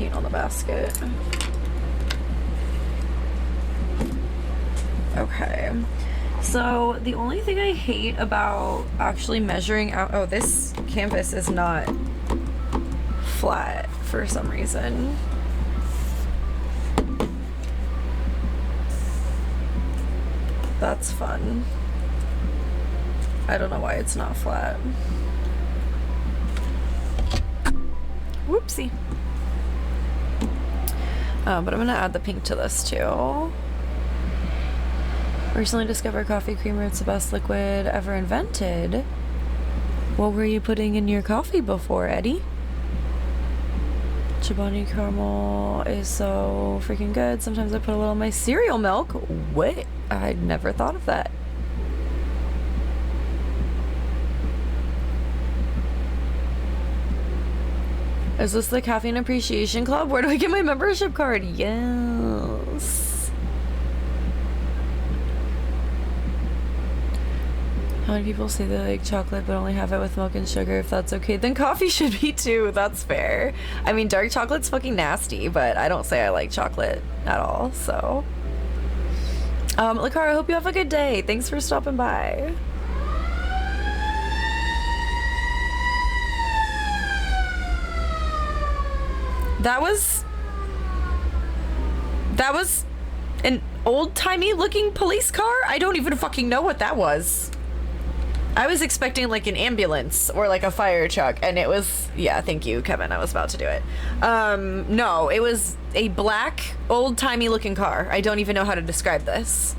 paint on the basket. Okay. So the only thing I hate about actually measuring out... Oh, this canvas is not flat for some reason. That's fun. I don't know why it's not flat. Whoopsie. But I'm gonna add the pink to this too. Recently discovered coffee creamer. It's the best liquid ever invented. What were you putting in your coffee before, Eddie? Chobani caramel is so freaking good. Sometimes I put a little in my cereal milk. What? I'd never thought of that. Is this the Caffeine Appreciation Club? Where do I get my membership card? Yes. How many people say they like chocolate but only have it with milk and sugar? If that's okay, then coffee should be too. That's fair. I mean, dark chocolate's fucking nasty, but I don't say I like chocolate at all, so. Lakara, I hope you have a good day. Thanks for stopping by. That was an old-timey looking police car? I don't even fucking know what that was. I was expecting like an ambulance or like a fire truck, and it was, yeah, thank you, Kevin. I was about to do it. No, it was a black, old-timey looking car. I don't even know how to describe this.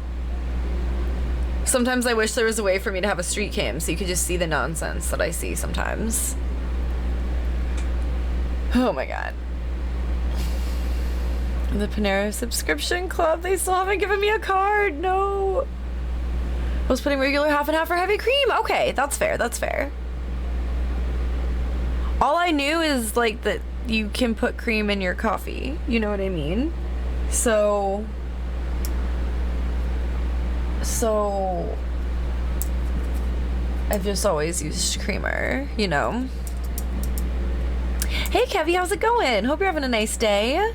Sometimes I wish there was a way for me to have a street cam so you could just see the nonsense that I see sometimes. Oh my god. The Panera subscription club, they still haven't given me a card. No. I was putting regular half and half for heavy cream. Okay, that's fair. That's fair. All I knew is like that you can put cream in your coffee. You know what I mean? So I've just always used creamer, you know. Hey Kevy, how's it going? Hope you're having a nice day.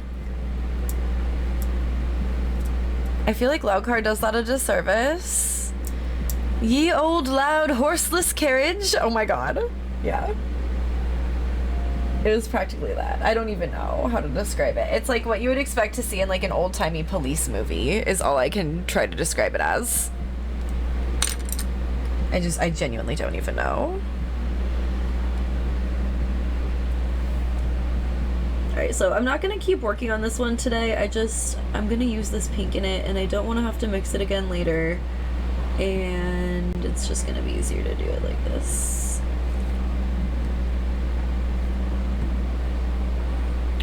I feel like Loudcar does that a disservice. Ye old loud horseless carriage. Oh my god. Yeah. It was practically that. I don't even know how to describe it. It's like what you would expect to see in like an old-timey police movie is all I can try to describe it as. I genuinely don't even know. Alright, so I'm not going to keep working on this one today. I'm going to use this pink in it, and I don't want to have to mix it again later. And it's just going to be easier to do it like this.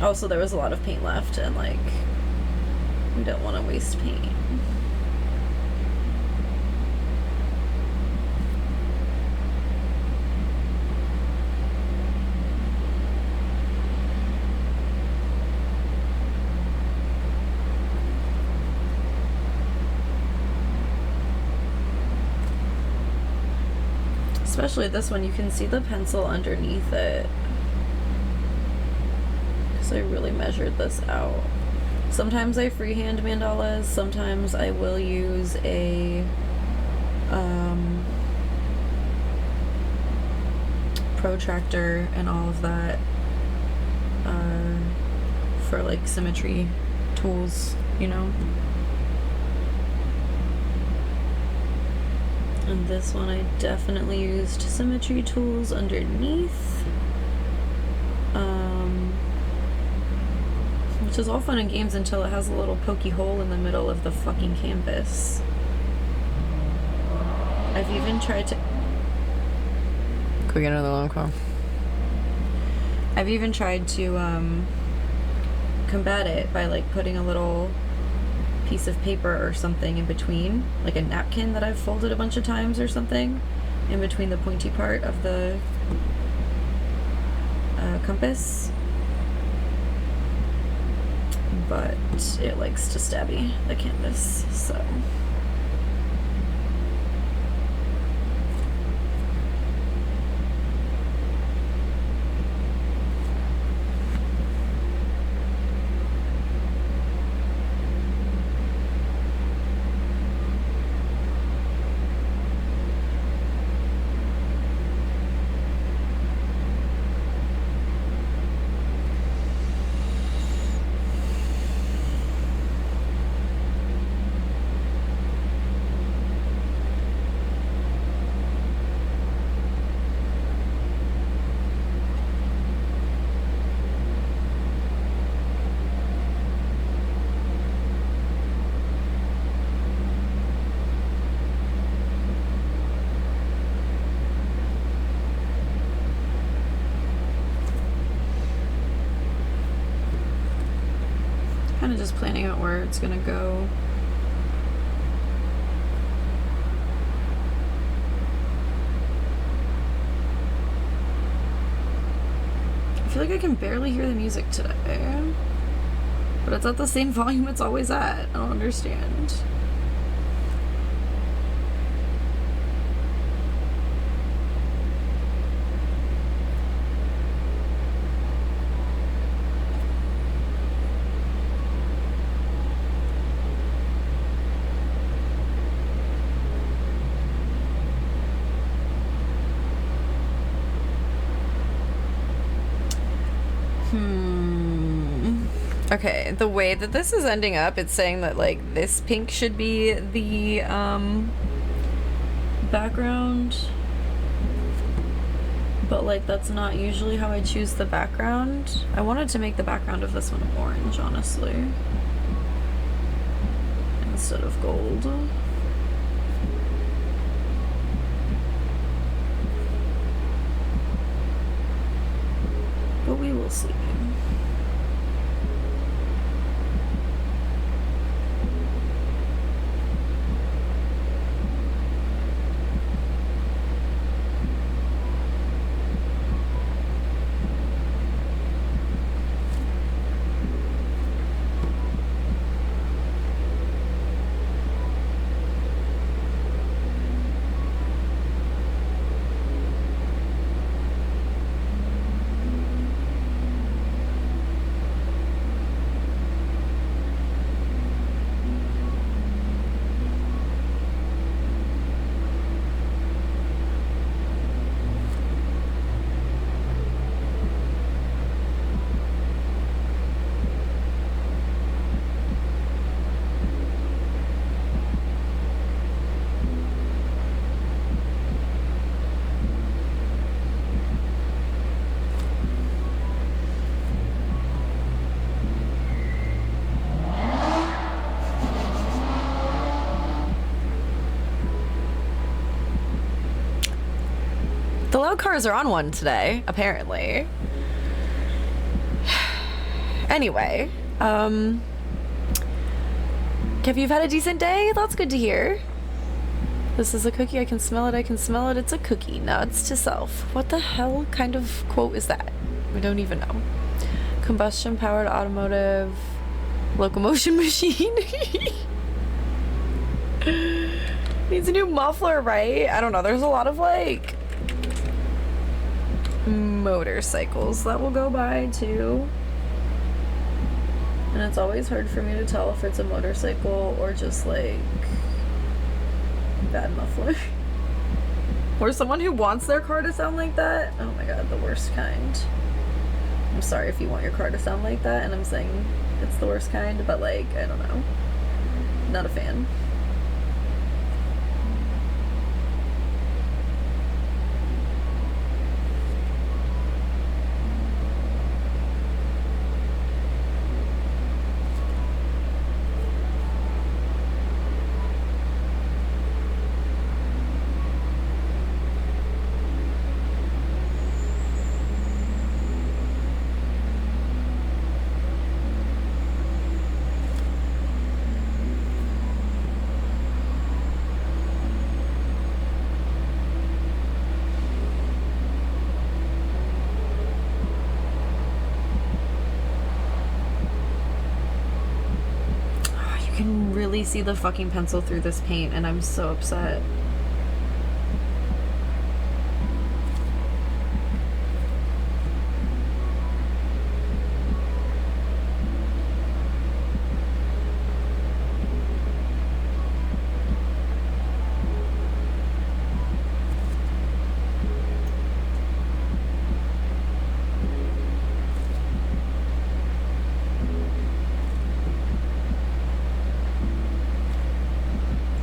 Also, there was a lot of paint left, and like, we don't want to waste paint. Especially this one, you can see the pencil underneath it. Because I really measured this out. Sometimes I freehand mandalas, sometimes I will use a protractor and all of that for like symmetry tools, you know. And this one I definitely used symmetry tools underneath. Which is all fun and games until it has a little pokey hole in the middle of the fucking canvas. I've even tried to... Can we get another long call? I've even tried to combat it by like putting a little piece of paper or something in between, like a napkin that I've folded a bunch of times or something, in between the pointy part of the compass. But it likes to stabby the canvas, so. kind of just planning out where it's gonna go. I feel like I can barely hear the music today, but it's at the same volume it's always at. I don't understand. Okay, the way that this is ending up, it's saying that, like, this pink should be the, background. But, like, that's not usually how I choose the background. I wanted to make the background of this one orange, honestly, instead of gold. But we will see. The loud cars are on one today, apparently. Anyway, Kev, you've had a decent day? That's good to hear. This is a cookie, I can smell it, I can smell it. It's a cookie, nuts to self. What the hell kind of quote is that? We don't even know. Combustion powered automotive locomotion machine. Needs a new muffler, right? I don't know, there's a lot of, like, motorcycles that will go by too, and it's always hard for me to tell if it's a motorcycle or just like bad muffler or someone who wants their car to sound like that. Oh my god, the worst kind. I'm sorry if you want your car to sound like that and I'm saying it's the worst kind, but like, I don't know, not a fan. See the fucking pencil through this paint and I'm so upset.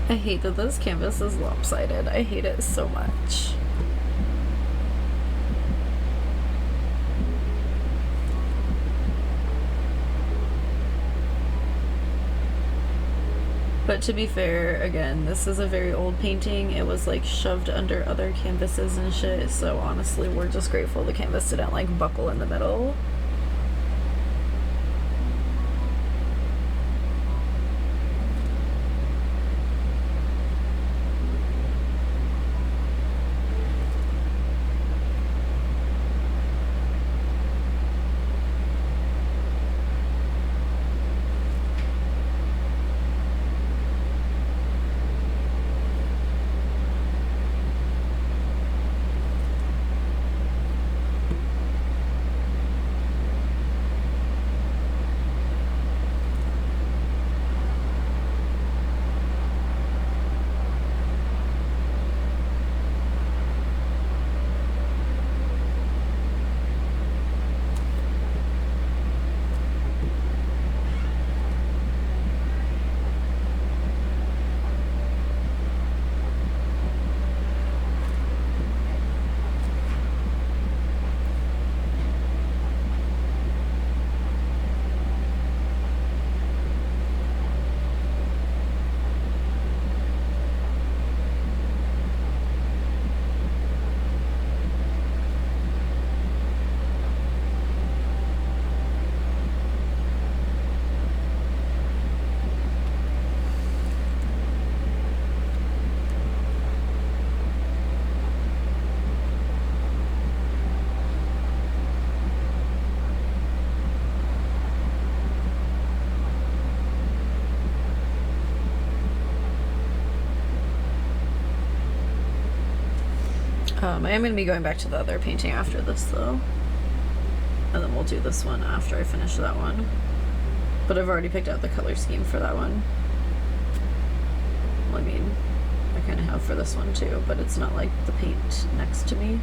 I hate that this canvas is lopsided. I hate it so much. But to be fair, again, this is a very old painting. It was like shoved under other canvases and shit, so honestly, we're just grateful the canvas didn't like buckle in the middle. I am going to be going back to the other painting after this, though. And then we'll do this one after I finish that one. But I've already picked out the color scheme for that one. Well, I mean, I kind of have for this one too, but it's not like the paint next to me.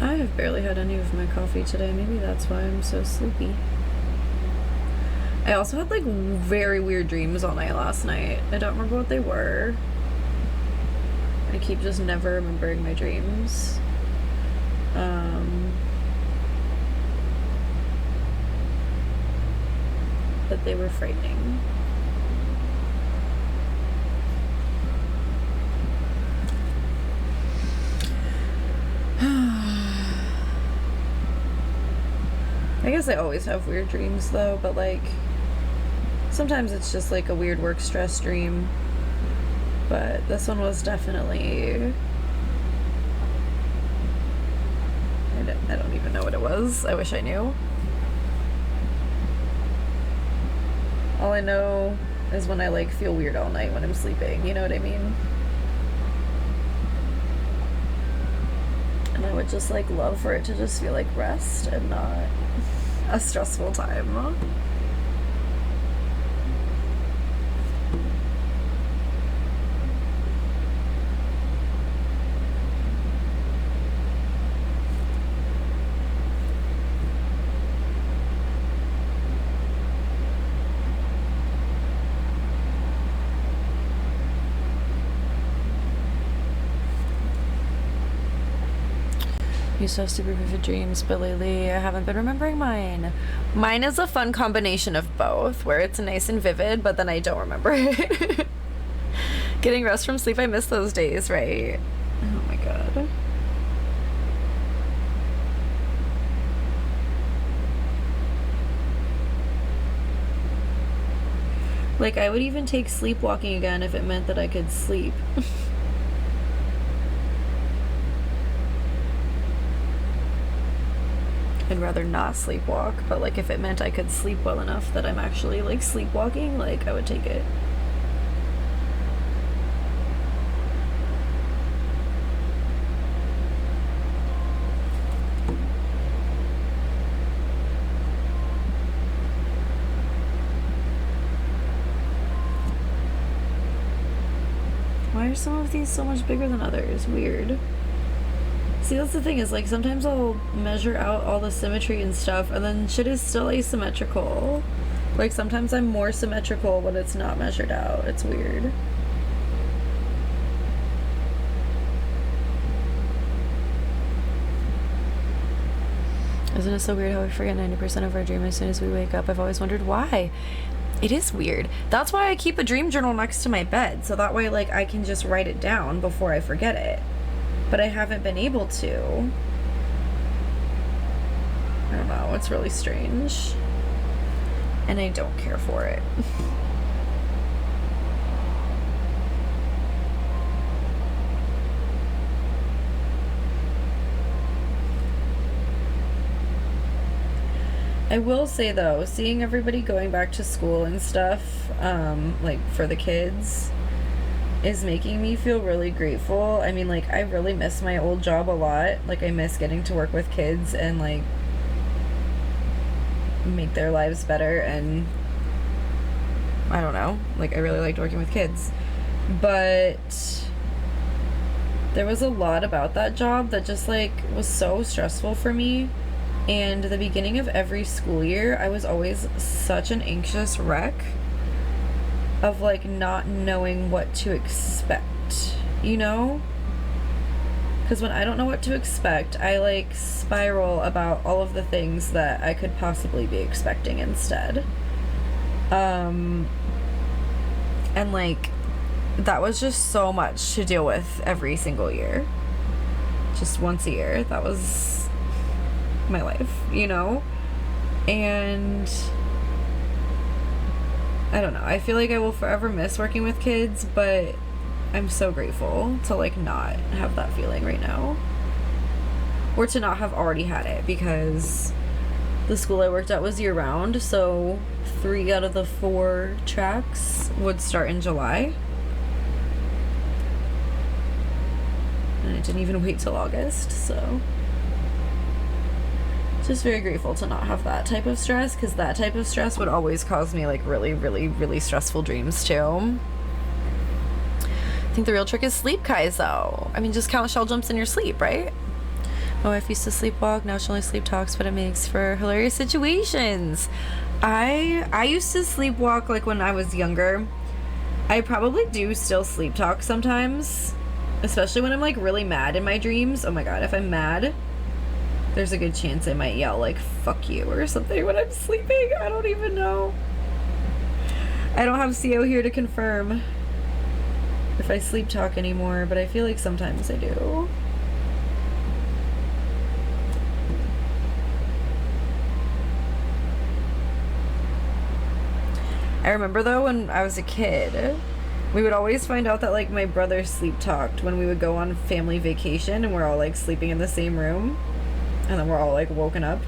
I've barely had any of my coffee today. Maybe that's why I'm so sleepy. I also had like very weird dreams all night last night. I don't remember what they were. I keep just never remembering my dreams. But they were frightening. I guess I always have weird dreams though, but like sometimes it's just like a weird work stress dream. But this one was definitely, I don't even know what it was. I wish I knew. All I know is when I like feel weird all night when I'm sleeping, you know what I mean? And I would just like love for it to just feel like rest and not a stressful time. Used to have super vivid dreams, but lately I haven't been remembering mine. Mine is a fun combination of both, where it's nice and vivid, but then I don't remember it. Getting rest from sleep, I miss those days, right? Oh my god. Like, I would even take sleepwalking again if it meant that I could sleep. I'd rather not sleepwalk, but like if it meant I could sleep well enough that I'm actually like sleepwalking, like I would take it. Why are some of these so much bigger than others? Weird. See, that's the thing is, like, sometimes I'll measure out all the symmetry and stuff, and then shit is still asymmetrical. Like, sometimes I'm more symmetrical when it's not measured out. It's weird. Isn't it so weird how we forget 90% of our dream as soon as we wake up? I've always wondered why. It is weird. That's why I keep a dream journal next to my bed, so that way, like, I can just write it down before I forget it. But I haven't been able to. I don't know, it's really strange. And I don't care for it. I will say though, seeing everybody going back to school and stuff, like for the kids, is making me feel really grateful. I mean, like, I really miss my old job a lot. Like, I miss getting to work with kids and, like, make their lives better, and I don't know. Like, I really liked working with kids. But there was a lot about that job that just, like, was so stressful for me. And the beginning of every school year, I was always such an anxious wreck of like not knowing what to expect, you know? Because when I don't know what to expect, I like spiral about all of the things that I could possibly be expecting instead. And like, that was just so much to deal with every single year. Just once a year. That was my life, you know? And I don't know. I feel like I will forever miss working with kids, but I'm so grateful to like not have that feeling right now, or to not have already had it, because the school I worked at was year round, so 3 out of the 4 tracks would start in July, and I didn't even wait till August. So just very grateful to not have that type of stress, because that type of stress would always cause me like really, really, really stressful dreams too. I think the real trick is sleep, guys, though. I mean, just count shell jumps in your sleep, right? My wife used to sleepwalk. Now she only sleep talks, but it makes for hilarious situations. I used to sleepwalk like when I was younger. I probably do still sleep talk sometimes, especially when I'm like really mad in my dreams. Oh my god, if I'm mad, there's a good chance I might yell like "fuck you" or something when I'm sleeping. I don't even know. I don't have CO here to confirm if I sleep talk anymore, but I feel like sometimes I do. I remember though when I was a kid, we would always find out that like my brother sleep talked when we would go on family vacation and we're all like sleeping in the same room, and then we're all like woken up.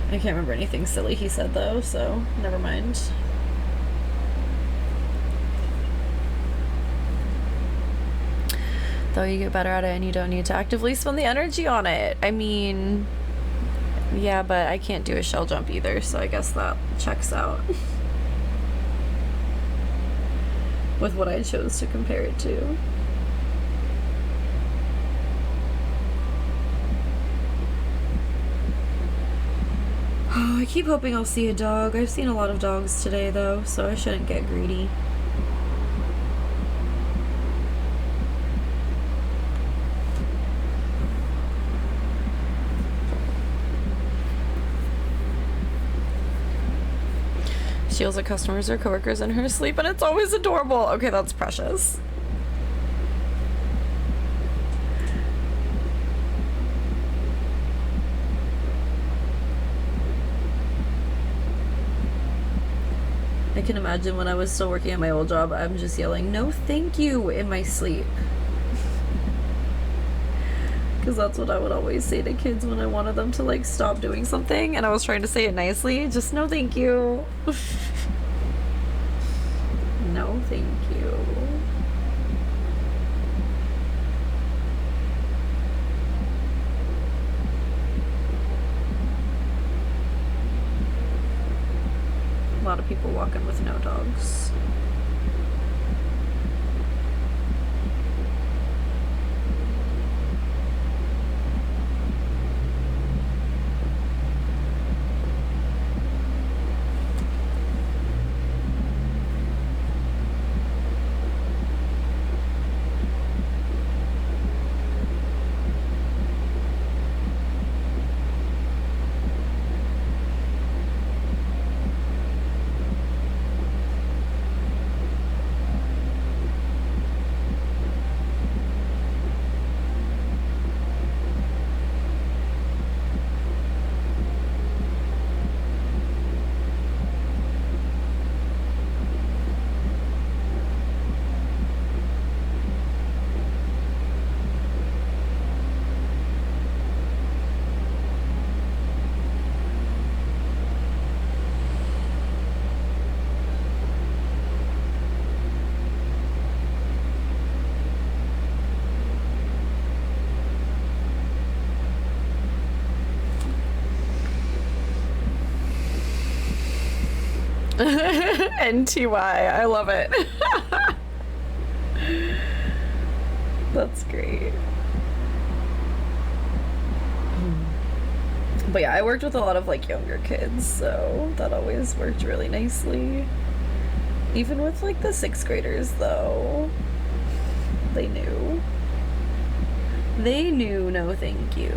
I can't remember anything silly he said though, so never mind. Though you get better at it and you don't need to actively spend the energy on it. I mean, yeah, but I can't do a shell jump either, so I guess that checks out with what I chose to compare it to. Oh, I keep hoping I'll see a dog. I've seen a lot of dogs today, though, so I shouldn't get greedy. She yells at customers or coworkers in her sleep, and it's always adorable. Okay, that's precious. I can imagine when I was still working at my old job, I'm just yelling, "No, thank you," in my sleep. Because that's what I would always say to kids when I wanted them to like stop doing something, and I was trying to say it nicely. Just no thank you. No thank you. A lot of people walking with no dogs. NTY, I love it. That's great. But yeah, I worked with a lot of like younger kids, so that always worked really nicely. Even with like the 6th graders though, they knew. They knew no thank you.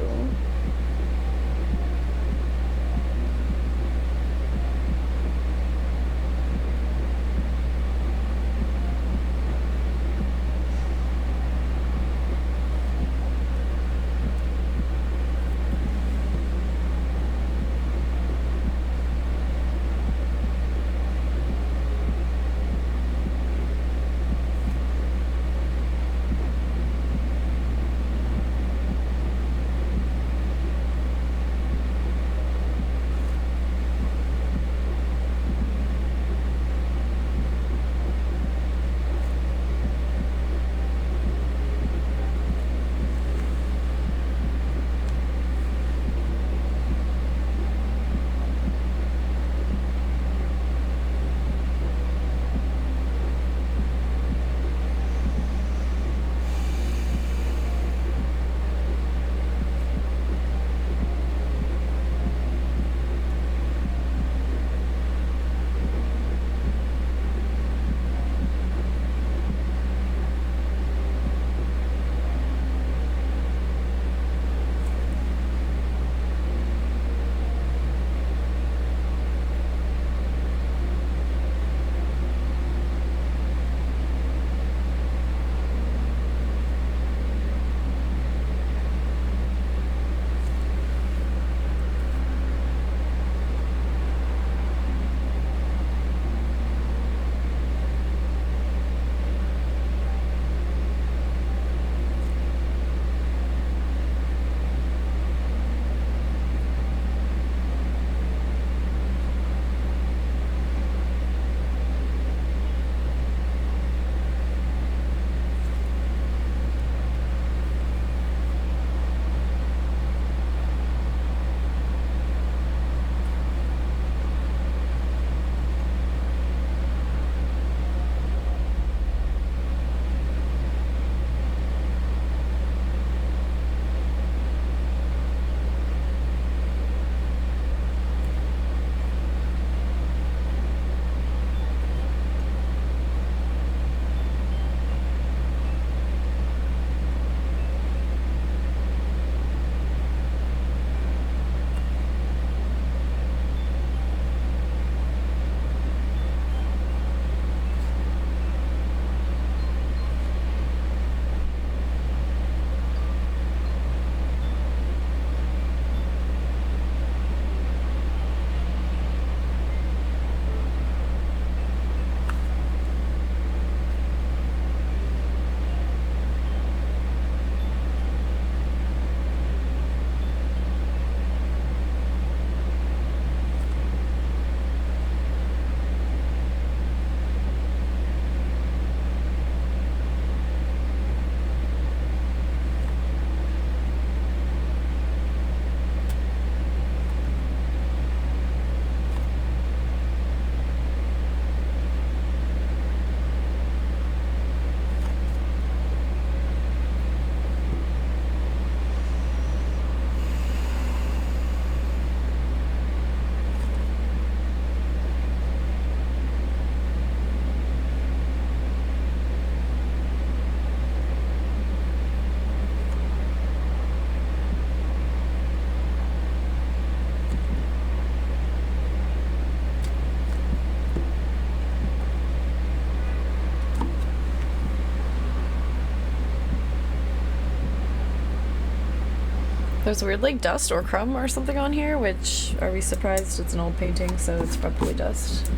There's weird like dust or crumb or something on here, which, are we surprised? It's an old painting, so it's probably dust.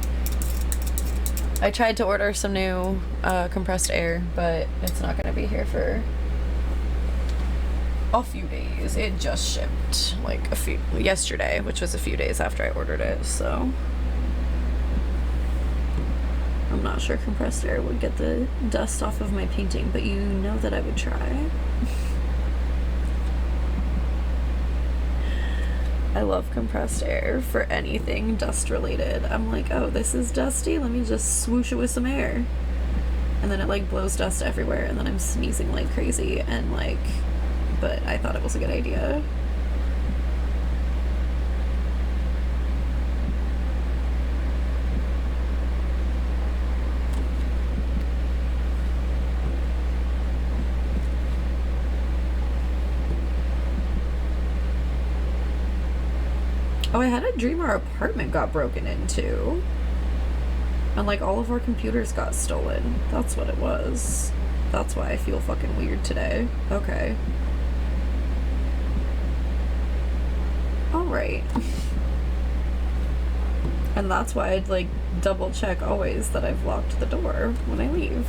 I tried to order some new compressed air, but it's not gonna be here for a few days. It just shipped like yesterday, which was a few days after I ordered it, so I'm not sure compressed air would get the dust off of my painting, but you know that I would try. I love compressed air for anything dust related. I'm like, oh, this is dusty, let me just swoosh it with some air. And then it like blows dust everywhere, and then I'm sneezing like crazy, and like, but I thought it was a good idea. Oh, I had a dream our apartment got broken into. And, like, all of our computers got stolen. That's what it was. That's why I feel fucking weird today. Okay. Alright. And that's why I'd, like, double check always that I've locked the door when I leave.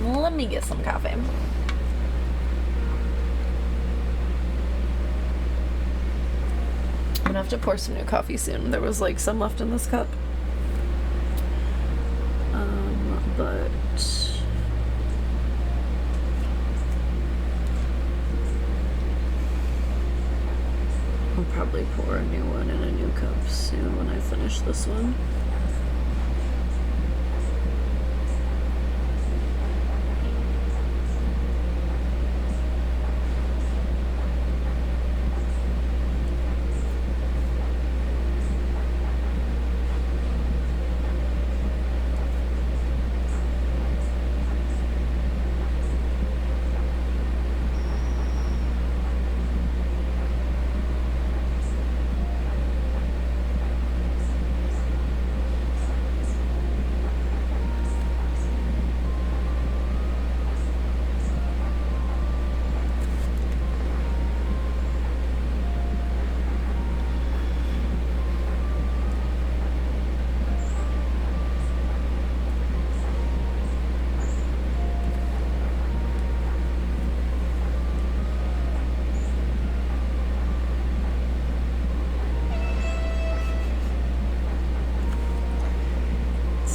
Let me get some coffee. I'm gonna have to pour some new coffee soon. There was like some left in this cup. But I'll probably pour a new one in a new cup soon when I finish this one.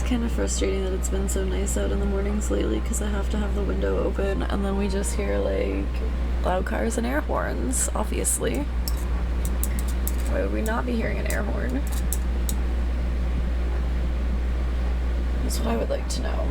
Kind of frustrating that it's been so nice out in the mornings lately because I have to have the window open and then we just hear like loud cars and air horns, obviously. Why would we not be hearing an air horn? That's what I would like to know.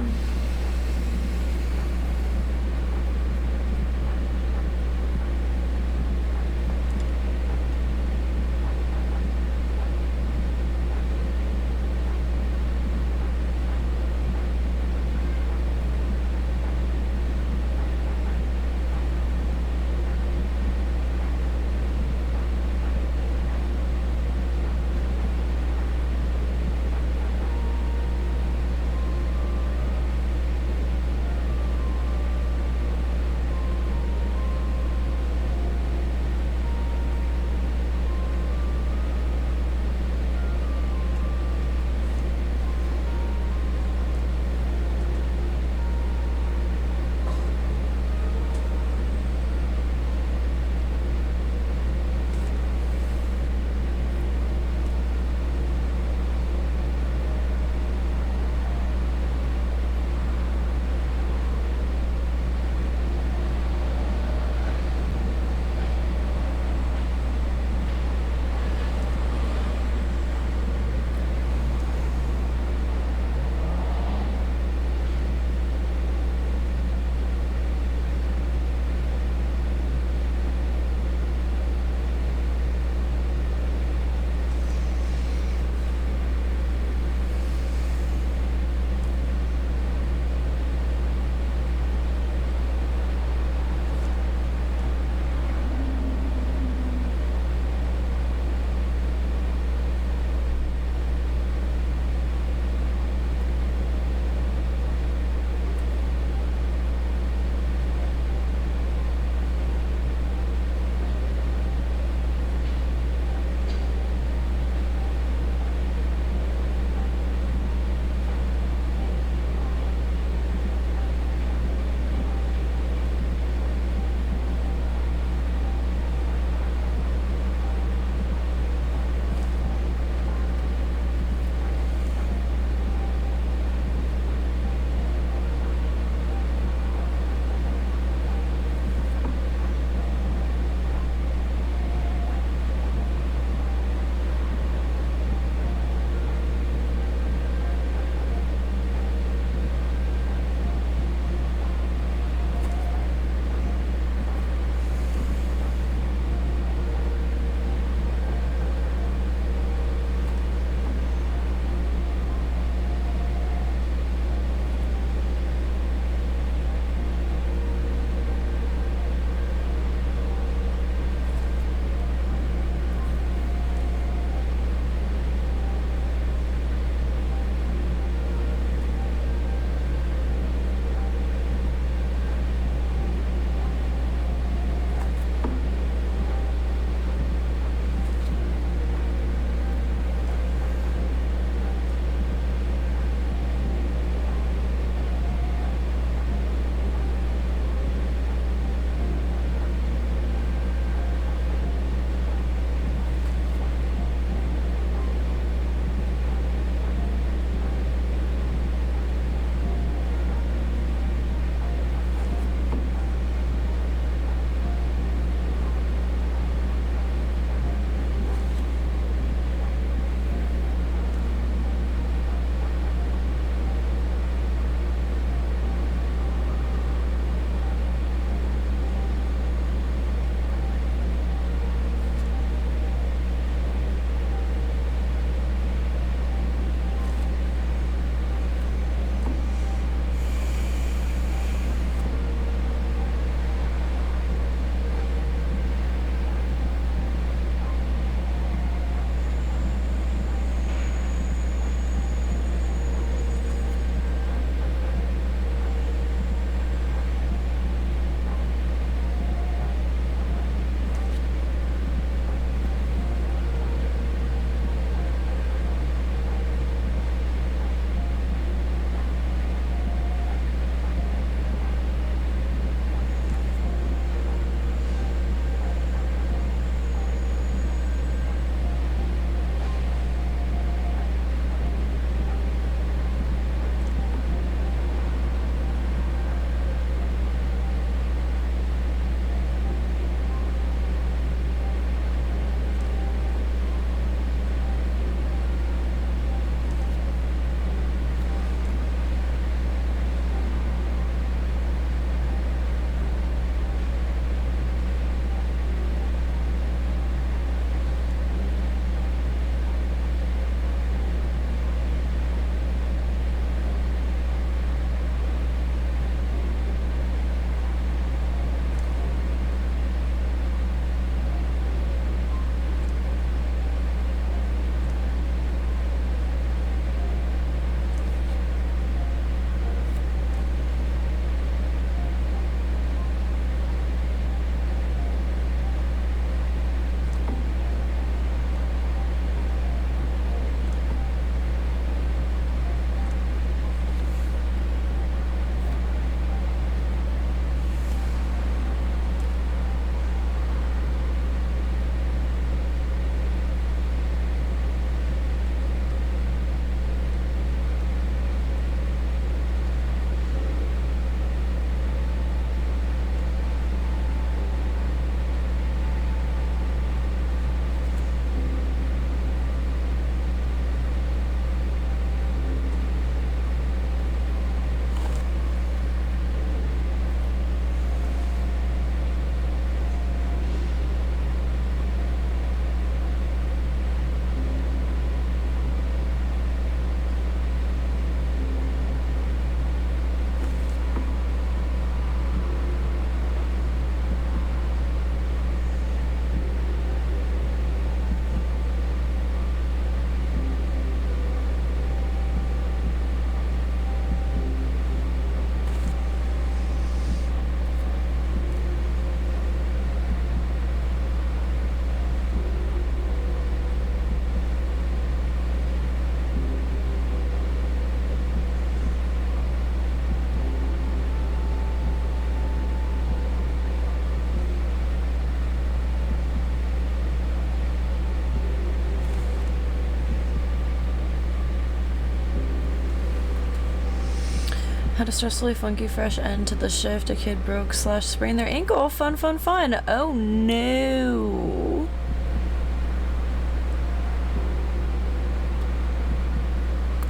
Had a stressfully funky fresh end to the shift. A kid broke / sprained their ankle. Fun. Oh no.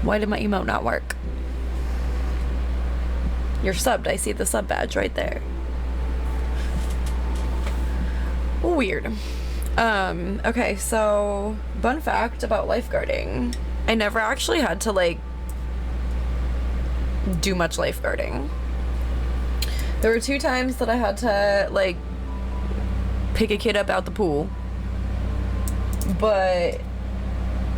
Why did my emote not work? You're subbed. I see the sub badge right there. Weird. Okay, so fun fact about lifeguarding. I never actually had to like do much lifeguarding. There were 2 times that I had to like pick a kid up out the pool, but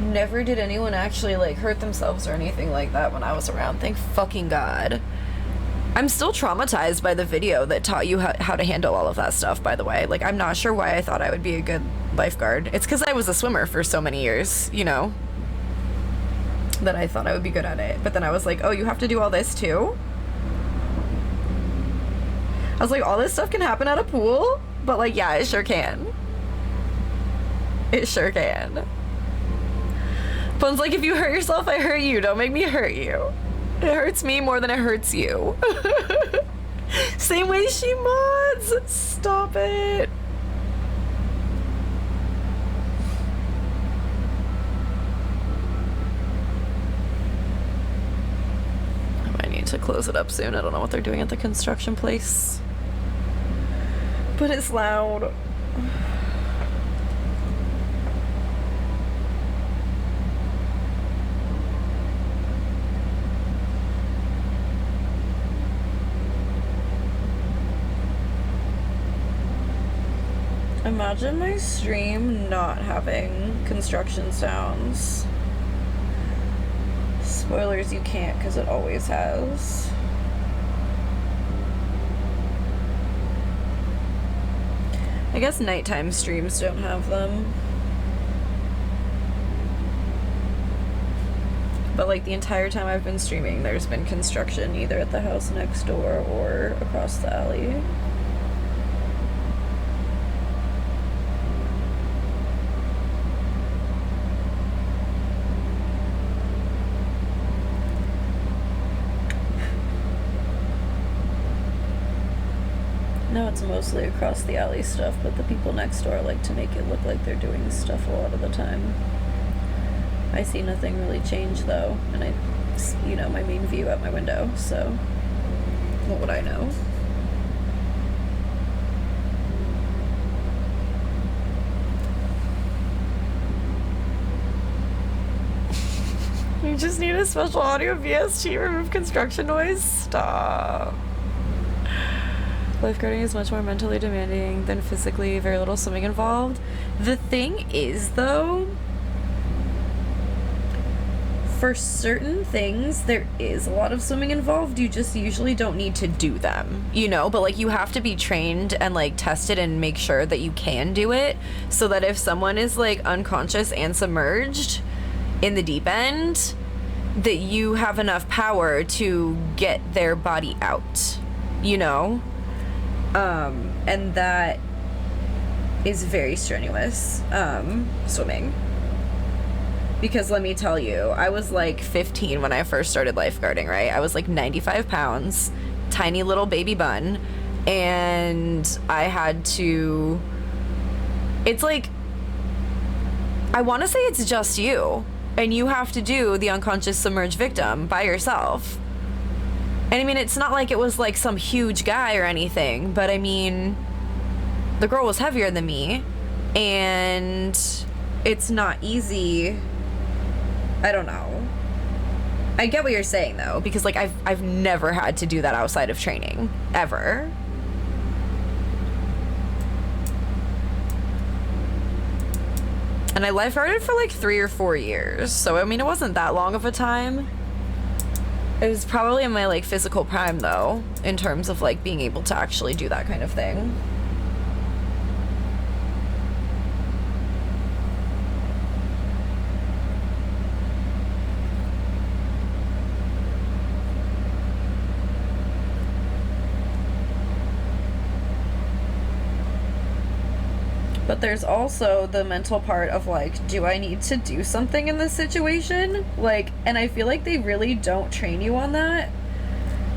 never did anyone actually like hurt themselves or anything like that when I was around. Thank fucking God. I'm still traumatized by the video that taught you how to handle all of that stuff, by the way. Like, I'm not sure why I thought I would be a good lifeguard. It's because I was a swimmer for so many years, you know, that I thought I would be good at it. But then I was like, oh, you have to do all this too? I was like, all this stuff can happen at a pool? But like, yeah, it sure can. It sure can. Phone's like, if you hurt yourself, I hurt you. Don't make me hurt you. It hurts me more than it hurts you. Same way she mods. Stop it. I might need to close it up soon. I don't know what they're doing at the construction place. But it's loud. Imagine my stream not having construction sounds. Spoilers, you can't because it always has. I guess nighttime streams don't have them. But like the entire time I've been streaming, there's been construction either at the house next door or across the alley. No, it's mostly across the alley stuff, but the people next door like to make it look like they're doing stuff a lot of the time. I see nothing really change though, and I, you know, my main view out my window, so what would I know? You just need a special audio VST, remove construction noise? Stop. Lifeguarding is much more mentally demanding than physically, very little swimming involved. The thing is, though, for certain things, there is a lot of swimming involved. You just usually don't need to do them, you know? But, like, you have to be trained and, like, tested and make sure that you can do it so that if someone is, like, unconscious and submerged in the deep end, that you have enough power to get their body out, you know? And that is very strenuous, swimming. Because let me tell you, I was like 15 when I first started lifeguarding, right? I was like 95 pounds, tiny little baby bun, and I had to, it's like, I want to say it's just you, and you have to do the unconscious submerged victim by yourself. And I mean, it's not like it was like some huge guy or anything, but I mean, the girl was heavier than me, and it's not easy. I don't know. I get what you're saying though, because like I've never had to do that outside of training, ever. And I lifeguarded for like 3 or 4 years, so I mean, it wasn't that long of a time. It was probably in my like physical prime though, in terms of like being able to actually do that kind of thing. But there's also the mental part of like, do I need to do something in this situation? Like, and I feel like they really don't train you on that.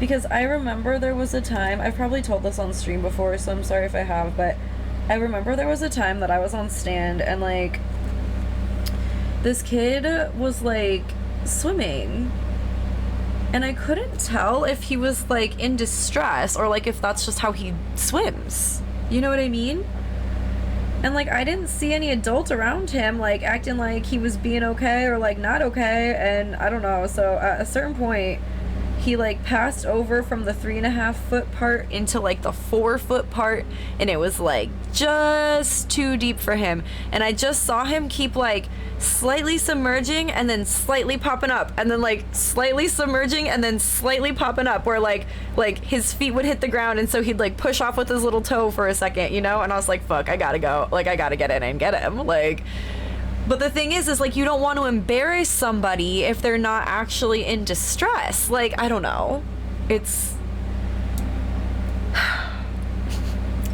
Because I remember there was a time, I've probably told this on stream before, so I'm sorry if I have, but I remember there was a time that I was on stand and like this kid was like swimming and I couldn't tell if he was like in distress or like if that's just how he swims. You know what I mean? And like I didn't see any adult around him like acting like he was being okay or like not okay, and I don't know. So at a certain point he like passed over from the 3.5 foot part into like the 4 foot part, and it was like just too deep for him. And I just saw him keep like slightly submerging and then slightly popping up and then like slightly submerging and then slightly popping up, where like his feet would hit the ground and so he'd like push off with his little toe for a second, you know? And I was like, fuck, I gotta go. Like I gotta get in and get him. Like, but the thing is like you don't want to embarrass somebody if they're not actually in distress. Like, I don't know. It's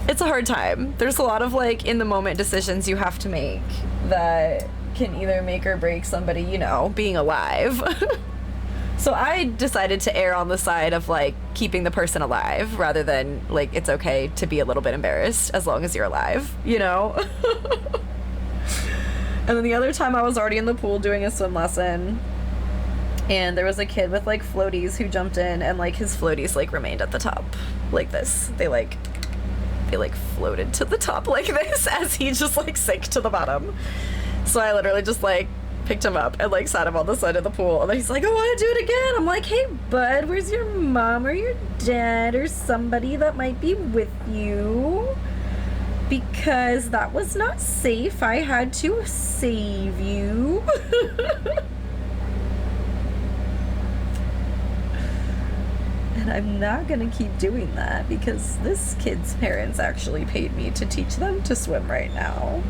a hard time. There's a lot of like in the moment decisions you have to make that can either make or break somebody, you know, being alive. So I decided to err on the side of like keeping the person alive rather than like it's okay to be a little bit embarrassed as long as you're alive, you know? And then the other time I was already in the pool doing a swim lesson, and there was a kid with like floaties who jumped in, and like his floaties like remained at the top like this. They floated to the top like this as he just like sank to the bottom. So I literally just like picked him up and like sat him on the side of the pool, and then he's like, I want to do it again. I'm like, hey bud, where's your mom or your dad or somebody that might be with you? Because that was not safe. I had to save you. And I'm not gonna keep doing that because this kid's parents actually paid me to teach them to swim right now.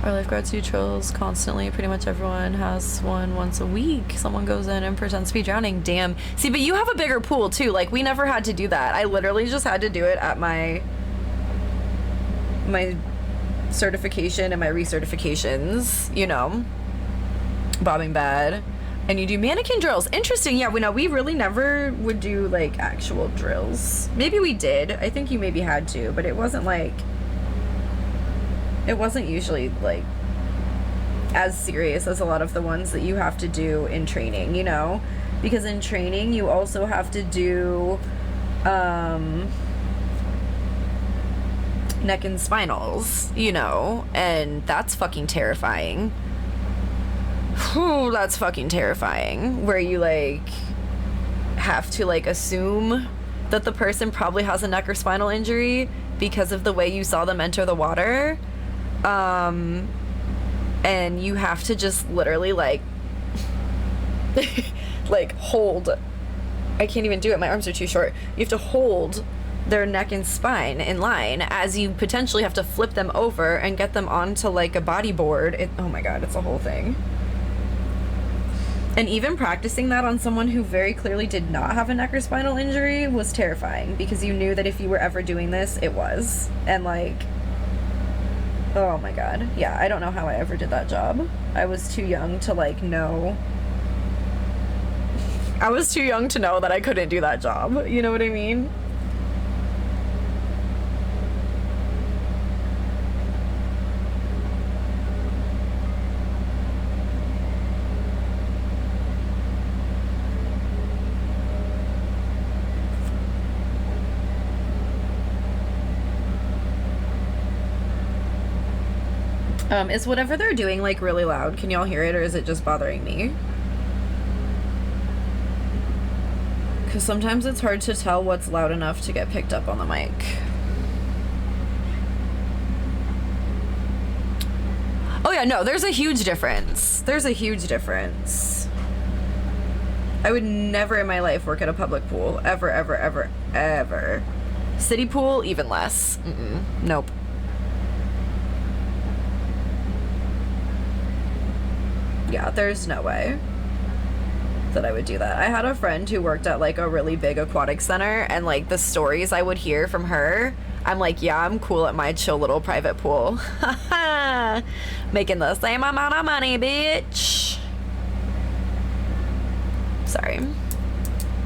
Our lifeguards do drills constantly. Pretty much everyone has one once a week. Someone goes in and pretends to be drowning. Damn. See, but you have a bigger pool too. Like, we never had to do that. I literally just had to do it at my certification and my recertifications, you know, bobbing bad. And you do mannequin drills. Interesting. Yeah, we really never would do like actual drills. Maybe we did. I think you maybe had to, but it wasn't usually like as serious as a lot of the ones that you have to do in training, you know, because in training you also have to do neck and spinals, you know, and that's fucking terrifying. Whew, that's fucking terrifying, where you like have to like assume that the person probably has a neck or spinal injury because of the way you saw them enter the water. And you have to just literally like like hold, I can't even do it, my arms are too short. You have to hold their neck and spine in line as you potentially have to flip them over and get them onto like a bodyboard. Oh my god, it's a whole thing. And even practicing that on someone who very clearly did not have a neck or spinal injury was terrifying, because you knew that if you were ever doing this, it was. And like, oh my god. Yeah, I don't know how I ever did that job. I was too young to like know. I was too young to know that I couldn't do that job. You know what I mean? Is whatever they're doing like really loud? Can y'all hear it, or is it just bothering me? Because sometimes it's hard to tell what's loud enough to get picked up on the mic. Oh yeah, no, there's a huge difference. There's a huge difference. I would never in my life work at a public pool. Ever, ever, ever, ever. City pool, even less. Nope. Yeah, there's no way that I would do that. I had a friend who worked at like a really big aquatic center, and like the stories I would hear from her, I'm like, yeah, I'm cool at my chill little private pool. Making the same amount of money, bitch. Sorry.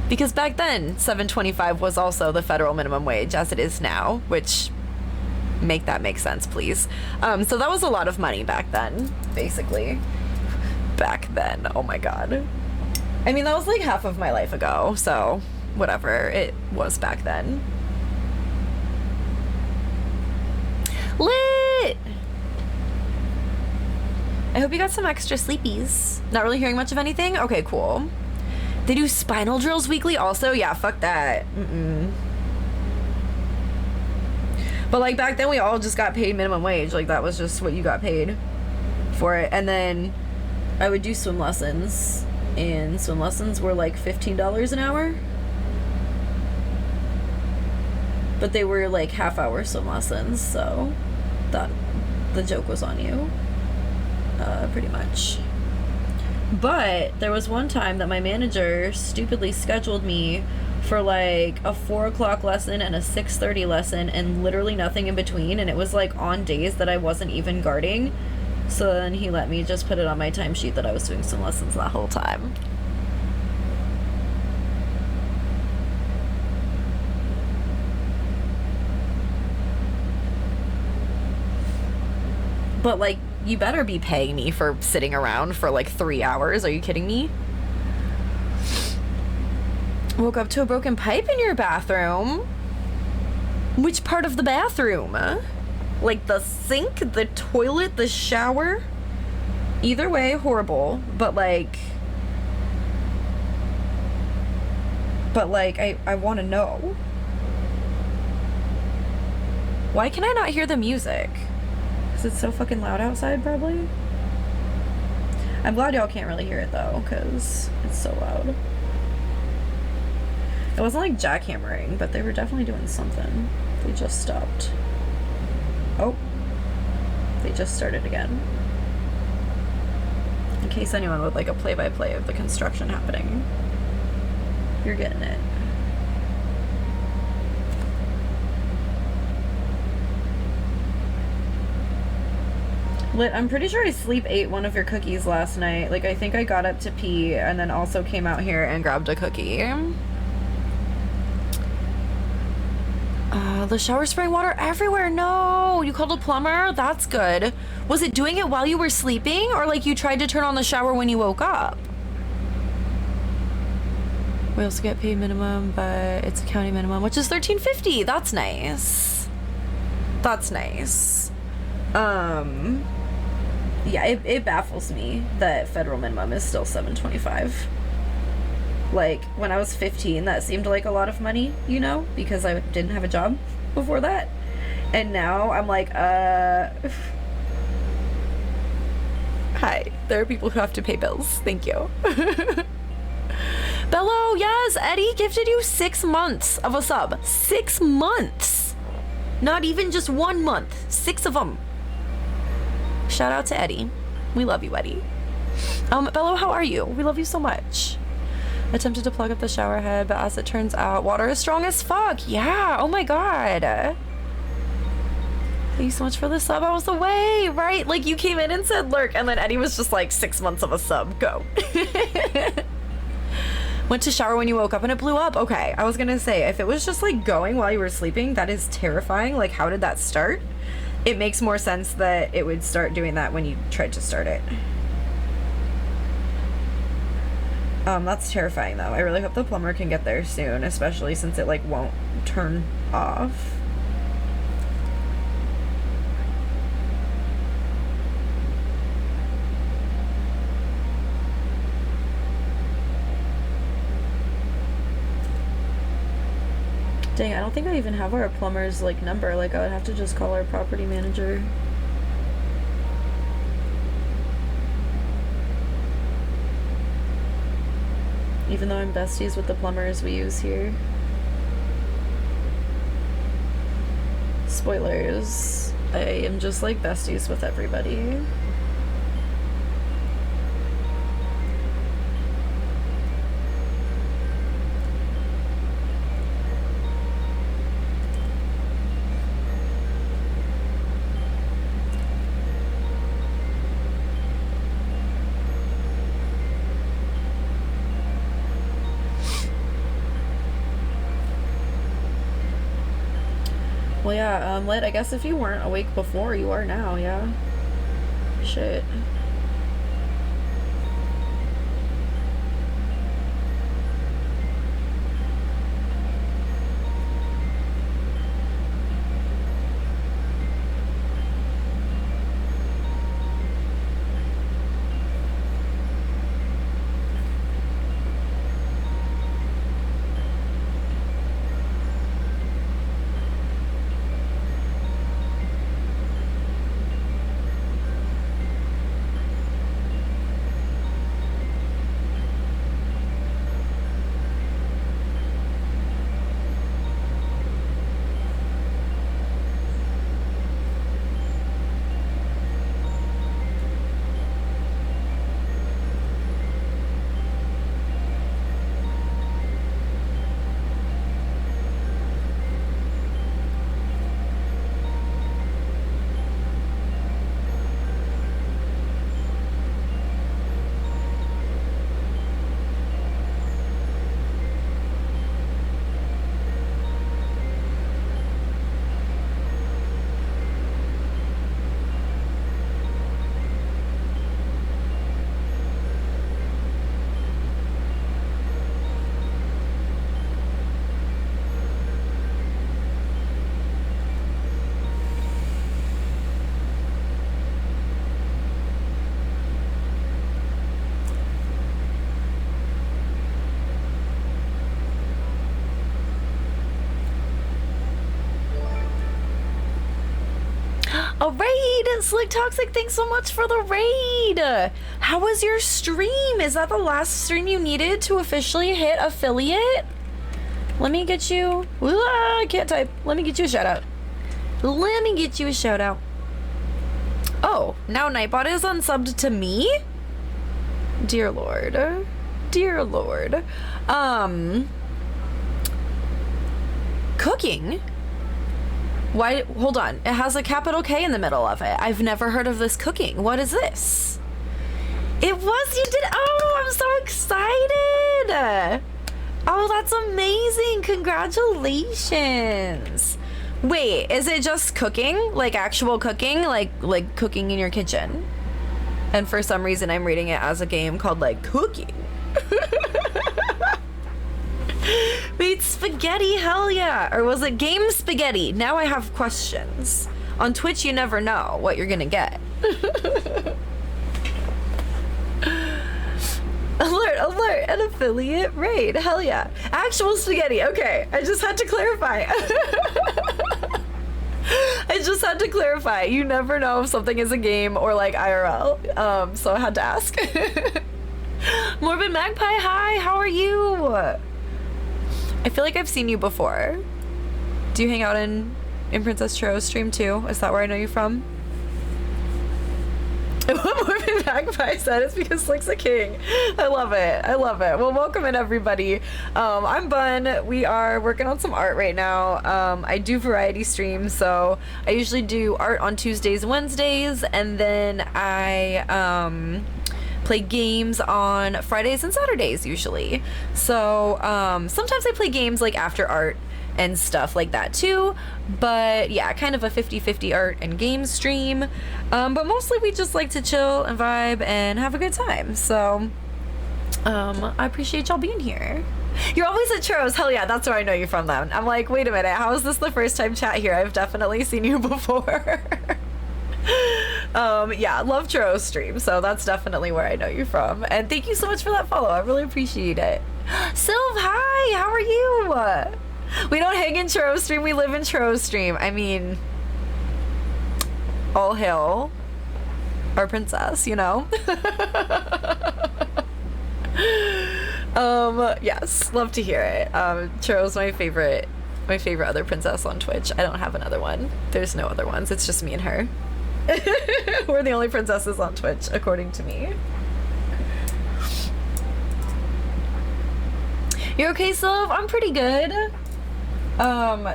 Because back then, $7.25 was also the federal minimum wage, as it is now, which make that make sense, please. So that was a lot of money back then, basically. Back then, oh my god. I mean, that was like half of my life ago, so whatever, it was back then. Lit! I hope you got some extra sleepies. Not really hearing much of anything? Okay, cool. They do spinal drills weekly also? Yeah, fuck that. But like back then we all just got paid minimum wage. Like that was just what you got paid for it. And then I would do swim lessons, and swim lessons were like $15 an hour. But they were like half-hour swim lessons, so that the joke was on you, pretty much. But there was one time that my manager stupidly scheduled me for like a 4 o'clock lesson and a 6:30 lesson and literally nothing in between, and it was like on days that I wasn't even guarding. So then he let me just put it on my timesheet that I was doing some lessons that whole time. But like, you better be paying me for sitting around for like 3 hours. Are you kidding me? Woke up to a broken pipe in your bathroom? Which part of the bathroom? Like the sink, the toilet, the shower? Either way, horrible. But like, I want to know. Why can I not hear the music? Because it's so fucking loud outside, probably. I'm glad y'all can't really hear it though, because it's so loud. It wasn't like jackhammering, but they were definitely doing something. They just stopped. Oh. They just started again. In case anyone would like a play-by-play of the construction happening. You're getting it. Lit, I'm pretty sure I ate one of your cookies last night. Like, I think I got up to pee and then also came out here and grabbed a cookie. The shower spraying water everywhere. No, you called a plumber? That's good. Was it doing it while you were sleeping, or like you tried to turn on the shower when you woke up? We also get paid minimum, but it's a county minimum, which is $13.50. That's nice. That's nice. Yeah, it baffles me that federal minimum is still $7.25. Like, when I was 15, that seemed like a lot of money, you know, because I didn't have a job before that. And now I'm like, hi, there are people who have to pay bills. Thank you. Bello, yes, Eddie gifted you 6 months of a sub. 6 months. Not even just 1 month. 6 of them. Shout out to Eddie. We love you, Eddie. Bello, how are you? We love you so much. Attempted to plug up the shower head, but as it turns out, water is strong as fuck. Yeah, oh my god. Thank you so much for the sub. I was away, right? Like, you came in and said lurk, and then Eddie was just like, 6 months of a sub, go. Went to shower when you woke up and it blew up. Okay, I was gonna say, if it was just like going while you were sleeping, that is terrifying. Like, how did that start? It makes more sense that it would start doing that when you tried to start it. That's terrifying though. I really hope the plumber can get there soon, especially since it like won't turn off. Dang, I don't think I even have our plumber's like number. Like, I would have to just call our property manager. Even though I'm besties with the plumbers we use here. Spoilers. I am just like besties with everybody. Well, yeah, Lit, I guess if you weren't awake before, you are now, yeah. Shit. A raid! Slick Toxic, thanks so much for the raid! How was your stream? Is that the last stream you needed to officially hit affiliate? Let me get you... I can't type. Let me get you a shout out. Let me get you a shout out. Oh, now Nightbot is unsubbed to me? Dear Lord. Dear Lord. Cooking? Why? Hold on. It has a capital K in the middle of it. I've never heard of this cooking. What is this? It was? You did? Oh, I'm so excited. Oh, that's amazing. Congratulations. Wait, is it just cooking? Like actual cooking? Like cooking in your kitchen? And for some reason, I'm reading it as a game called like cooking. Wait, spaghetti, hell yeah. Or was it game spaghetti? Now I have questions. On Twitch, you never know what you're gonna get. Alert, alert, an affiliate raid, hell yeah. Actual spaghetti, okay. I just had to clarify. I just had to clarify. You never know if something is a game or like IRL. So I had to ask. Morbid Magpie, hi, how are you? I feel like I've seen you before. Do you hang out in Princess Churro's stream too? Is that where I know you from? What Morbid Magpie said is because Slick's a king. I love it. I love it. Well, welcome in everybody. I'm Bun. We are working on some art right now. I do variety streams, so I usually do art on Tuesdays and Wednesdays, and then I play games on Fridays and Saturdays usually. So sometimes I play games like after art and stuff like that too, but yeah, kind of a 50-50 art and game stream, but mostly we just like to chill and vibe and have a good time. So I appreciate y'all being here. You're always at Churros. Hell yeah, that's where I know you from then. I'm like, wait a minute, how is this the first time chat here? I've definitely seen you before. Yeah, love Churros stream, so that's definitely where I know you from. And thank you so much for that follow. I really appreciate it. Sylv, hi, how are you? We don't hang in Churros stream, we live in Churros stream. I mean, all hail our princess, you know? Yes, love to hear it. Churros, my favorite other princess on Twitch. I don't have another one. There's no other ones. It's just me and her. We're the only princesses on Twitch, according to me. You're okay, Sylv? I'm pretty good.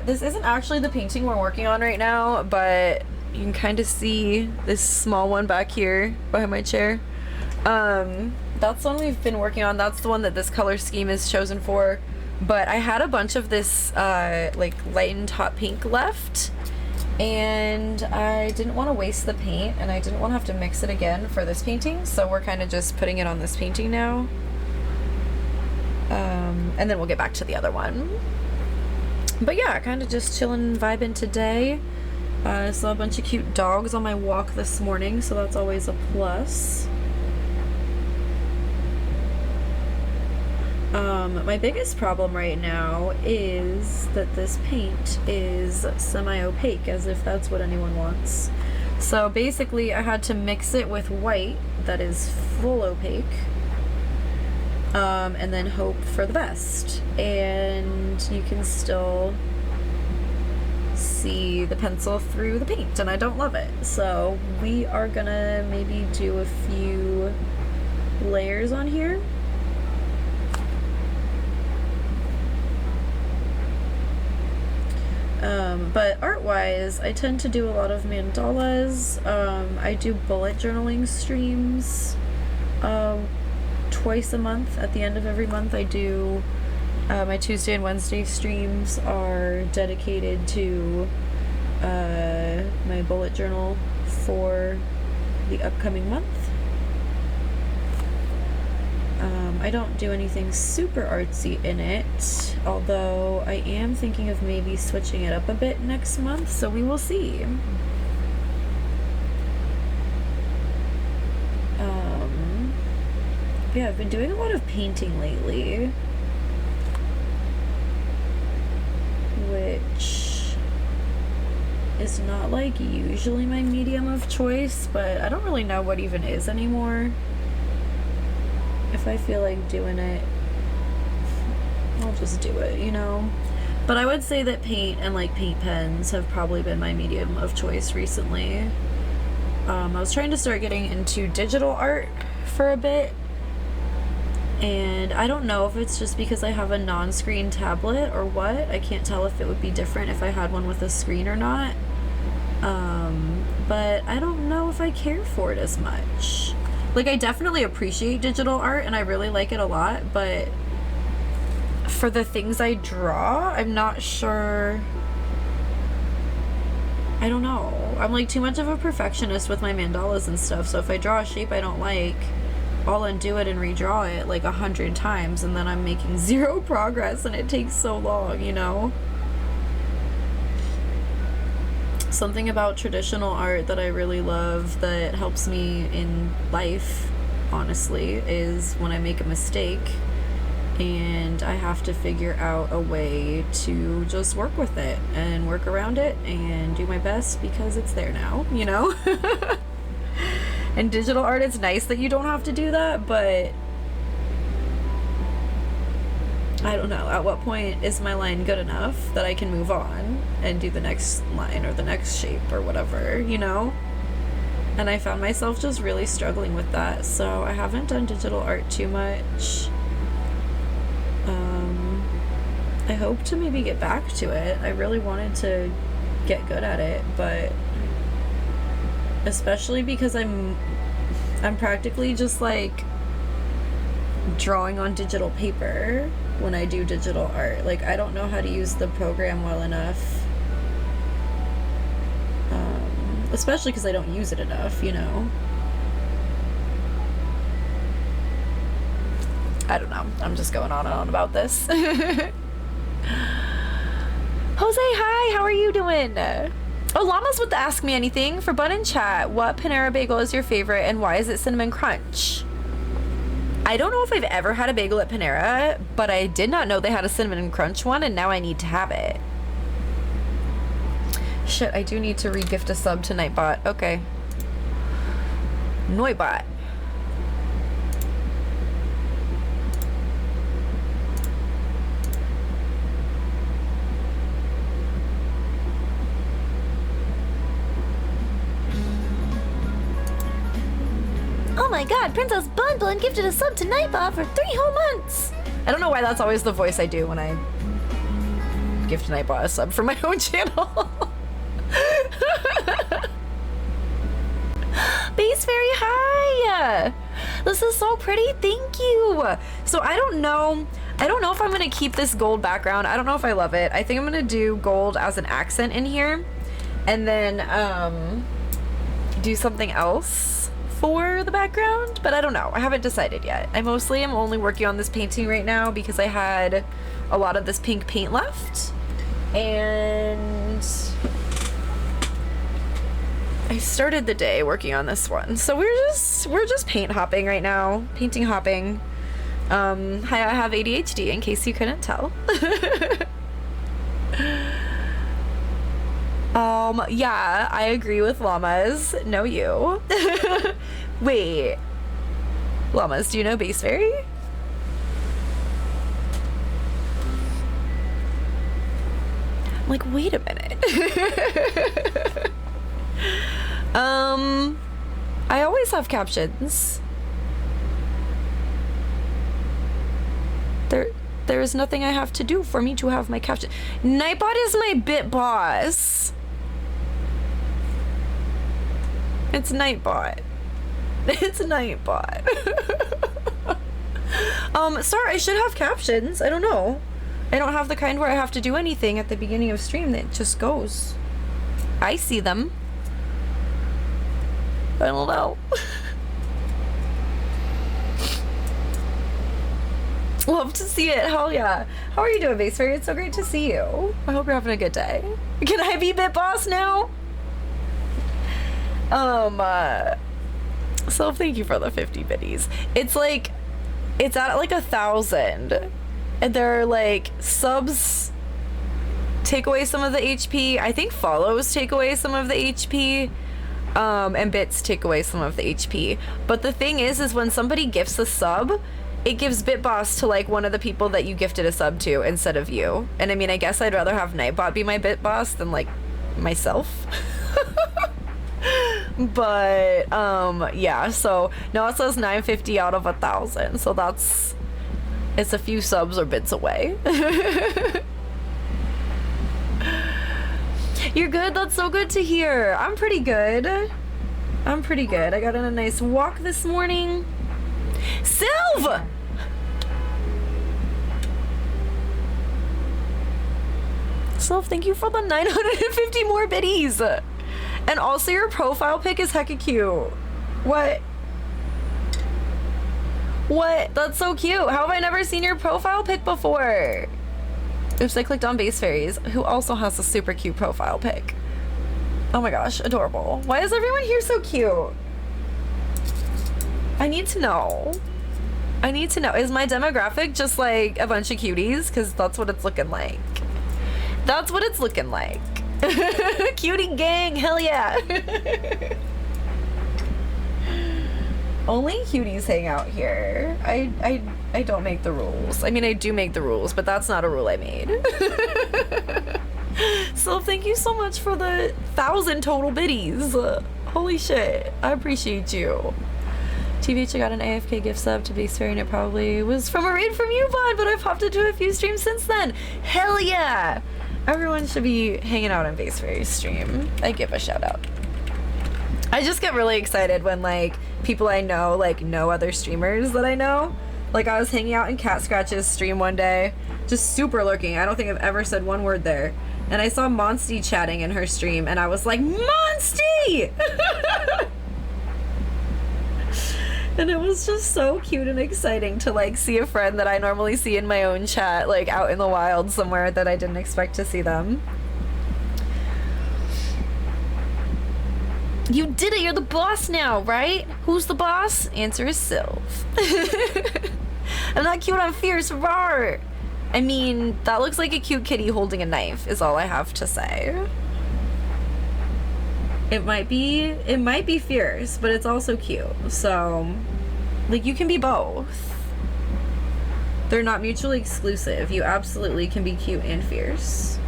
This isn't actually the painting we're working on right now, but you can kind of see this small one back here behind my chair. That's the one we've been working on. That's the one that this color scheme is chosen for. But I had a bunch of this like lightened hot pink left, and I didn't want to waste the paint, and I didn't want to have to mix it again for this painting, so we're kind of just putting it on this painting now. And then we'll get back to the other one. But yeah, kind of just chilling, vibing today. I saw a bunch of cute dogs on my walk this morning, so that's always a plus. My biggest problem right now is that this paint is semi-opaque, as if that's what anyone wants. So basically I had to mix it with white that is full opaque, and then hope for the best. And you can still see the pencil through the paint, and I don't love it. So we are gonna maybe do a few layers on here. But art-wise, I tend to do a lot of mandalas. I do bullet journaling streams twice a month. At the end of every month, I do my Tuesday and Wednesday streams are dedicated to my bullet journal for the upcoming month. I don't do anything super artsy in it, although I am thinking of maybe switching it up a bit next month, so we will see. Yeah, I've been doing a lot of painting lately, which is not like usually my medium of choice, but I don't really know what even is anymore. If I feel like doing it, I'll just do it, you know? But I would say that paint and like paint pens have probably been my medium of choice recently. I was trying to start getting into digital art for a bit, and I don't know if it's just because I have a non-screen tablet or what. I can't tell if it would be different if I had one with a screen or not. But I don't know if I care for it as much. Like, I definitely appreciate digital art, and I really like it a lot, but for the things I draw, I'm not sure. I don't know. I'm like too much of a perfectionist with my mandalas and stuff, so if I draw a shape I don't like, I'll undo it and redraw it like 100 times, and then I'm making zero progress, and it takes so long, you know? Something about traditional art that I really love that helps me in life, honestly, is when I make a mistake and I have to figure out a way to just work with it and work around it and do my best because it's there now, you know? And digital art, it's nice that you don't have to do that, but I don't know, at what point is my line good enough that I can move on and do the next line or the next shape or whatever, you know? And I found myself just really struggling with that, so I haven't done digital art too much. I hope to maybe get back to it. I really wanted to get good at it, but especially because I'm practically just like drawing on digital paper when I do digital art. Like, I don't know how to use the program well enough, especially because I don't use it enough, you know? I don't know. I'm just going on and on about this. Jose, hi, how are you doing? Oh, Llama's with the Ask Me Anything for Bun and Chat. What Panera bagel is your favorite, and why is it Cinnamon Crunch? I don't know if I've ever had a bagel at Panera, but I did not know they had a Cinnamon Crunch one, and now I need to have it. Shit, I do need to re-gift a sub to Nightbot. Okay. Noibot. Oh my god, Princess Bun Bun gifted a sub to Nightbot for 3 whole months! I don't know why that's always the voice I do when I gift Nightbot a sub for my own channel. Base Fairy, hi! This is so pretty, thank you! So I don't know, I don't know if I'm gonna keep this gold background. I don't know if I love it. I think I'm gonna do gold as an accent in here, and then do something else for the background, but I don't know. I haven't decided yet. I mostly am only working on this painting right now because I had a lot of this pink paint left, and I started the day working on this one. So we're just paint hopping right now, painting hopping. Hi, I have ADHD in case you couldn't tell. Yeah, I agree with llamas. No, you. Wait. Llamas, do you know Base Fairy? I'm like, wait a minute. I always have captions. There is nothing I have to do for me to have my caption. Nightbot is my bit boss. It's Nightbot. It's Nightbot. Sorry, I should have captions. I don't know. I don't have the kind where I have to do anything at the beginning of stream that just goes. I see them. I don't know. Love to see it. Hell yeah. How are you doing, Base Fairy? It's so great to see you. I hope you're having a good day. Can I be Bit Boss now? So thank you for the 50 biddies. It's like, it's at like 1,000. And there are like subs take away some of the HP. I think follows take away some of the HP. And bits take away some of the HP. But the thing is when somebody gifts a sub, it gives BitBoss to like one of the people that you gifted a sub to instead of you. And I mean, I guess I'd rather have Nightbot be my BitBoss than like myself. But yeah, so no, it says 950 out of 1,000. So it's a few subs or bits away. You're good? That's so good to hear. I'm pretty good. I got on a nice walk this morning. Sylv! Sylv, thank you for the 950 more biddies. And also your profile pic is hecka cute. What? That's so cute. How have I never seen your profile pic before? Oops, I clicked on Base Fairies, who also has a super cute profile pic. Oh my gosh, adorable. Why is everyone here so cute? I need to know. Is my demographic just like a bunch of cuties? Because that's what it's looking like. Cutie gang, hell yeah. Only cuties hang out here. I don't make the rules. I mean, I do make the rules, but that's not a rule I made. So thank you so much for the 1,000 total biddies. Holy shit, I appreciate you. TBH, I got an AFK gift sub to Base Fairy, and it probably was from a raid from you, bud, but I've hopped into a few streams since then. Hell yeah! Everyone should be hanging out on Base Fairy's stream. I give a shout out. I just get really excited when like people I know like know other streamers that I know. Like I was hanging out in Cat Scratch's stream one day, just super lurking. I don't think I've ever said one word there. And I saw Monsty chatting in her stream and I was like, Monsty! And it was just so cute and exciting to like see a friend that I normally see in my own chat, like out in the wild somewhere that I didn't expect to see them. You did it! You're the boss now, right? Who's the boss? Answer is Sylv. I'm not cute, I'm fierce, roar! I mean, that looks like a cute kitty holding a knife, is all I have to say. It might be fierce, but it's also cute. So, like, you can be both. They're not mutually exclusive. You absolutely can be cute and fierce.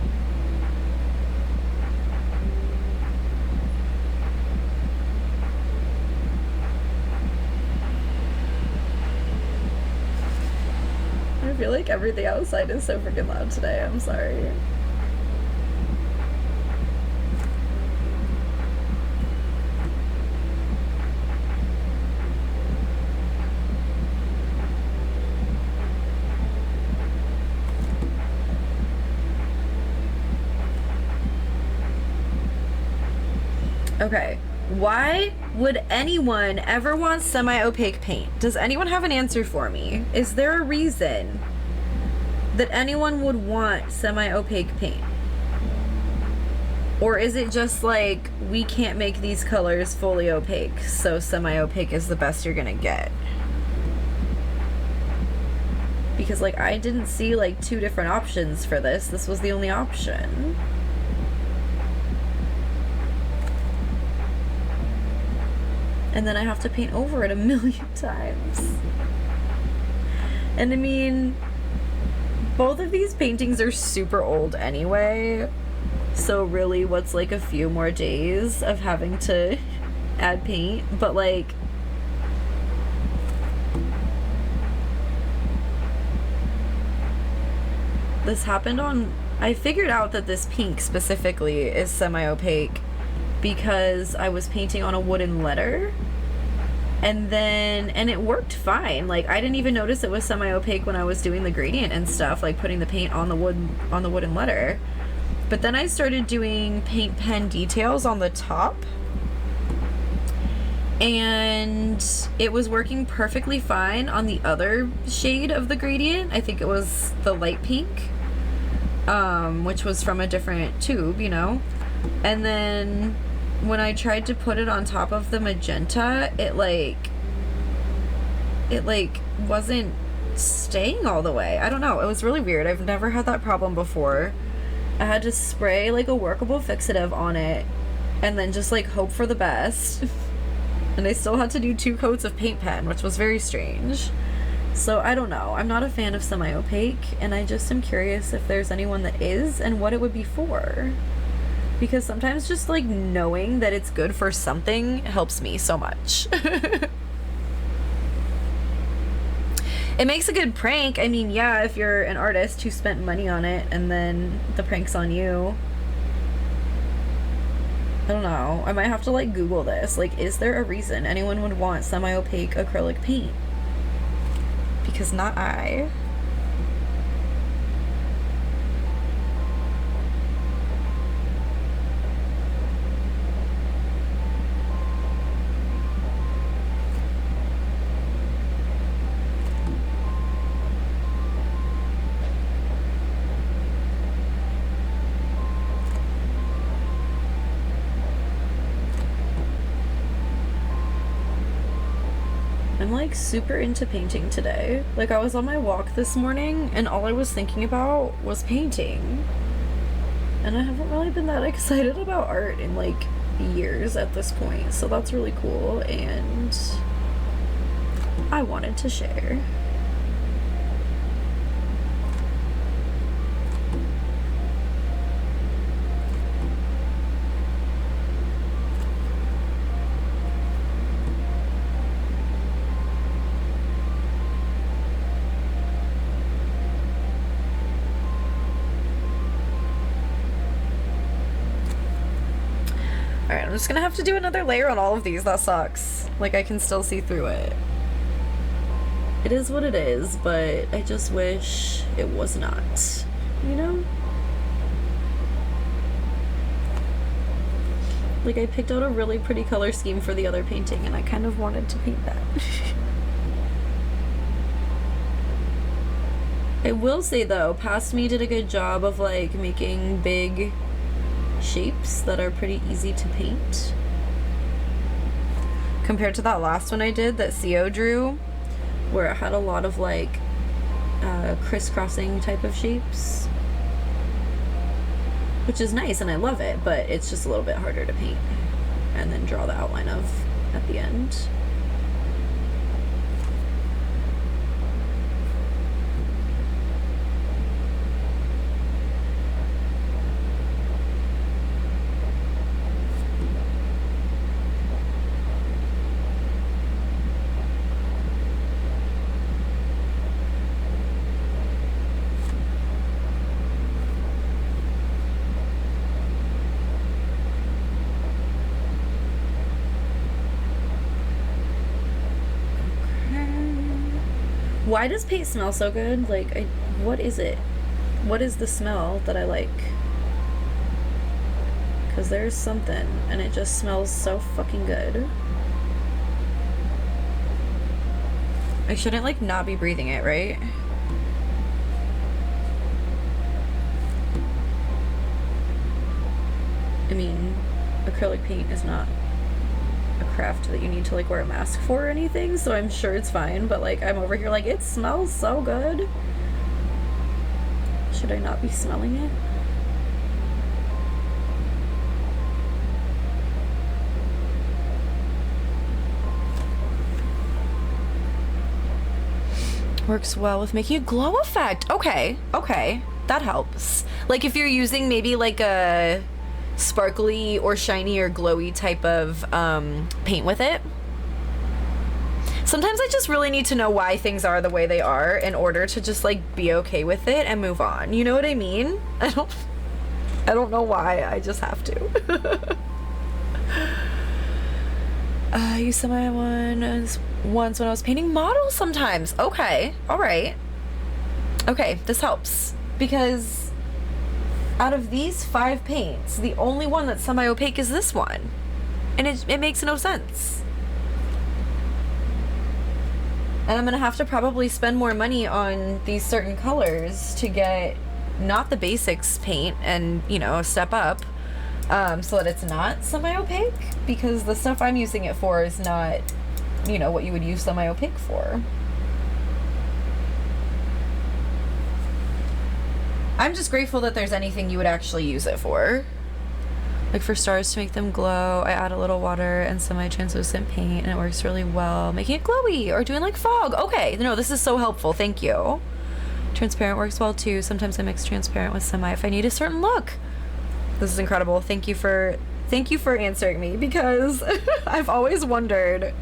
I feel like everything outside is so freaking loud today. I'm sorry. Okay. Why would anyone ever want semi-opaque paint? Does anyone have an answer for me? Is there a reason that anyone would want semi-opaque paint? Or is it just like, we can't make these colors fully opaque, so semi-opaque is the best you're gonna get? Because, like, I didn't see, like, 2 different options for this. This was the only option. And then I have to paint over it a million times. And I mean, both of these paintings are super old anyway. So really, what's like a few more days of having to add paint? But like, this happened on... I figured out that this pink specifically is semi-opaque because I was painting on a wooden letter. And it worked fine. Like, I didn't even notice it was semi-opaque when I was doing the gradient and stuff, like putting the paint on the wooden letter. But then I started doing paint pen details on the top, and it was working perfectly fine on the other shade of the gradient. I think it was the light pink, which was from a different tube, you know? And then when I tried to put it on top of the magenta, it wasn't staying all the way. I don't know. It was really weird. I've never had that problem before. I had to spray like a workable fixative on it and then just like hope for the best. And I still had to do 2 coats of paint pen, which was very strange. So I don't know. I'm not a fan of semi-opaque, and I just am curious if there's anyone that is and what it would be for. Because sometimes just like knowing that it's good for something helps me so much. It makes a good prank. I mean, yeah, if you're an artist who spent money on it and then the prank's on you. I don't know. I might have to like Google this. Like, is there a reason anyone would want semi-opaque acrylic paint? Because not I. I'm like super into painting today. Like, I was on my walk this morning and all I was thinking about was painting. And I haven't really been that excited about art in like years at this point. So that's really cool, and I wanted to share. Alright, I'm just gonna have to do another layer on all of these. That sucks. Like, I can still see through it. It is what it is, but I just wish it was not, you know? Like, I picked out a really pretty color scheme for the other painting, and I kind of wanted to paint that. I will say, though, Past Me did a good job of, like, making big shapes that are pretty easy to paint. Compared to that last one I did, that CO drew, where it had a lot of, like, crisscrossing type of shapes. Which is nice, and I love it, but it's just a little bit harder to paint and then draw the outline of at the end. Why does paint smell so good? Like, what is it? What is the smell that I like? Because there's something, and it just smells so fucking good. I shouldn't, like, not be breathing it, right? I mean, acrylic paint is not a craft that you need to, like, wear a mask for or anything, so I'm sure it's fine, but, like, I'm over here like, it smells so good. Should I not be smelling it? Works well with making a glow effect. Okay, okay, that helps. Like if you're using maybe like a sparkly or shiny or glowy type of paint with it. Sometimes I just really need to know why things are the way they are in order to just like be okay with it and move on. You know what I mean? I don't know why, I just have to. I used semi-one once when I was painting models sometimes. Okay, all right. Okay, this helps. Because out of these 5 paints, the only one that's semi-opaque is this one. And it makes no sense. And I'm gonna have to probably spend more money on these certain colors to get not the basics paint and, you know, step up. So that it's not semi-opaque, because the stuff I'm using it for is not, you know, what you would use semi-opaque for. I'm just grateful that there's anything you would actually use it for. Like for stars to make them glow, I add a little water and semi-translucent paint and it works really well. Making it glowy or doing like fog. Okay, no, this is so helpful, thank you. Transparent works well too. Sometimes I mix transparent with semi if I need a certain look. This is incredible. Thank you for answering me, because I've always wondered,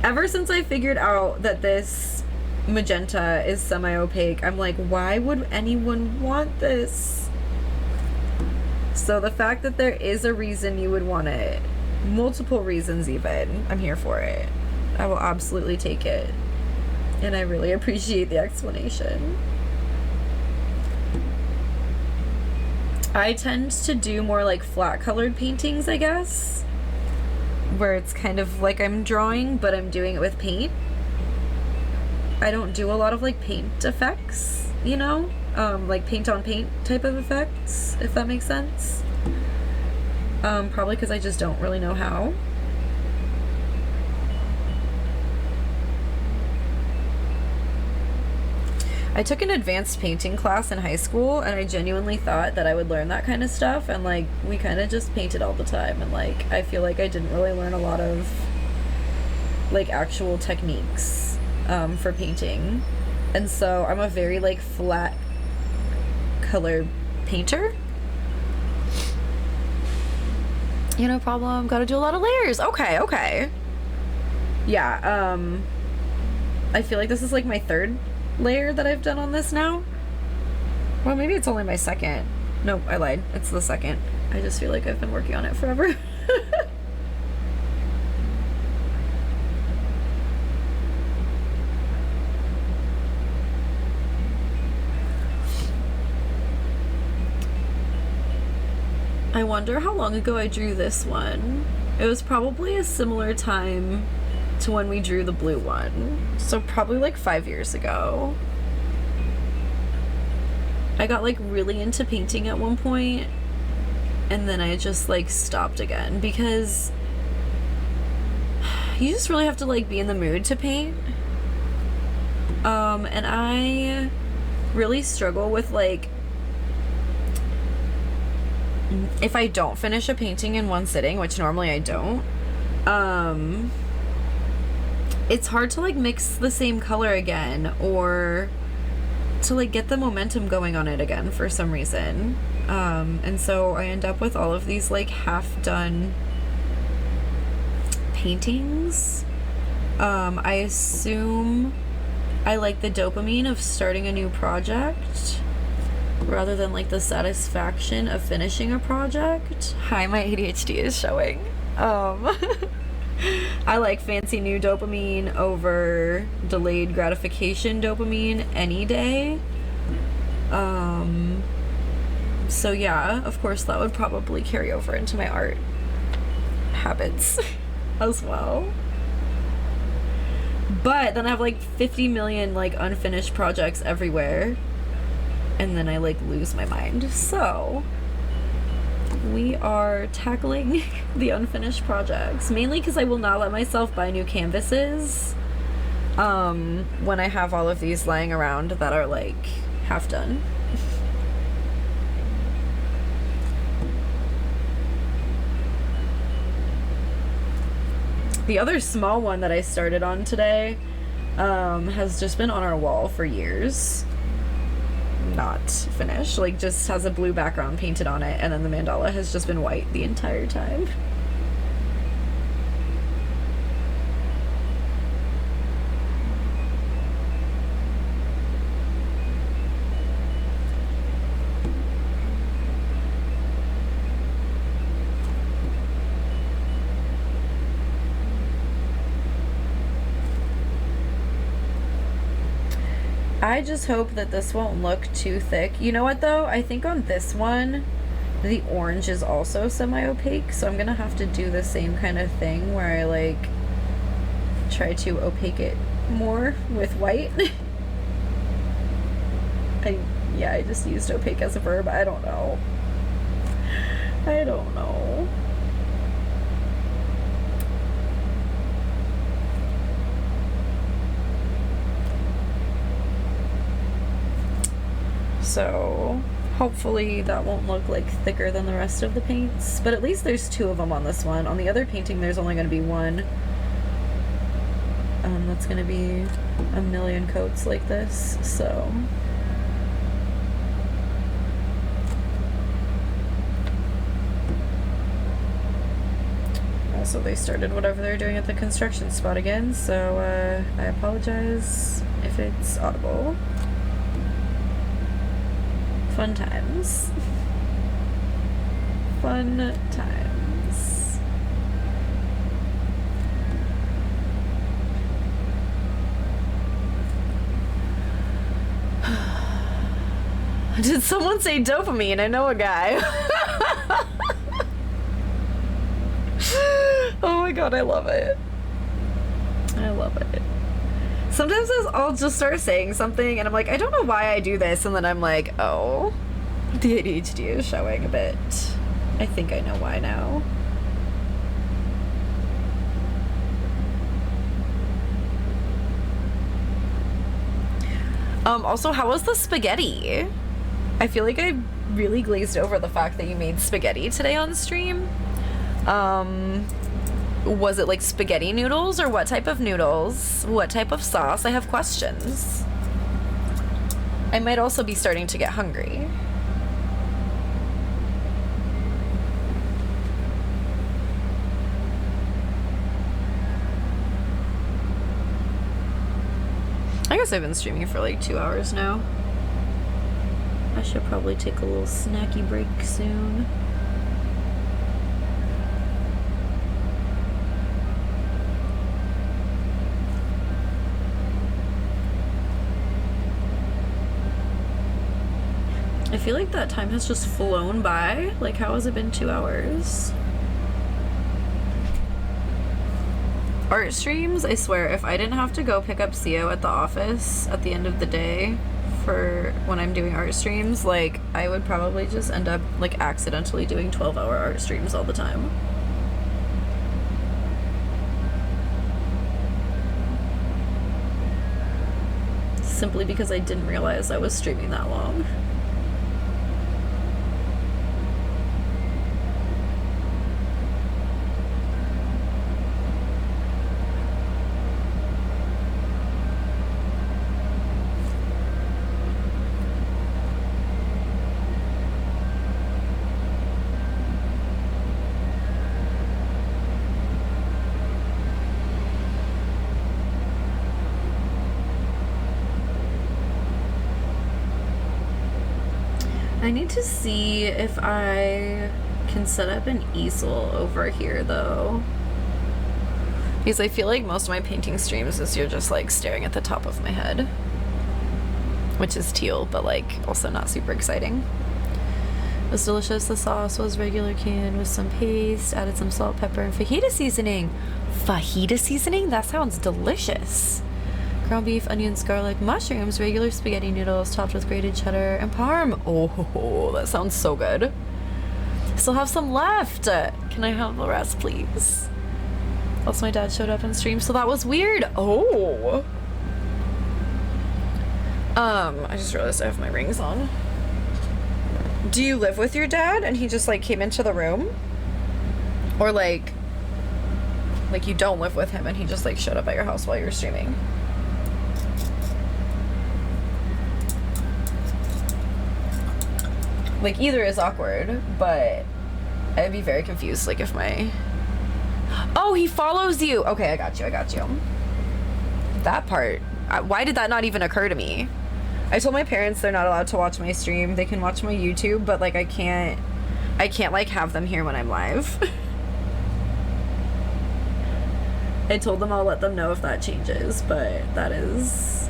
ever since I figured out that this magenta is semi-opaque, I'm like, why would anyone want this? So the fact that there is a reason you would want it, multiple reasons even, I'm here for it. I will absolutely take it. And I really appreciate the explanation. I tend to do more like flat colored paintings, I guess, where it's kind of like I'm drawing, but I'm doing it with paint. I don't do a lot of like paint effects, you know, like paint on paint type of effects, if that makes sense. Probably because I just don't really know how. I took an advanced painting class in high school, and I genuinely thought that I would learn that kind of stuff, and like we kind of just painted all the time, and like I feel like I didn't really learn a lot of like actual techniques for painting. And so I'm a very like flat color painter. Yeah, no problem. Gotta do a lot of layers. Okay, okay. Yeah, I feel like this is like my 3rd layer that I've done on this now. Well, maybe it's only my 2nd. Nope, I lied. It's the 2nd. I just feel like I've been working on it forever. I wonder how long ago I drew this one. It was probably a similar time to when we drew the blue one. So probably like 5 years ago. I got like really into painting at one point, and then I just like stopped again, because you just really have to like be in the mood to paint. And I really struggle with like, if I don't finish a painting in one sitting, which normally I don't, it's hard to like mix the same color again, or to like get the momentum going on it again for some reason. And so I end up with all of these like half done paintings. I assume I like the dopamine of starting a new project rather than like the satisfaction of finishing a project. Hi, my ADHD is showing. I like fancy new dopamine over delayed gratification dopamine any day. So yeah, of course that would probably carry over into my art habits as well. But then I have like 50 million like unfinished projects everywhere, and then I like lose my mind. So we are tackling the unfinished projects, mainly because I will not let myself buy new canvases when I have all of these lying around that are like half done. The other small one that I started on today has just been on our wall for years. Not finished, like just has a blue background painted on it, and then the mandala has just been white the entire time. I just hope that this won't look too thick. You know what though? I think on this one, the orange is also semi-opaque, so I'm gonna have to do the same kind of thing where I like try to opaque it more with white. I just used opaque as a verb. I don't know. So hopefully that won't look like thicker than the rest of the paints, but at least there's 2 of them on this one. On the other painting there's only going to be 1. That's going to be a million coats like this, so also they started whatever they're doing at the construction spot again, so I apologize if it's audible. Fun times. Fun times. Did someone say dopamine? I know a guy. Oh my god, I love it. I love it. Sometimes I'll just start saying something and I'm like, I don't know why I do this, and then I'm like, oh, the ADHD is showing a bit. I think I know why now. Also, how was the spaghetti? I feel like I really glazed over the fact that you made spaghetti today on stream. Was it like spaghetti noodles, or what type of noodles? What type of sauce? I have questions. I might also be starting to get hungry. I guess I've been streaming for like 2 hours now. I should probably take a little snacky break soon. I feel like that time has just flown by. Like, how has it been 2 hours? Art streams, I swear, if I didn't have to go pick up CO at the office at the end of the day for when I'm doing art streams, like, I would probably just end up, like, accidentally doing 12-hour art streams all the time. Simply because I didn't realize I was streaming that long. I need to see if I can set up an easel over here though, because I feel like most of my painting streams is you're just like staring at the top of my head, which is teal but like also not super exciting. It was delicious. The sauce was regular canned with some paste, added some salt, pepper, and fajita seasoning. Fajita seasoning? That sounds delicious. Ground beef, onions, garlic, mushrooms, regular spaghetti noodles topped with grated cheddar and parm. Oh, that sounds so good. Still have some left. Can I have the rest, please? Also, my dad showed up and streamed, so that was weird. Oh. I just realized I have my rings on. Do you live with your dad and he just like came into the room? Or like you don't live with him and he just like showed up at your house while you were streaming? Like either is awkward, but I'd be very confused like if my... Oh, he follows you! Okay, I got you. That part. Why did that not even occur to me? I told my parents they're not allowed to watch my stream. They can watch my YouTube, but like I can't like have them here when I'm live. I told them I'll let them know if that changes, but that is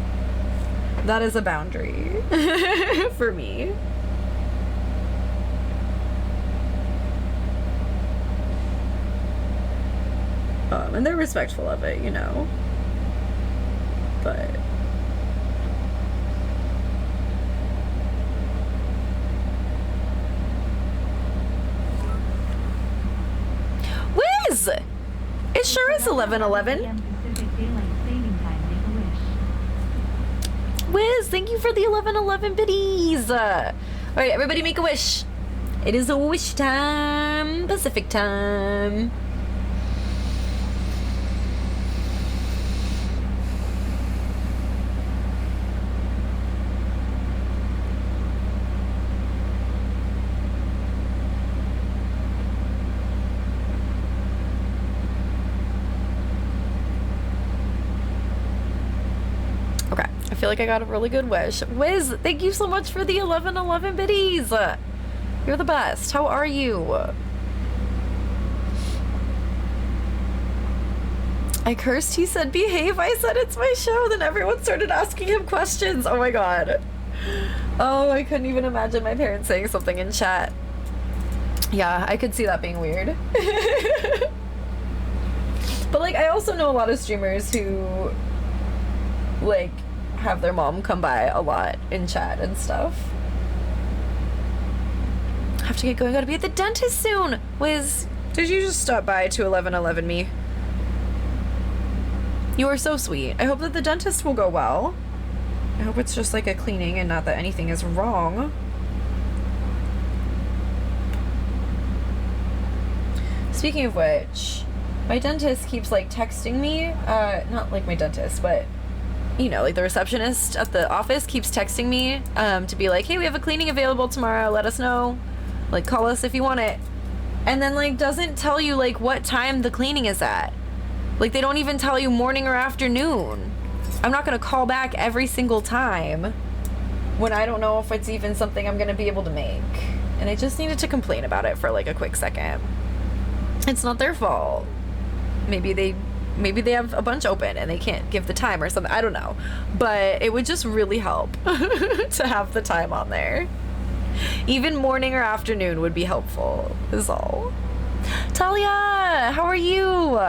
a boundary for me. And they're respectful of it, you know. But Wiz! It sure is 11:11. Wiz, thank you for the 11:11 biddies. Alright, everybody make a wish. It is a wish time. Pacific time. I feel like I got a really good wish. Wiz, thank you so much for the 11:11 biddies. You're the best. How are you? I cursed. He said, behave. I said, it's my show. Then everyone started asking him questions. Oh my god. Oh, I couldn't even imagine my parents saying something in chat. Yeah, I could see that being weird. But like, I also know a lot of streamers who like have their mom come by a lot in chat and stuff. Have to get going. Gotta be at the dentist soon. Wiz, did you just stop by to 11:11 me? You are so sweet. I hope that the dentist will go well. I hope it's just like a cleaning and not that anything is wrong. Speaking of which, my dentist keeps like texting me, not like my dentist, but you know, like the receptionist at the office keeps texting me to be like, hey, we have a cleaning available tomorrow, let us know, like call us if you want it, and then like doesn't tell you like what time the cleaning is at. Like they don't even tell you morning or afternoon. I'm not gonna call back every single time when I don't know if it's even something I'm gonna be able to make. And I just needed to complain about it for like a quick second. It's not their fault. Maybe they have a bunch open and they can't give the time or something. I don't know. But it would just really help to have the time on there. Even morning or afternoon would be helpful, is all. Talia, how are you?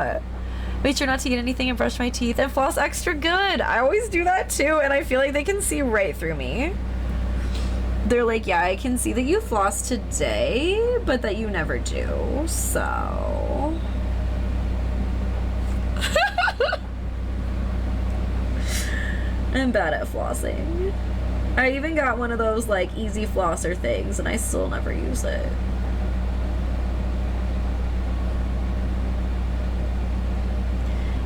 Made sure not to eat anything and brush my teeth and floss extra good. I always do that too, and I feel like they can see right through me. They're like, yeah, I can see that you floss today, but that you never do, so... I'm bad at flossing. I even got one of those like easy flosser things and I still never use it.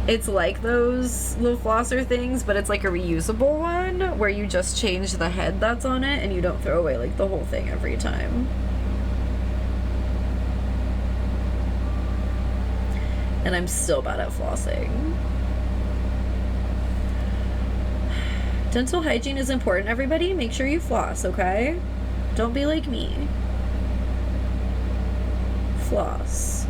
It's like those little flosser things, but it's like a reusable one where you just change the head that's on it and you don't throw away like the whole thing every time. And I'm still bad at flossing. Dental hygiene is important, everybody. Make sure you floss, okay? Don't be like me. Floss.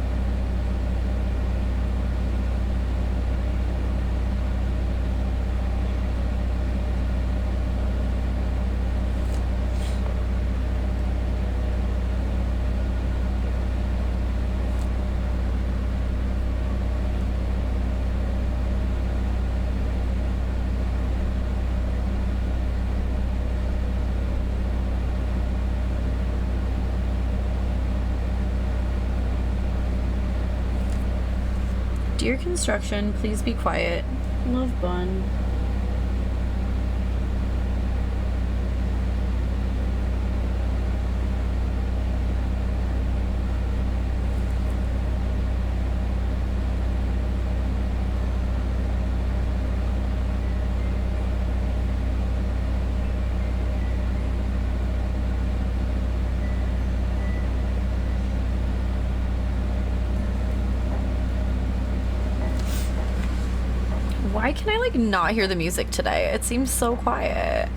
Dear construction, please be quiet. Love, Bun. Why can I like not hear the music today? It seems so quiet.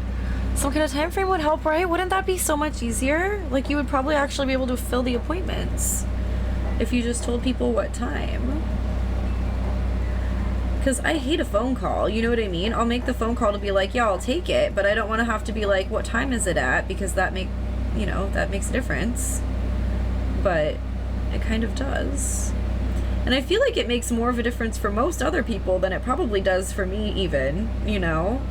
Some kind of time frame would help, right? Wouldn't that be so much easier? Like you would probably actually be able to fill the appointments if you just told people what time. Because I hate a phone call, you know what I mean? I'll make the phone call to be like, yeah, I'll take it, but I don't want to have to be like, what time is it at? Because that that makes a difference. But it kind of does. And I feel like it makes more of a difference for most other people than it probably does for me even, you know?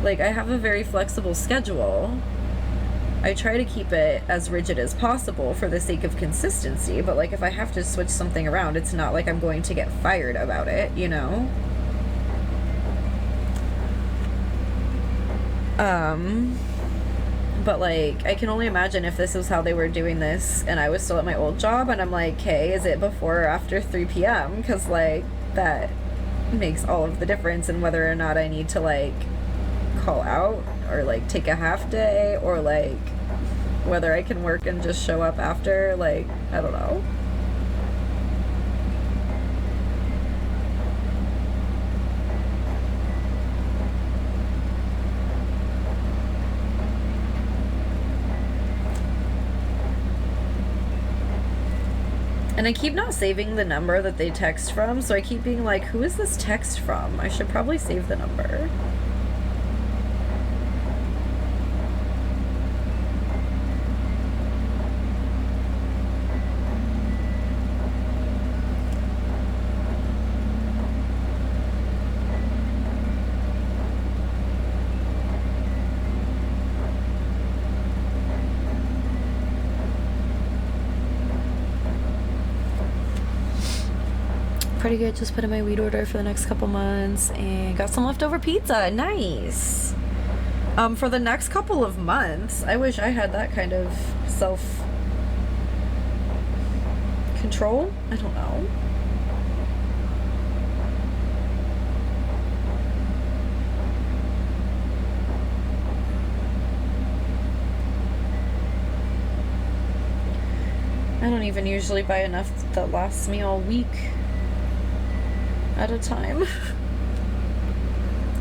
Like, I have a very flexible schedule. I try to keep it as rigid as possible for the sake of consistency, but, like, if I have to switch something around, it's not like I'm going to get fired about it, you know? But, like, I can only imagine if this was how they were doing this and I was still at my old job and I'm like, hey, is it before or after 3 p.m.? Because, like, that makes all of the difference in whether or not I need to, like, call out or, like, take a half day or, like, whether I can work and just show up after. Like, I don't know. And I keep not saving the number that they text from, so I keep being like, who is this text from? I should probably save the number. Pretty good. Just put in my weed order for the next couple months and got some leftover pizza. Nice. For the next couple of months, I wish I had that kind of self-control. I don't know. I don't even usually buy enough that lasts me all week at a time.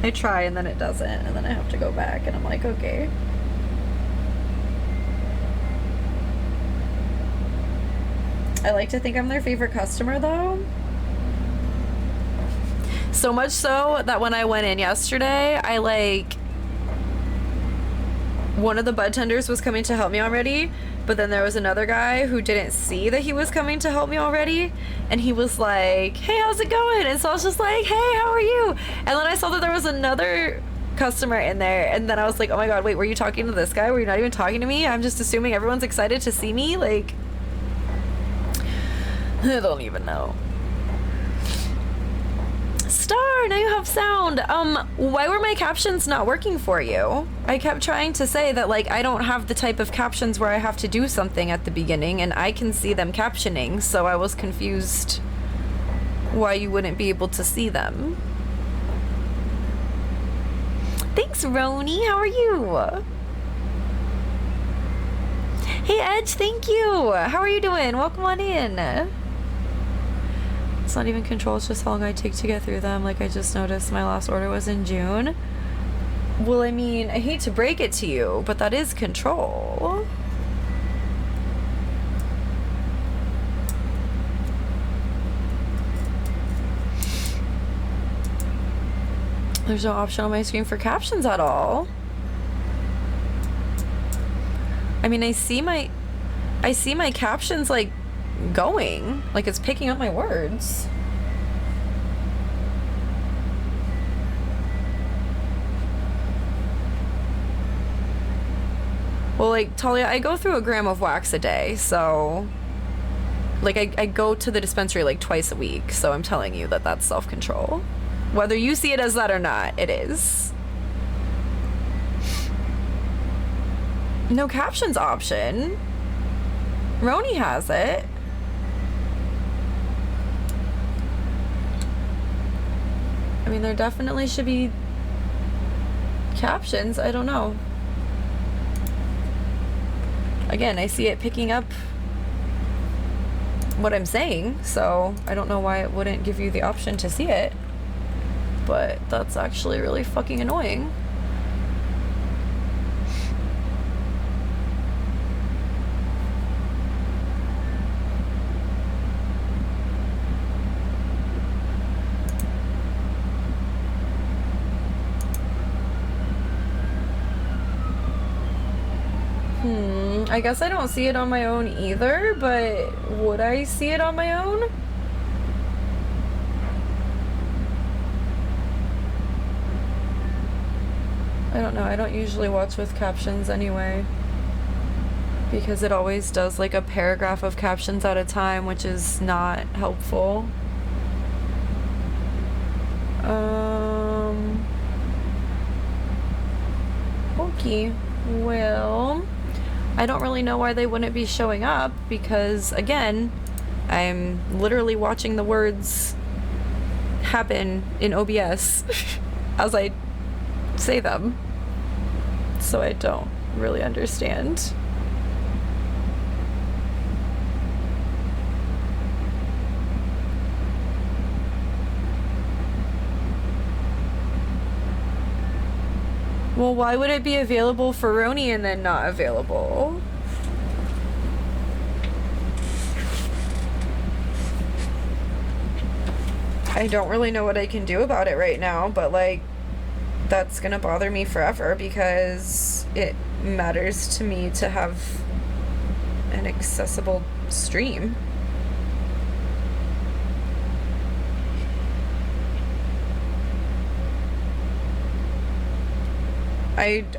I try and then it doesn't, and then I have to go back and I'm like, okay. I like to think I'm their favorite customer though. So much so that when I went in yesterday, one of the bud tenders was coming to help me already, but then there was another guy who didn't see that he was coming to help me already, and he was like, hey, how's it going? And so I was just like, hey, how are you? And then I saw that there was another customer in there, and then I was like, oh my god, wait, were you talking to this guy? Were you not even talking to me? I'm just assuming everyone's excited to see me? Like, I don't even know. Star, now you have sound. Why were my captions not working for you? I kept trying to say that, like, I don't have the type of captions where I have to do something at the beginning and I can see them captioning, so I was confused why you wouldn't be able to see them. Thanks, Roni. How are you? Hey, Edge, thank you. How are you doing? Welcome on in. It's not even control, it's just how long I take to get through them. Like, I just noticed my last order was in June. Well, I mean, I hate to break it to you, but that is control. There's no option on my screen for captions at all. I mean, I see my captions, like, going. Like, it's picking up my words. Well, like, Talia, I go through a gram of wax a day, so... like, I go to the dispensary like twice a week, so I'm telling you that that's self-control. Whether you see it as that or not, it is. No captions option. Roni has it. I mean, there definitely should be captions. I don't know. Again, I see it picking up what I'm saying, so I don't know why it wouldn't give you the option to see it. But that's actually really fucking annoying. I guess I don't see it on my own either, but would I see it on my own? I don't know. I don't usually watch with captions anyway, because it always does like a paragraph of captions at a time, which is not helpful. Okay, well, I don't really know why they wouldn't be showing up, because again, I'm literally watching the words happen in OBS as I say them, so I don't really understand. Well, why would it be available for Roni and then not available? I don't really know what I can do about it right now, but like, that's gonna bother me forever because it matters to me to have an accessible stream.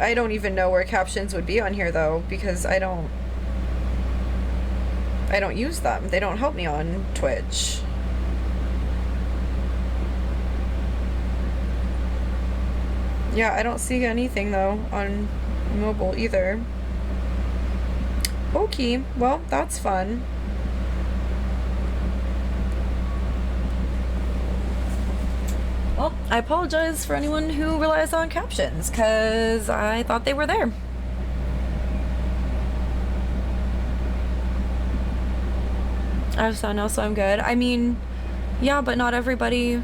I don't even know where captions would be on here though, because I don't use them. They don't help me on Twitch. Yeah, I don't see anything though on mobile either. Okay, well, that's fun. Well, I apologize for anyone who relies on captions, because I thought they were there. I have sound now, so I'm good. I mean, yeah, but not everybody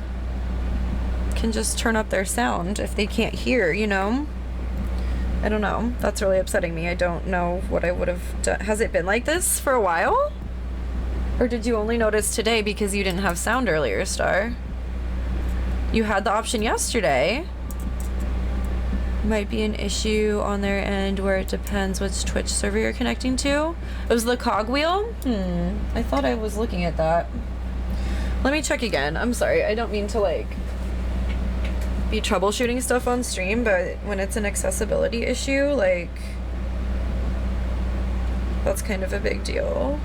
can just turn up their sound if they can't hear, you know? I don't know. That's really upsetting me. I don't know what I would have done. Has it been like this for a while? Or did you only notice today because you didn't have sound earlier, Star? You had the option yesterday. Might be an issue on their end where it depends which Twitch server you're connecting to. It was the cogwheel? I thought I was looking at that. Let me check again. I'm sorry. I don't mean to like be troubleshooting stuff on stream, but when it's an accessibility issue, like, that's kind of a big deal.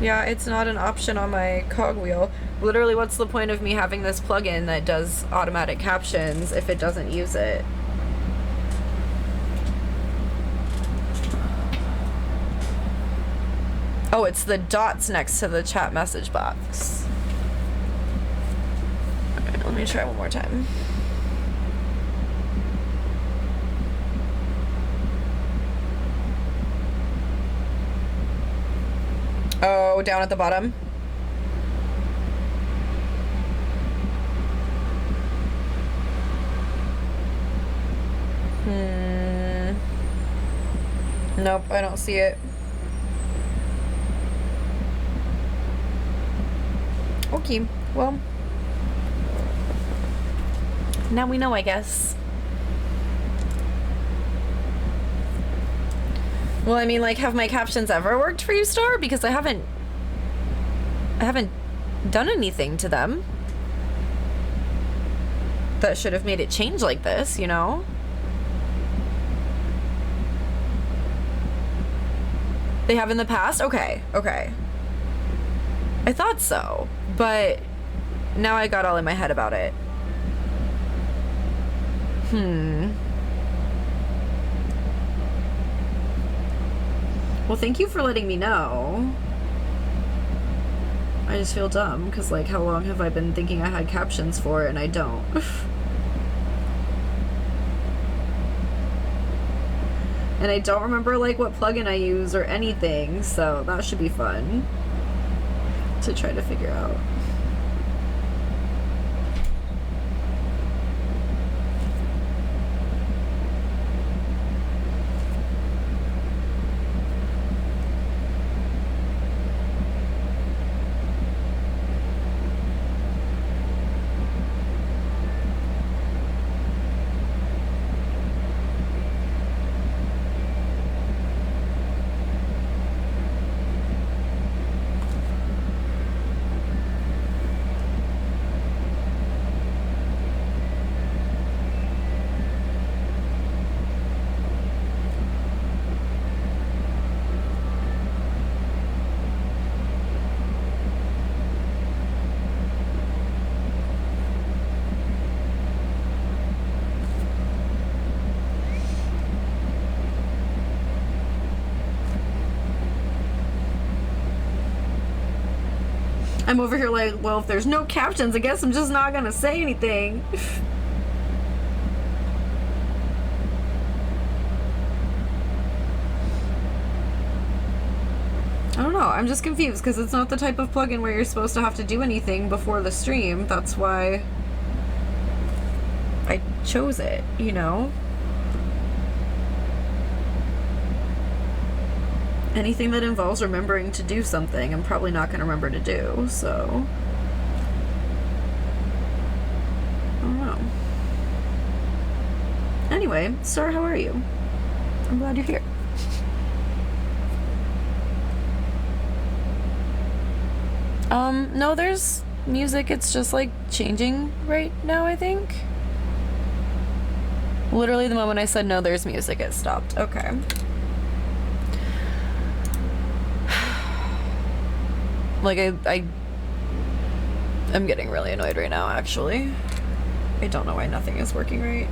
Yeah, it's not an option on my cogwheel. Literally, what's the point of me having this plugin that does automatic captions if it doesn't use it? Oh, it's the dots next to the chat message box. Alright, let me try one more time. Oh, down at the bottom. Nope, I don't see it. Okay, well, now we know, I guess. Well, I mean, like, have my captions ever worked for you, Star? Because I haven't done anything to them. that should have made it change like this, you know? They have in the past? Okay, okay. I thought so, but now I got all in my head about it. Well, thank you for letting me know. I just feel dumb, because, like, how long have I been thinking I had captions for it, and I don't? And I don't remember, like, what plugin I use or anything, so that should be fun to try to figure out. I'm over here like, well, if there's no captions, I guess I'm just not gonna say anything. I don't know, I'm just confused because it's not the type of plugin where you're supposed to have to do anything before the stream. That's why I chose it, you know? Anything that involves remembering to do something, I'm probably not going to remember to do, so... I don't know. Anyway, Star, how are you? I'm glad you're here. No, there's music, it's just, like, changing right now, I think. Literally the moment I said no, there's music, it stopped. Okay. Like, I'm getting really annoyed right now, actually. I don't know why nothing is working right.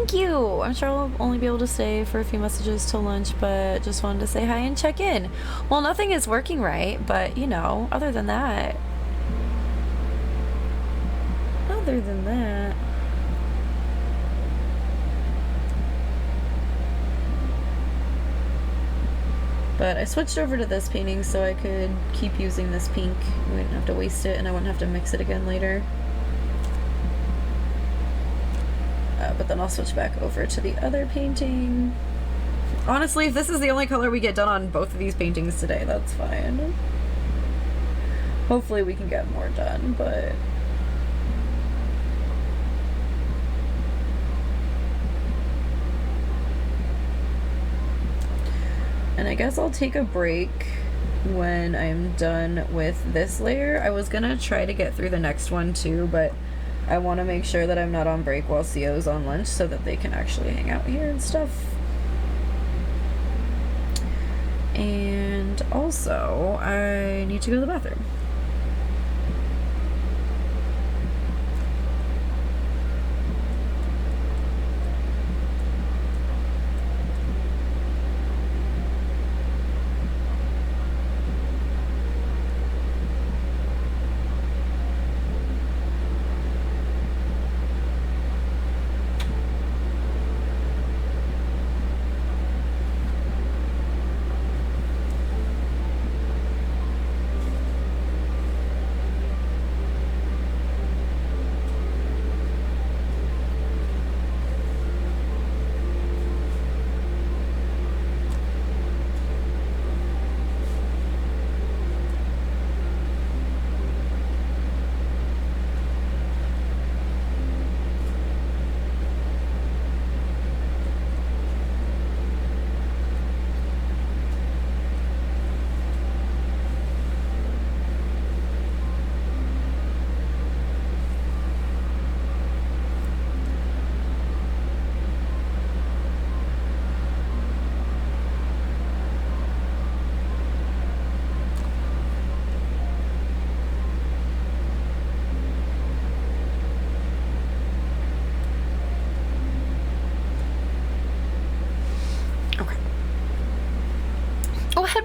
thank you. I'm sure I'll only be able to stay for a few messages till lunch, but just wanted to say hi and check in. Well, nothing is working right, but you know, other than that. But I switched over to this painting so I could keep using this pink. We wouldn't have to waste it and I wouldn't have to mix it again later. But then I'll switch back over to the other painting. Honestly, if this is the only color we get done on both of these paintings today, that's fine. Hopefully we can get more done, but... And I guess I'll take a break when I'm done with this layer. I was gonna try to get through the next one too, but I want to make sure that I'm not on break while CO's on lunch so that they can actually hang out here and stuff. And also, I need to go to the bathroom.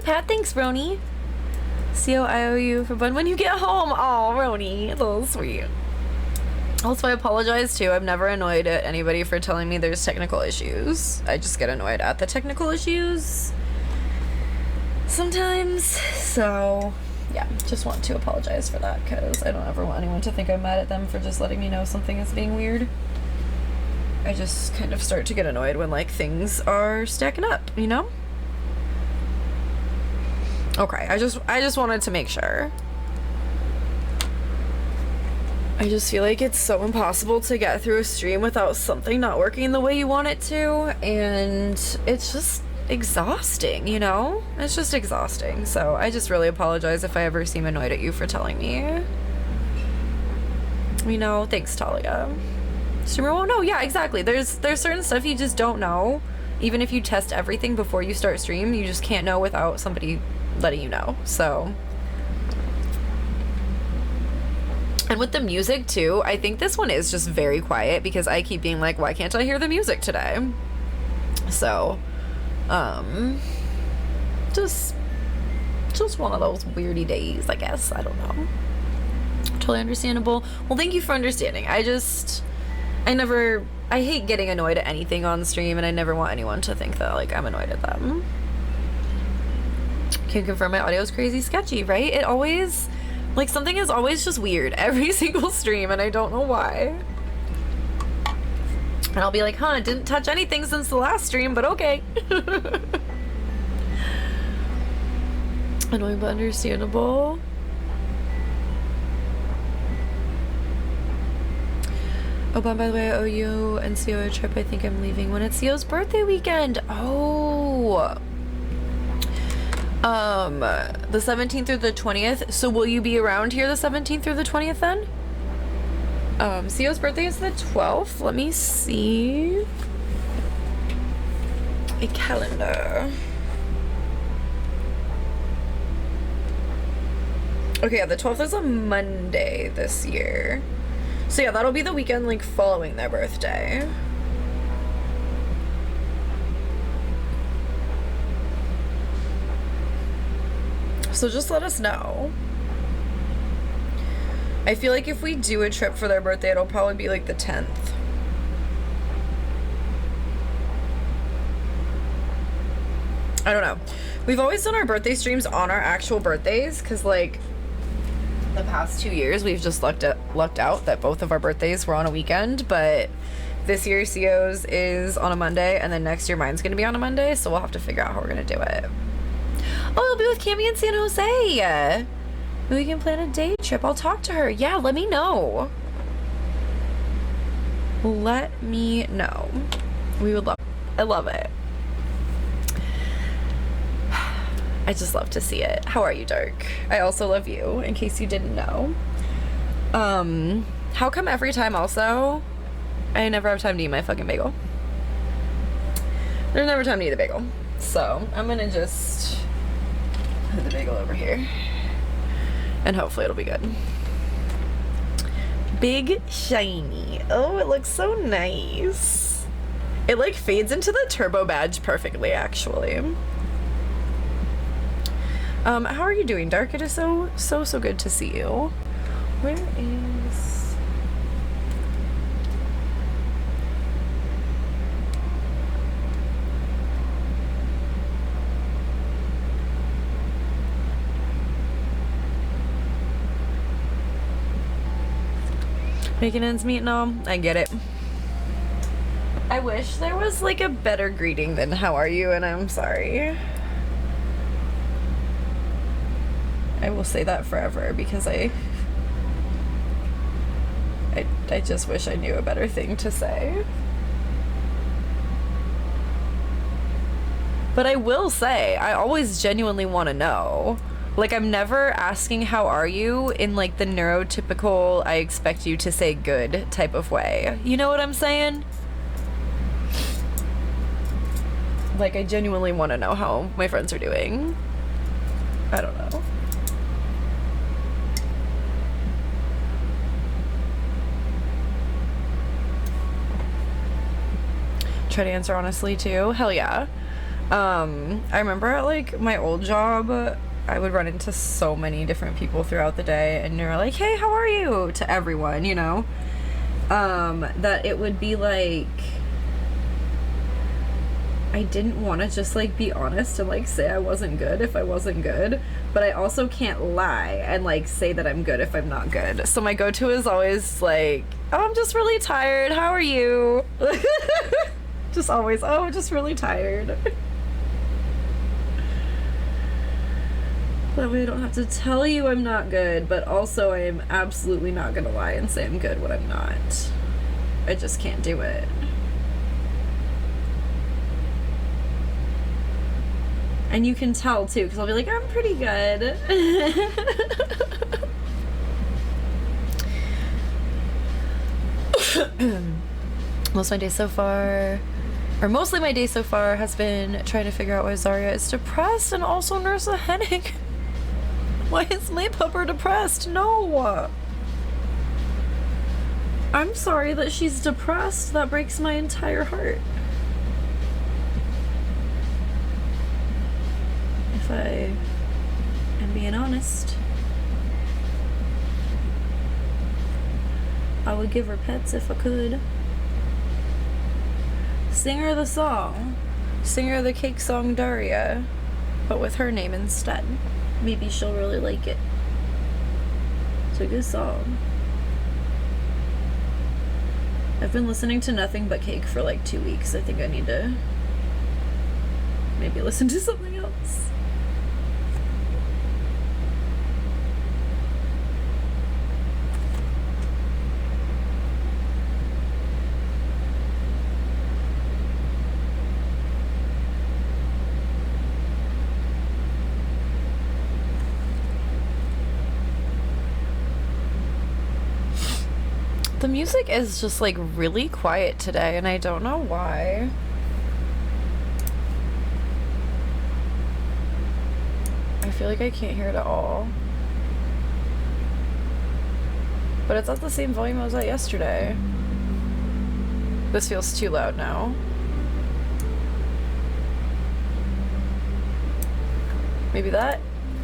Pat, thanks, Roni. CO, I owe you for when you get home. Oh, Roni, a little sweet. Also, I apologize too. I'm never annoyed at anybody for telling me there's technical issues. I just get annoyed at the technical issues sometimes. So, yeah, just want to apologize for that because I don't ever want anyone to think I'm mad at them for just letting me know something is being weird. I just kind of start to get annoyed when, like, things are stacking up, you know? Okay, I just wanted to make sure. I just feel like it's so impossible to get through a stream without something not working the way you want it to, and it's just exhausting, you know? It's just exhausting, so I just really apologize if I ever seem annoyed at you for telling me. You know, thanks, Talia. Streamer won't know. Yeah, exactly. There's certain stuff you just don't know. Even if you test everything before you start stream, you just can't know without somebody letting you know. So, and with the music too, I think this one is just very quiet because I keep being like, why can't I hear the music today? So, just one of those weirdy days, I guess. I don't know. Totally understandable. Well, thank you for understanding. I hate getting annoyed at anything on stream, and I never want anyone to think that, like, I'm annoyed at them. Can confirm my audio is crazy sketchy, right? It always, like, something is always just weird every single stream, and I don't know why. And I'll be like, huh, didn't touch anything since the last stream, but okay. Annoying but understandable. Oh, but by the way, I owe you and CO a trip. I think I'm leaving when it's CO's birthday weekend. Oh. The 17th through the 20th. So will you be around here the 17th through the 20th then? CO's birthday is the 12th. Let me see. A calendar. Okay, yeah, the 12th is a Monday this year. So yeah, that'll be the weekend, like, following their birthday. So just let us know. I feel like if we do a trip for their birthday, it'll probably be like the 10th. I don't know. We've always done our birthday streams on our actual birthdays because, like, the past 2 years we've just lucked out that both of our birthdays were on a weekend, but this year CO's is on a Monday, and then next year mine's gonna be on a Monday, so we'll have to figure out how we're gonna do it. Oh, it'll be with Cami in San Jose. We can plan a day trip. I'll talk to her. Yeah, let me know. Let me know. We would love it. I love it. I just love to see it. How are you, Dark? I also love you, in case you didn't know. How come every time also I never have time to eat my fucking bagel? There's never time to eat a bagel. So I'm gonna just put the bagel over here and hopefully it'll be good. Big shiny. Oh, it looks so nice. It like fades into the turbo badge perfectly, actually. How are you doing, Dark? It is so good to see you. Where is... Making ends meet? No, I get it. I wish there was like a better greeting than how are you, and I'm sorry. I will say that forever because I just wish I knew a better thing to say. But I will say, I always genuinely want to know. Like, I'm never asking how are you in like the neurotypical I expect you to say good type of way. You know what I'm saying? Like, I genuinely want to know how my friends are doing. I don't know. Try to answer honestly too. Hell yeah. I remember at like my old job, I would run into so many different people throughout the day and you're like, hey, how are you? To everyone, you know? That it would be like, I didn't want to just like be honest and like say I wasn't good if I wasn't good, but I also can't lie and like say that I'm good if I'm not good. So my go-to is always like, oh, I'm just really tired. How are you? Just always, oh, just really tired. That way I don't have to tell you I'm not good, but also I am absolutely not gonna lie and say I'm good when I'm not. I just can't do it. And you can tell too, because I'll be like, I'm pretty good. Mostly my day so far has been trying to figure out why Zarya is depressed and also nurse a headache. Why is my pupper depressed? No! I'm sorry that she's depressed. That breaks my entire heart. If I am being honest. I would give her pets if I could. Sing her the song. Sing her the cake song Daria, but with her name instead. Maybe she'll really like it. It's a good song. I've been listening to nothing but Cake for like 2 weeks. I think I need to maybe listen to something else. The music is just like really quiet today and I don't know why. I feel like I can't hear it at all. But it's at the same volume I was at yesterday. This feels too loud now. Maybe that?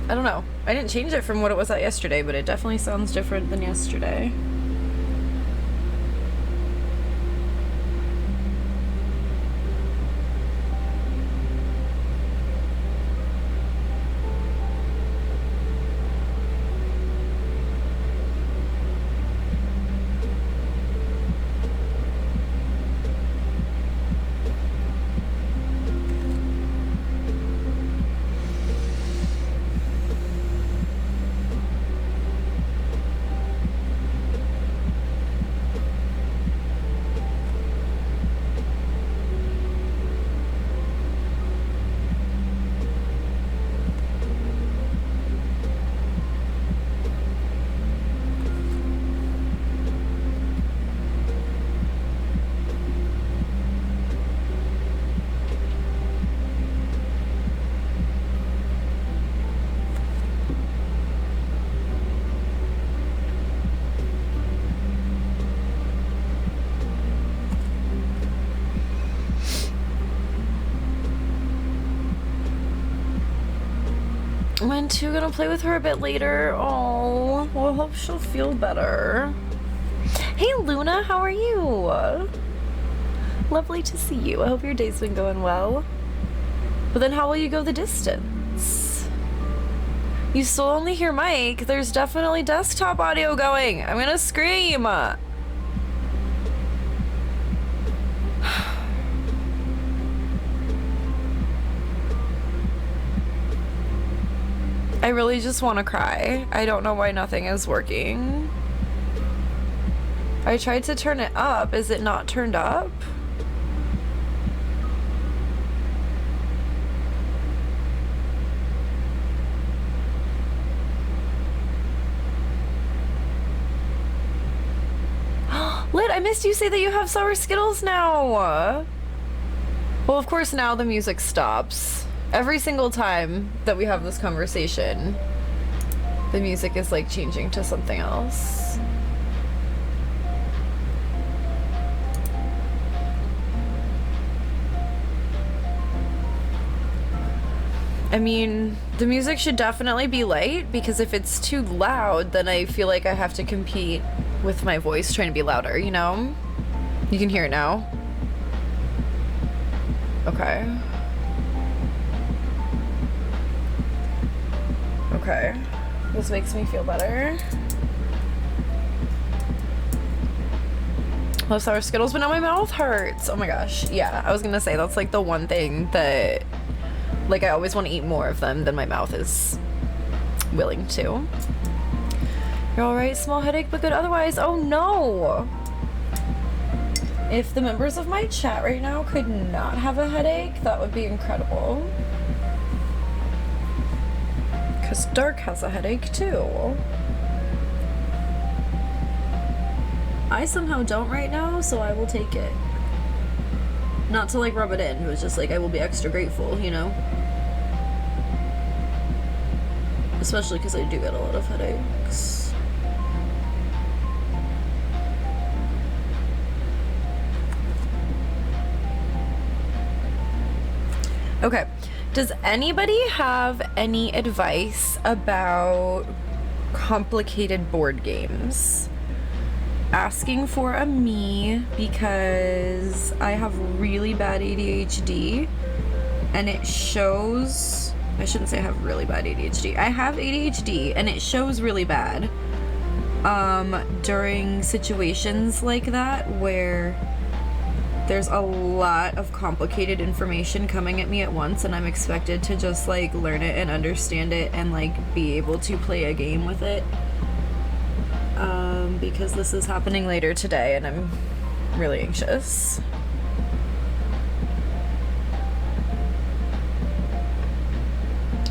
I don't know. I didn't change it from what it was at yesterday, but it definitely sounds different than yesterday. When two gonna play with her a bit later. Oh, well, I hope she'll feel better. Hey Luna, how are you? Lovely to see you. I hope your day's been going well. But then how will you go the distance? You still only hear Mike. There's definitely desktop audio going. I'm gonna scream. I really just want to cry. I don't know why nothing is working. I tried to turn it up. Is it not turned up? Lit, I missed you say that you have sour Skittles now. Well, of course now the music stops. Every single time that we have this conversation, the music is like changing to something else. I mean, the music should definitely be light, because if it's too loud, then I feel like I have to compete with my voice trying to be louder, you know? You can hear it now. Okay. Okay, this makes me feel better. Love sour Skittles, but now my mouth hurts. Oh my gosh. Yeah, I was gonna say that's like the one thing that, like, I always want to eat more of them than my mouth is willing to. You're alright, small headache, but good otherwise. Oh no! If the members of my chat right now could not have a headache, that would be incredible. Because Dark has a headache too. I somehow don't right now, so I will take it. Not to like rub it in, but it's just like I will be extra grateful, you know? Especially because I do get a lot of headaches. Okay. Does anybody have any advice about complicated board games? Asking for a me because I have really bad ADHD and it shows. I shouldn't say I have really bad ADHD. I have ADHD and it shows really bad during situations like that where there's a lot of complicated information coming at me at once and I'm expected to just like learn it and understand it and like be able to play a game with it. Because this is happening later today and I'm really anxious.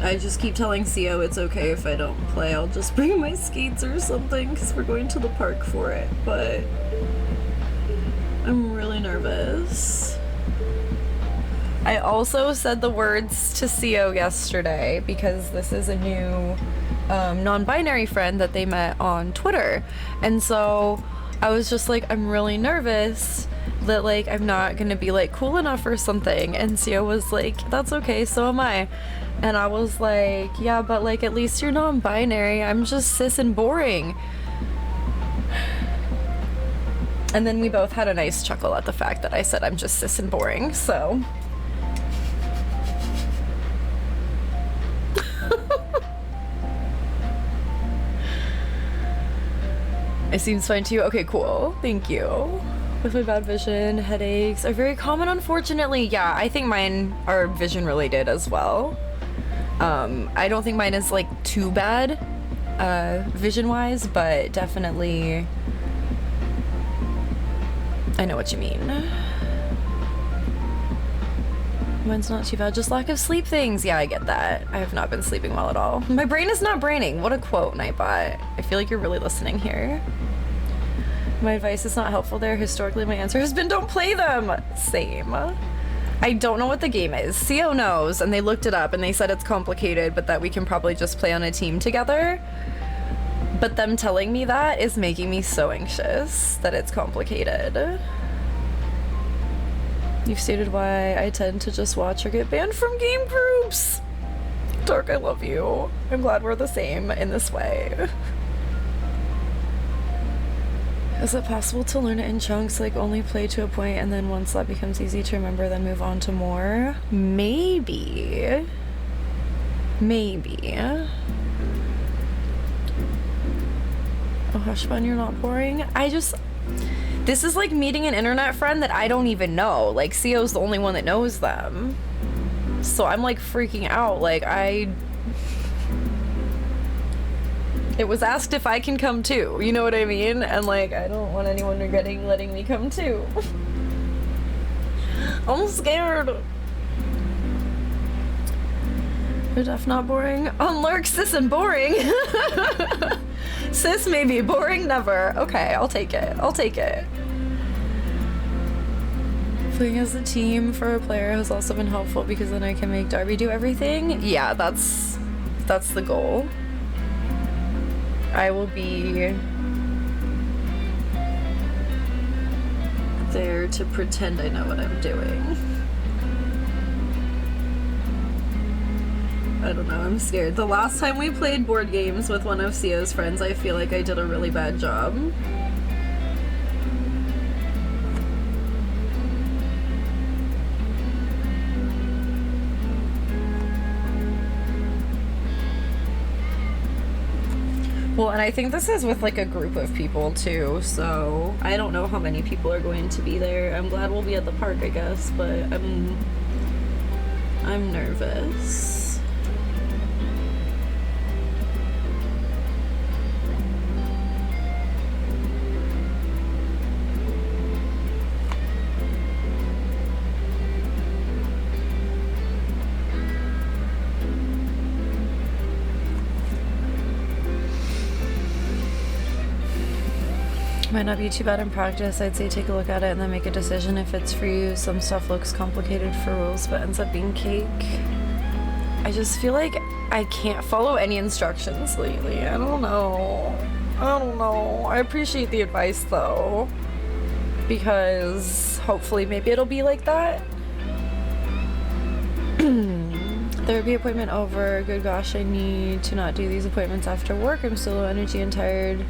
I just keep tellingCio it's okay if I don't play. I'll just bring my skates or something because we're going to the park for it, but I'm really nervous. I also said the words to Cio yesterday because this is a new non-binary friend that they met on Twitter. And so I was just like, I'm really nervous that like I'm not gonna be like cool enough or something, and Sia was like, that's okay, so am I. And I was like, yeah, but like at least you're non-binary, I'm just cis and boring. And then we both had a nice chuckle at the fact that I said I'm just cis and boring, so. It seems fine to you? Okay, cool. Thank you. With my bad vision, headaches are very common, unfortunately. Yeah, I think mine are vision related as well. I don't think mine is like too bad, vision-wise, but definitely I know what you mean. Mine's not too bad, just lack of sleep things. Yeah, I get that. I have not been sleeping well at all. My brain is not braining. What a quote, Nightbot. I feel like you're really listening here. My advice is not helpful there. Historically, my answer has been don't play them. Same. I don't know what the game is. CO knows, and they looked it up and they said it's complicated, but that we can probably just play on a team together. But them telling me that is making me so anxious that it's complicated. You've stated why I tend to just watch or get banned from game groups. Dark, I love you. I'm glad we're the same in this way. Is it possible to learn it in chunks, like only play to a point and then once that becomes easy to remember, then move on to more? Maybe. Maybe. Oh, hush, fun, you're not boring. This is like meeting an internet friend that I don't even know. Like, CO's the only one that knows them. So I'm like freaking out. Like, it was asked if I can come too. You know what I mean? And like, I don't want anyone regretting letting me come too. I'm scared. You're deaf, not boring. Unlurk, cis, and boring. Cis maybe, boring never. Okay, I'll take it. I'll take it. Playing as a team for a player has also been helpful because then I can make Darby do everything. Yeah, that's the goal. I will be there to pretend I know what I'm doing. I don't know, I'm scared. The last time we played board games with one of CO's friends, I feel like I did a really bad job. Well, and I think this is with like a group of people too, so I don't know how many people are going to be there. I'm glad we'll be at the park, I guess, but I'm nervous. Might not be too bad in practice. I'd say take a look at it and then make a decision if it's for you. Some stuff looks complicated for rules but ends up being cake. I just feel like I can't follow any instructions lately. I don't know. I appreciate the advice though, because hopefully maybe it'll be like that. Therapy appointment over. Good gosh, I need to not do these appointments after work. I'm so low energy and tired.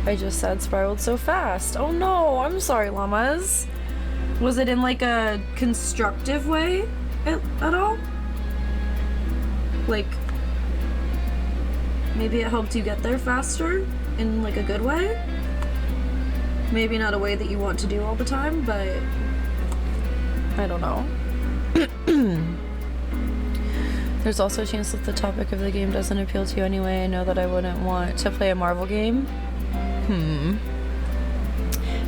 I just sad spiraled so fast. Oh no, I'm sorry, llamas. Was it in like a constructive way at all? Like, maybe it helped you get there faster in like a good way? Maybe not a way that you want to do all the time, but I don't know. There's also a chance that the topic of the game doesn't appeal to you anyway. I know that I wouldn't want to play a Marvel game.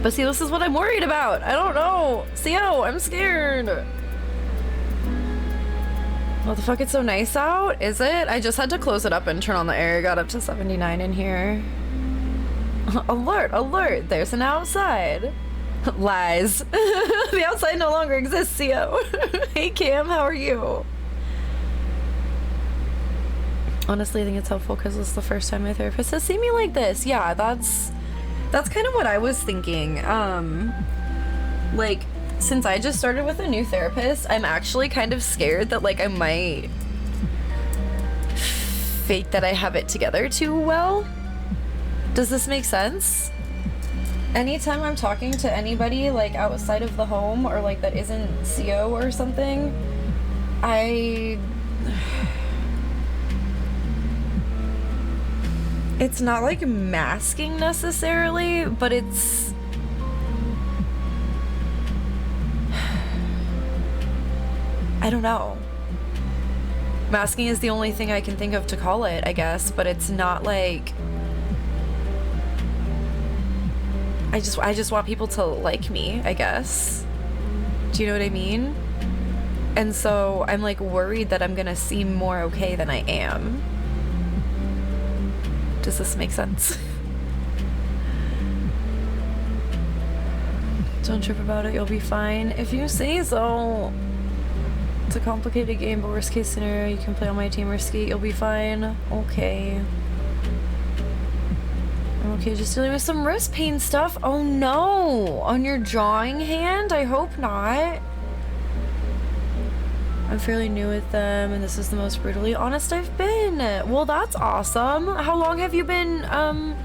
But see, this is what I'm worried about. I don't know. CO, I'm scared. What the fuck, it's so nice out? Is it? I just had to close it up and turn on the air. It got up to 79 in here. Alert, alert, there's an outside. Lies. The outside no longer exists, CO. Hey Cam, how are you? Honestly, I think it's helpful because it's the first time my therapist has seen me like this. Yeah, that's kind of what I was thinking. Like, since I just started with a new therapist, I'm actually kind of scared that like I might fake that I have it together too well. Does this make sense? Anytime I'm talking to anybody like outside of the home or like that isn't CO or something, it's not like masking necessarily, but it's I don't know. Masking is the only thing I can think of to call it, I guess, but it's not like I just want people to like me, I guess. Do you know what I mean? And so I'm like worried that I'm gonna seem more okay than I am. Does this make sense? Don't trip about it, you'll be fine. If you say so. It's a complicated game, but worst case scenario, you can play on my team or skate, you'll be fine. Okay. I'm okay just dealing with some wrist pain stuff. Oh no! On your drawing hand? I hope not. I'm fairly new with them, and this is the most brutally honest I've been. Well, that's awesome. How long have you been,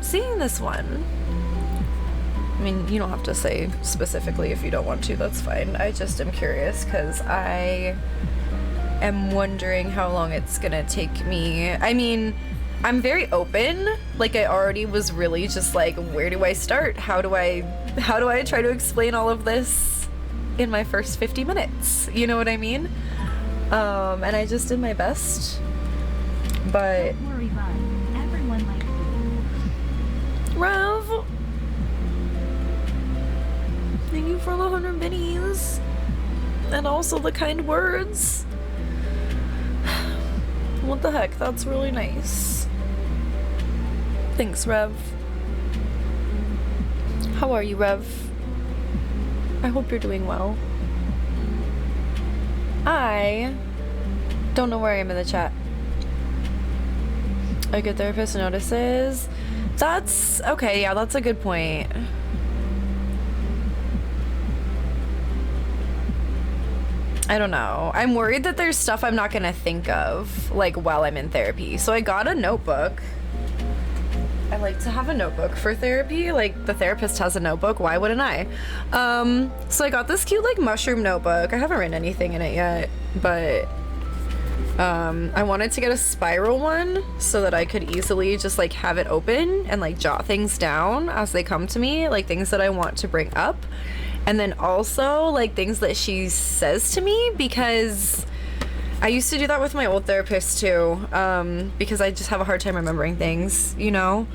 seeing this one? I mean, you don't have to say specifically if you don't want to, that's fine. I just am curious, because I am wondering how long it's gonna take me. I mean, I'm very open. Like, I already was really just like, where do I start? How do I try to explain all of this in my first 50 minutes? You know what I mean? And I just did my best, but don't worry, bud. Everyone likes you. Rev, thank you for the 100 minis and also the kind words. What the heck, that's really nice. Thanks, Rev. How are you, Rev? I hope you're doing well. I don't know where I am in the chat. A good therapist notices. That's okay, yeah, that's a good point. I don't know. I'm worried that there's stuff I'm not gonna think of, like, while I'm in therapy. So I got a notebook. I like to have a notebook for therapy. Like, the therapist has a notebook, why wouldn't I? So I got this cute, like, mushroom notebook. I haven't written anything in it yet, but I wanted to get a spiral one so that I could easily just, like, have it open and, like, jot things down as they come to me, like, things that I want to bring up. And then also, like, things that she says to me, because I used to do that with my old therapist too, because I just have a hard time remembering things, you know?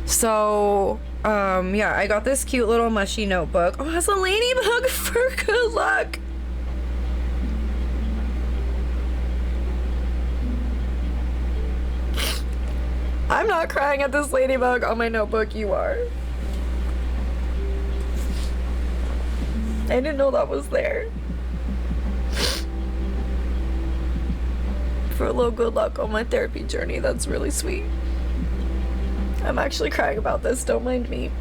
So, yeah, I got this cute little mushy notebook. Oh, it has a ladybug for good luck. I'm not crying at this ladybug on my notebook, you are. I didn't know that was there. For a little good luck on my therapy journey. That's really sweet. I'm actually crying about this, don't mind me.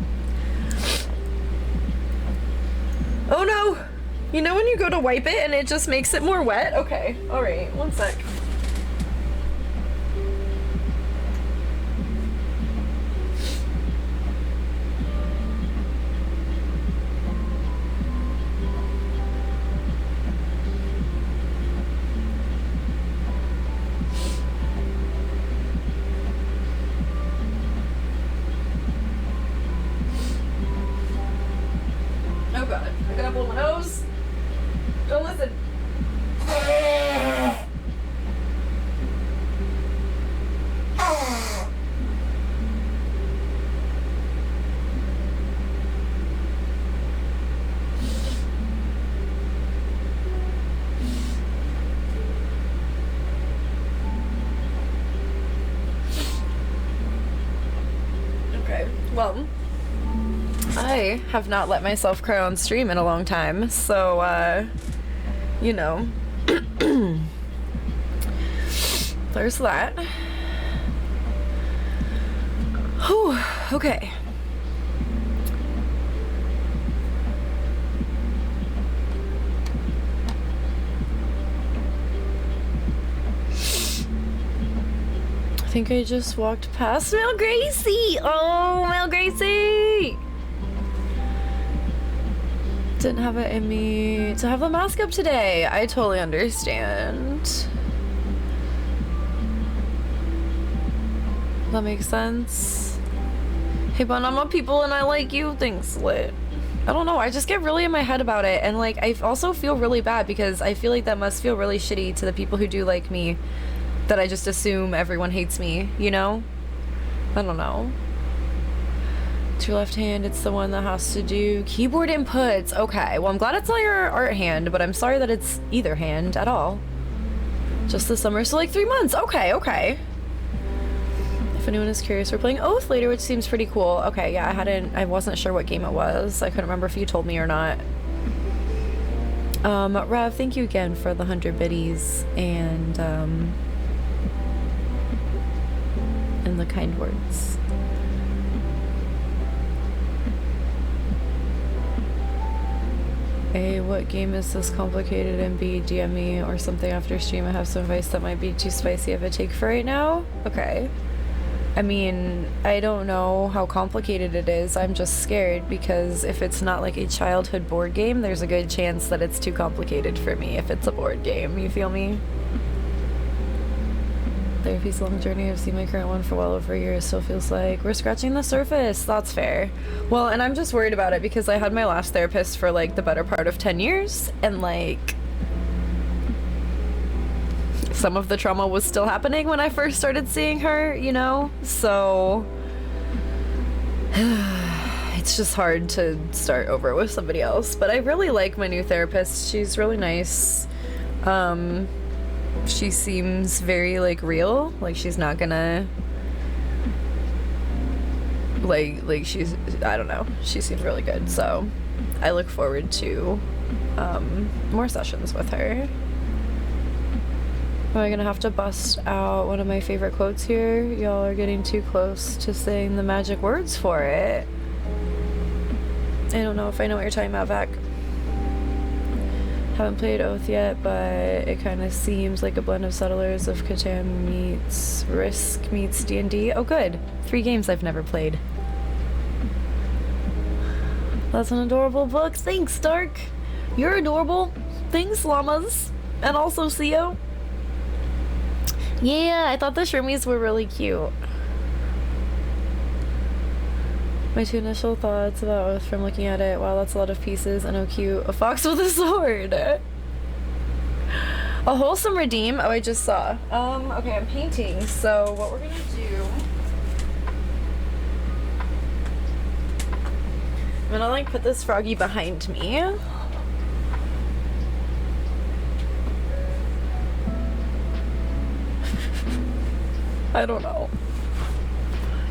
Oh no! You know when you go to wipe it and it just makes it more wet? Okay, alright, one sec. Oh god, I gotta blow my nose. Don't listen. Okay, well, I have not let myself cry on stream in a long time, so, you know, there's that. Whew, okay. think I just walked past Mel Gracie. Oh, Mel Gracie! Didn't have it in me to have the mask up today. I totally understand. That makes sense. Hey, but I'm a people and I like you. Things lit. I don't know. I just get really in my head about it. And like, I also feel really bad because I feel like that must feel really shitty to the people who do like me. That I just assume everyone hates me, you know? I don't know. It's your left hand, it's the one that has to do keyboard inputs. Okay, well I'm glad it's not your art hand, but I'm sorry that it's either hand at all. Just the summer, so like 3 months. Okay, okay. If anyone is curious, we're playing Oath later, which seems pretty cool. Okay, yeah, I wasn't sure what game it was. I couldn't remember if you told me or not. Rev, thank you again for the 100 biddies and the kind words. A, what game is this complicated? And B, DM me or something after stream. I have some advice that might be too spicy of a take for right now. Okay. I mean, I don't know how complicated it is. I'm just scared because if it's not like a childhood board game, there's a good chance that it's too complicated for me if it's a board game. You feel me? Therapy's a long journey. I've seen my current one for well over a year. It still feels like we're scratching the surface. That's fair. Well, and I'm just worried about it because I had my last therapist for like the better part of 10 years and like some of the trauma was still happening when I first started seeing her, you know? So it's just hard to start over with somebody else. But I really like my new therapist. She's really nice. She seems very like real, like she's not gonna like she's, I don't know, she seems really good, so I look forward to more sessions with her. Am I gonna have to bust out one of my favorite quotes here? Y'all are getting too close to saying the magic words for it. I don't know if I know what you're talking about, Vac. Haven't played Oath yet, but it kind of seems like a blend of Settlers of Catan meets Risk meets D&D. Oh good, 3 games I've never played. That's an adorable book. Thanks, Dark. You're adorable. Thanks, llamas. And also Theo. Yeah, I thought the Shroomies were really cute. My 2 initial thoughts about Oath from looking at it, wow, that's a lot of pieces, and oh cute, a fox with a sword. A wholesome redeem, oh I just saw. Okay, I'm painting, so what we're gonna do, I'm gonna like put this froggy behind me. I don't know.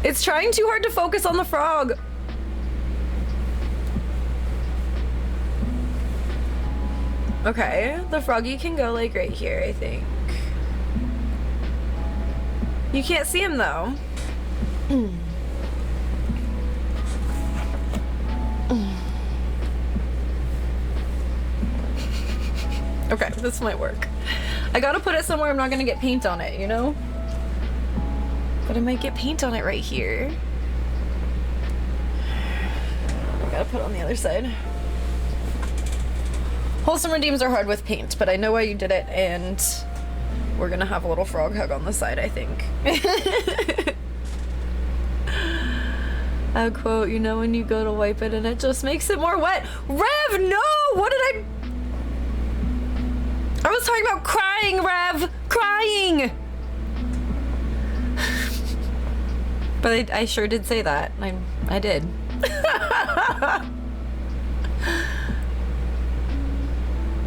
It's trying too hard to focus on the frog. Okay, the froggy can go like right here, I think. You can't see him though. Okay, this might work. I gotta put it somewhere I'm not gonna get paint on it, you know? But I might get paint on it right here. I gotta put it on the other side. Wholesome redeems are hard with paint, but I know why you did it, and we're gonna have a little frog hug on the side, I think. A quote, you know when you go to wipe it and it just makes it more wet. Rev, no! What did I was talking about crying, Rev! Crying! But I sure did say that. I did.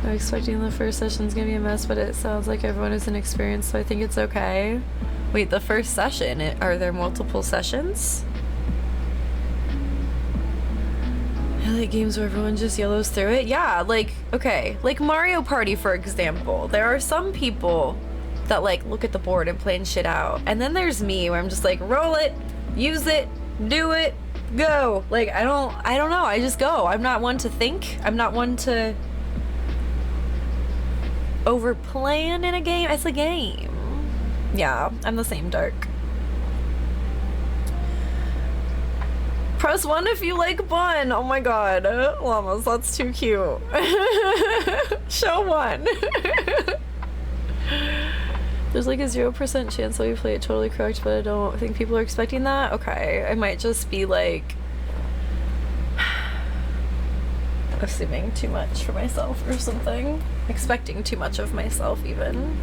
I'm expecting the first session's gonna be a mess, but it sounds like everyone is inexperienced, so I think it's okay. Wait, the first session? Are there multiple sessions? I like games where everyone just yellows through it. Yeah, like, okay. Like Mario Party, for example. There are some people that like look at the board and plan shit out. And then there's me where I'm just like, roll it, use it, do it, go. Like, I don't know, I just go. I'm not one to think. I'm not one to over plan in a game. It's a game. Yeah, I'm the same, Dark. Press 1 if you like bun. Oh my god. Llamas, that's too cute. Show 1. There's like a 0% chance that we play it totally correct, but I don't think people are expecting that. Okay, I might just be like assuming too much for myself or something. Expecting too much of myself even.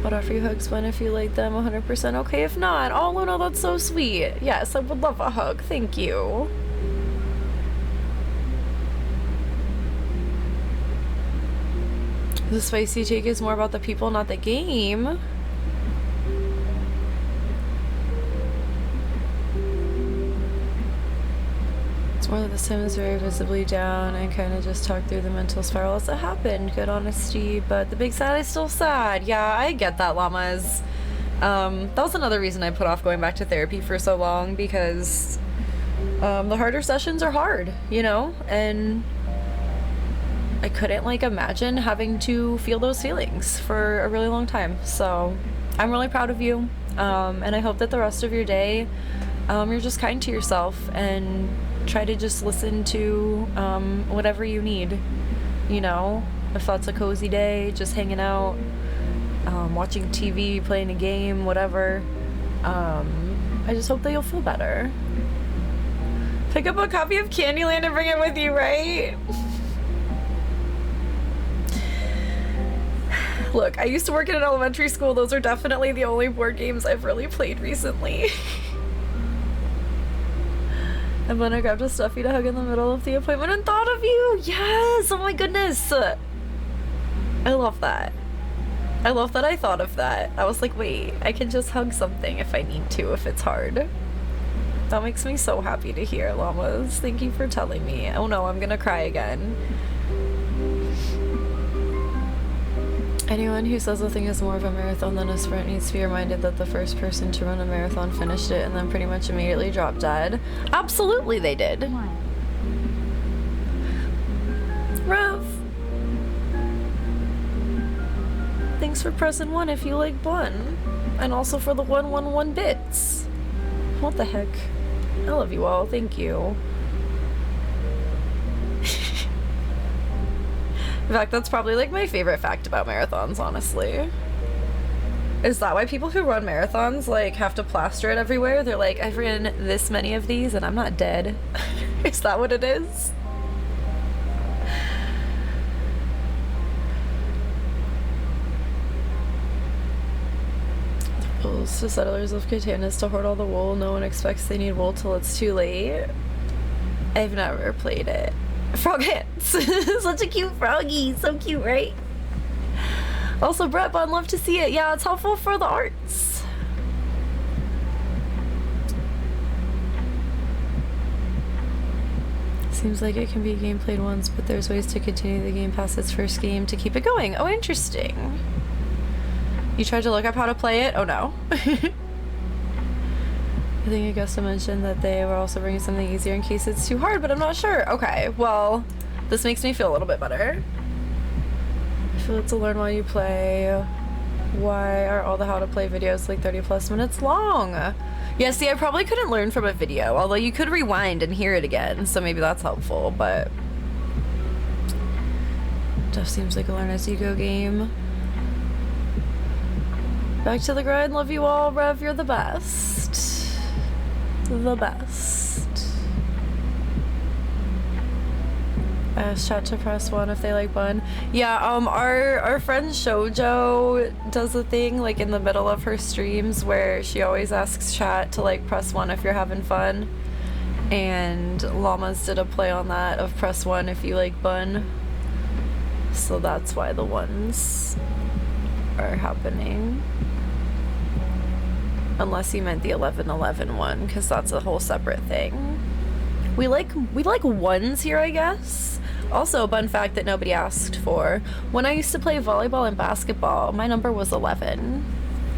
Would offer you hugs when if you like them 100% okay if not. Oh Luna, that's so sweet. Yes, I would love a hug. Thank you. The spicy take is more about the people, not the game. It's more that this time is very visibly down and kind of just talk through the mental spiral as it happened. Good honesty, but the big sad is still sad. Yeah, I get that, Llamas. That was another reason I put off going back to therapy for so long, because the harder sessions are hard, you know? And I couldn't like imagine having to feel those feelings for a really long time. So I'm really proud of you. And I hope that the rest of your day, you're just kind to yourself and try to just listen to whatever you need, you know, if that's a cozy day, just hanging out, watching TV, playing a game, whatever. I just hope that you'll feel better. Pick up a copy of Candyland and bring it with you, right? Look, I used to work in an elementary school. Those are definitely the only board games I've really played recently. And when I grabbed a stuffy to hug in the middle of the appointment and thought of you. Yes! Oh my goodness! I love that. I love that I thought of that. I was like, wait, I can just hug something if I need to, if it's hard. That makes me so happy to hear, Llamas. Thank you for telling me. Oh no, I'm gonna cry again. Anyone who says a thing is more of a marathon than a sprint needs to be reminded that the first person to run a marathon finished it and then pretty much immediately dropped dead. Absolutely they did. Rev! Thanks for pressing 1 if you like bun. And also for the 111 bits. What the heck? I love you all. Thank you. In fact, that's probably like my favorite fact about marathons, honestly. Is that why people who run marathons like have to plaster it everywhere? They're like, I've ran this many of these and I'm not dead. Is that what it is? Rules to settlers of Catan is to hoard all the wool. No one expects they need wool till it's too late. I've never played it. Frog hands. Such a cute froggy. So cute, right? Also, Brett Bun, love to see it. Yeah, it's helpful for the arts. Seems like it can be a game played once, but there's ways to continue the game past its first game to keep it going. Oh, interesting. You tried to look up how to play it? Oh no. I think Augusta mentioned that they were also bringing something easier in case it's too hard, but I'm not sure. Okay, well, this makes me feel a little bit better. I feel it's a learn while you play. Why are all the how to play videos like 30+ minutes long? Yeah, see, I probably couldn't learn from a video, although you could rewind and hear it again, so maybe that's helpful, but Duff seems like a learn as you go game. Back to the grind. Love you all. Rev, you're the best. The best. I asked chat to press 1 if they like bun. Yeah, our friend Shoujo does a thing like in the middle of her streams where she always asks chat to like press 1 if you're having fun. And Llamas did a play on that of press 1 if you like bun. So that's why the ones are happening. Unless you meant the 11-11 one, because that's a whole separate thing. We like ones here, I guess. Also, a fun fact that nobody asked for. When I used to play volleyball and basketball, my number was 11.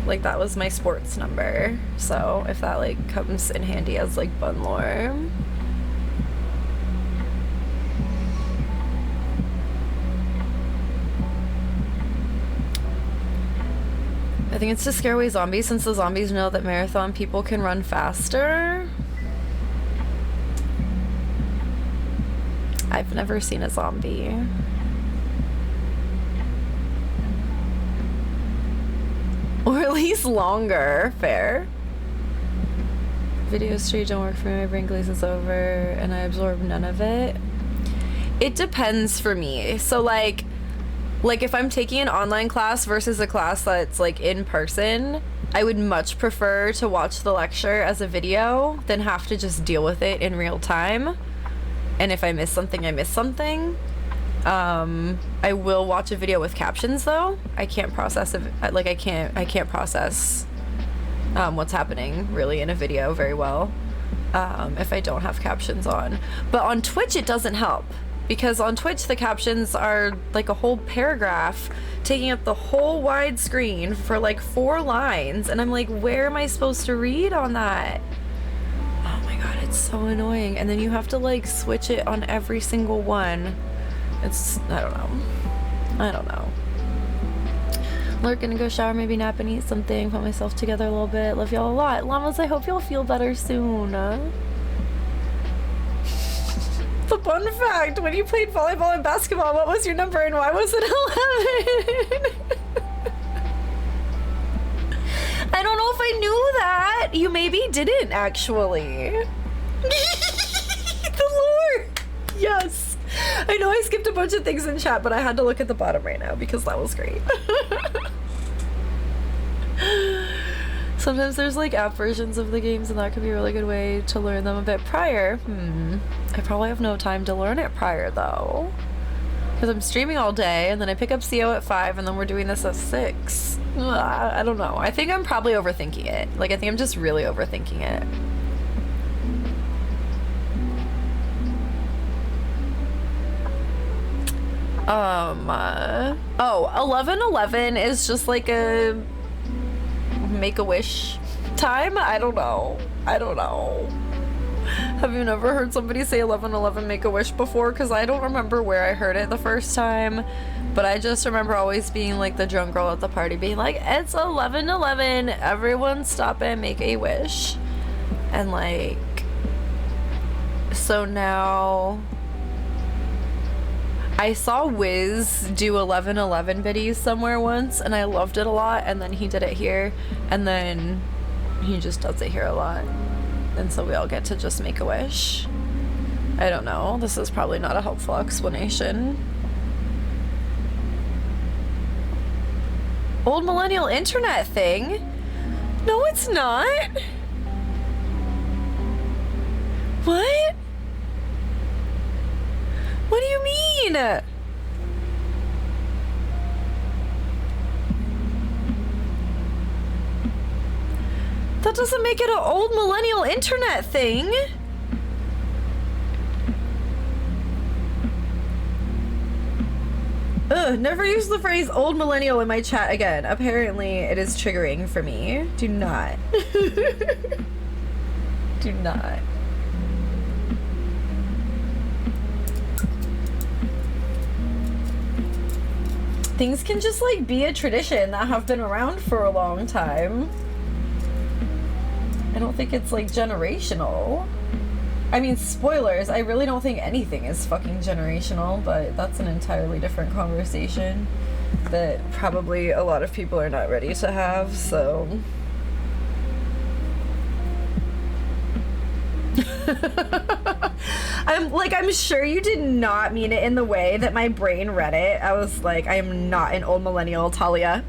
Like, that was my sports number. So, if that, like, comes in handy as, like, bun lore. I think it's to scare away zombies, since the zombies know that marathon people can run faster. I've never seen a zombie. Or at least longer. Fair. Video stream don't work for me. My brain glazes over and I absorb none of it. It depends for me. So like if I'm taking an online class versus a class that's like in person, I would much prefer to watch the lecture as a video than have to just deal with it in real time. And if I miss something, I miss something. I will watch a video with captions though. I can't process I can't process what's happening really in a video very well if I don't have captions on. But on Twitch it doesn't help, because on Twitch the captions are like a whole paragraph taking up the whole wide screen for like 4 lines, and I'm like, where am I supposed to read on that? Oh my god, it's so annoying. And then you have to like switch it on every single one. It's, I don't know. Lurk, gonna go shower, maybe nap and eat something, put myself together a little bit. Love y'all a lot. Llamas, I hope y'all feel better soon. The fun fact, when you played volleyball and basketball, what was your number and why was it 11? I don't know if I knew that. You maybe didn't, actually. The lore! Yes. I know I skipped a bunch of things in chat, but I had to look at the bottom right now because that was great. Sometimes there's like app versions of the games, and that could be a really good way to learn them a bit prior. I probably have no time to learn it prior though, because I'm streaming all day and then I pick up CO at 5 and then we're doing this at 6. I don't know. I think I'm probably overthinking it. Like, I think I'm just really overthinking it. Oh, 11/11 is just like a Make-A-Wish time? I don't know. Have you never heard somebody say 11/11 Make-A-Wish before? Because I don't remember where I heard it the first time, but I just remember always being like the drunk girl at the party being like, it's 11/11, everyone stop and make a wish. And like, so now I saw Wiz do 11/11 biddies somewhere once and I loved it a lot, and then he did it here, and then he just does it here a lot, and so we all get to just make a wish. I don't know, this is probably not a helpful explanation. Old millennial internet thing? No, it's not. What? What do you mean? That doesn't make it an old millennial internet thing. Ugh, never use the phrase old millennial in my chat again. Apparently it is triggering for me. Do not. Do not. Things can just like be a tradition that have been around for a long time. I don't think it's like generational. I mean, spoilers, I really don't think anything is fucking generational, but that's an entirely different conversation that probably a lot of people are not ready to have, so. I'm sure you did not mean it in the way that my brain read it. I was like, I am not an old millennial, Talia.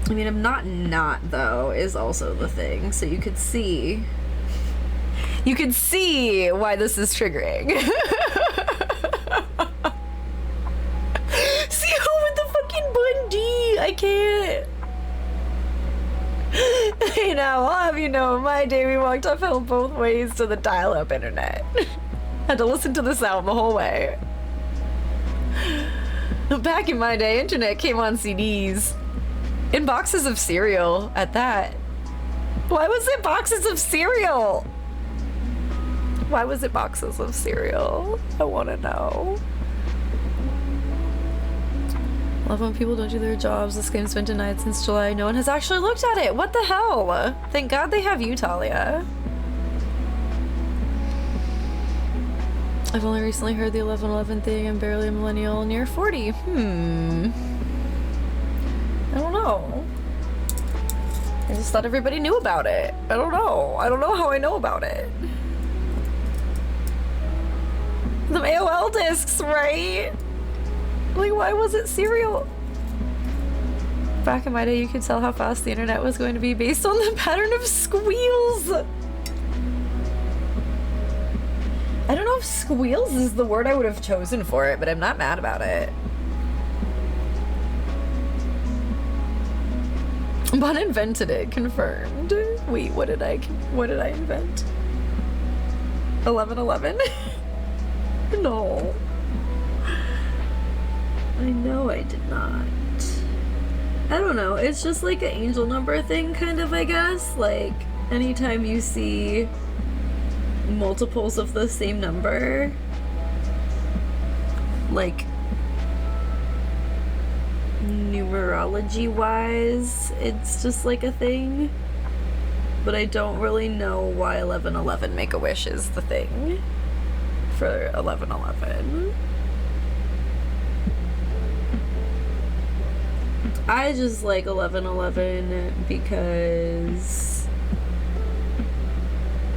I mean, I'm not though, is also the thing. So you could see why this is triggering. See how with the fucking button I can't. Hey now, I'll have you know, my day we walked uphill both ways to the dial-up internet. Had to listen to the sound the whole way. Back in my day, internet came on CDs. In boxes of cereal, at that. Why was it boxes of cereal? Why was it boxes of cereal? I want to know. Love when people don't do their jobs. This game's been denied since July. No one has actually looked at it. What the hell? Thank God they have you, Talia. I've only recently heard the 11/11 thing. I'm barely a millennial, near 40. I don't know. I just thought everybody knew about it. I don't know. I don't know how I know about it. The AOL discs, right? Like, why was it cereal? Back in my day, you could tell how fast the internet was going to be based on the pattern of squeals. I don't know if squeals is the word I would have chosen for it, but I'm not mad about it. Bon invented it, confirmed. Wait, what did I invent? 11/11? No. I know I did not. I don't know, it's just like an angel number thing, kind of, I guess. Like, anytime you see multiples of the same number, like, numerology-wise, it's just like a thing. But I don't really know why 11/11 Make-A-Wish is the thing for 11/11. I just like 11/11 because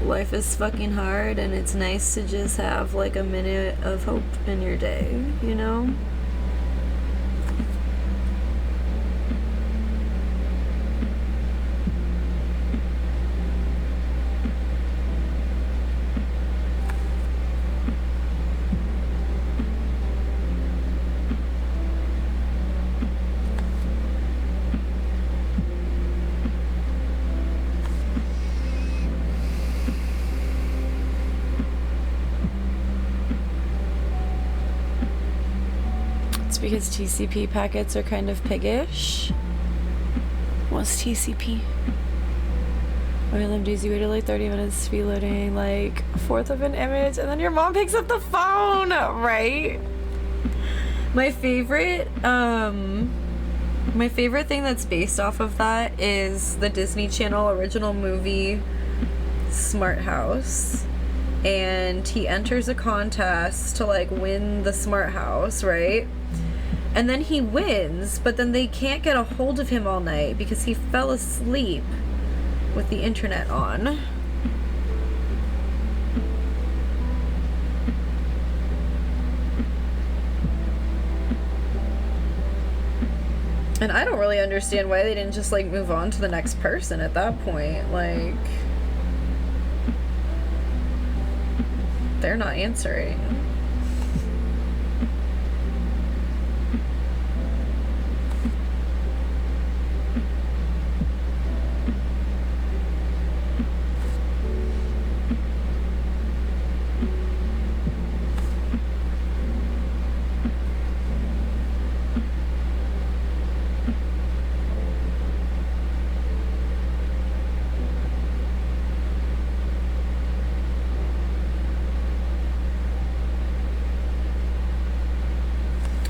life is fucking hard and it's nice to just have like a minute of hope in your day, you know? Because TCP packets are kind of piggish. What's TCP? OLMDs, you waited like 30 minutes to be loading like a fourth of an image and then your mom picks up the phone, right? My favorite thing that's based off of that is the Disney Channel original movie Smart House. And he enters a contest to like win the smart house, right? And then he wins, but then they can't get a hold of him all night because he fell asleep with the internet on. And I don't really understand why they didn't just like move on to the next person at that point. Like, they're not answering.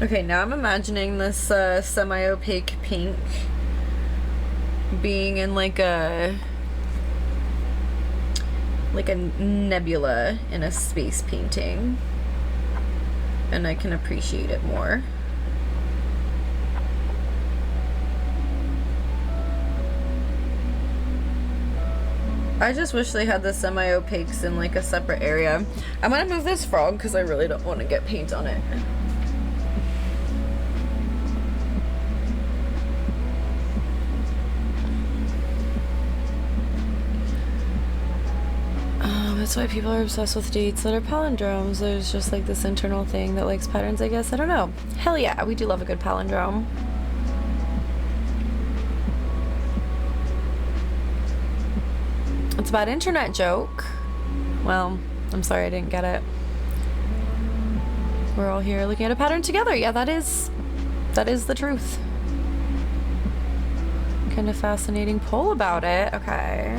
Okay, now I'm imagining this semi-opaque pink being in like a nebula in a space painting, and I can appreciate it more. I just wish they had the semi-opaques in like a separate area. I'm gonna move this frog because I really don't want to get paint on it. That's why people are obsessed with dates that are palindromes. There's just like this internal thing that likes patterns, I guess. I don't know. Hell yeah, we do love a good palindrome. It's a bad internet joke. Well, I'm sorry I didn't get it. We're all here looking at a pattern together. Yeah, that is the truth. Kind of fascinating poll about it. Okay.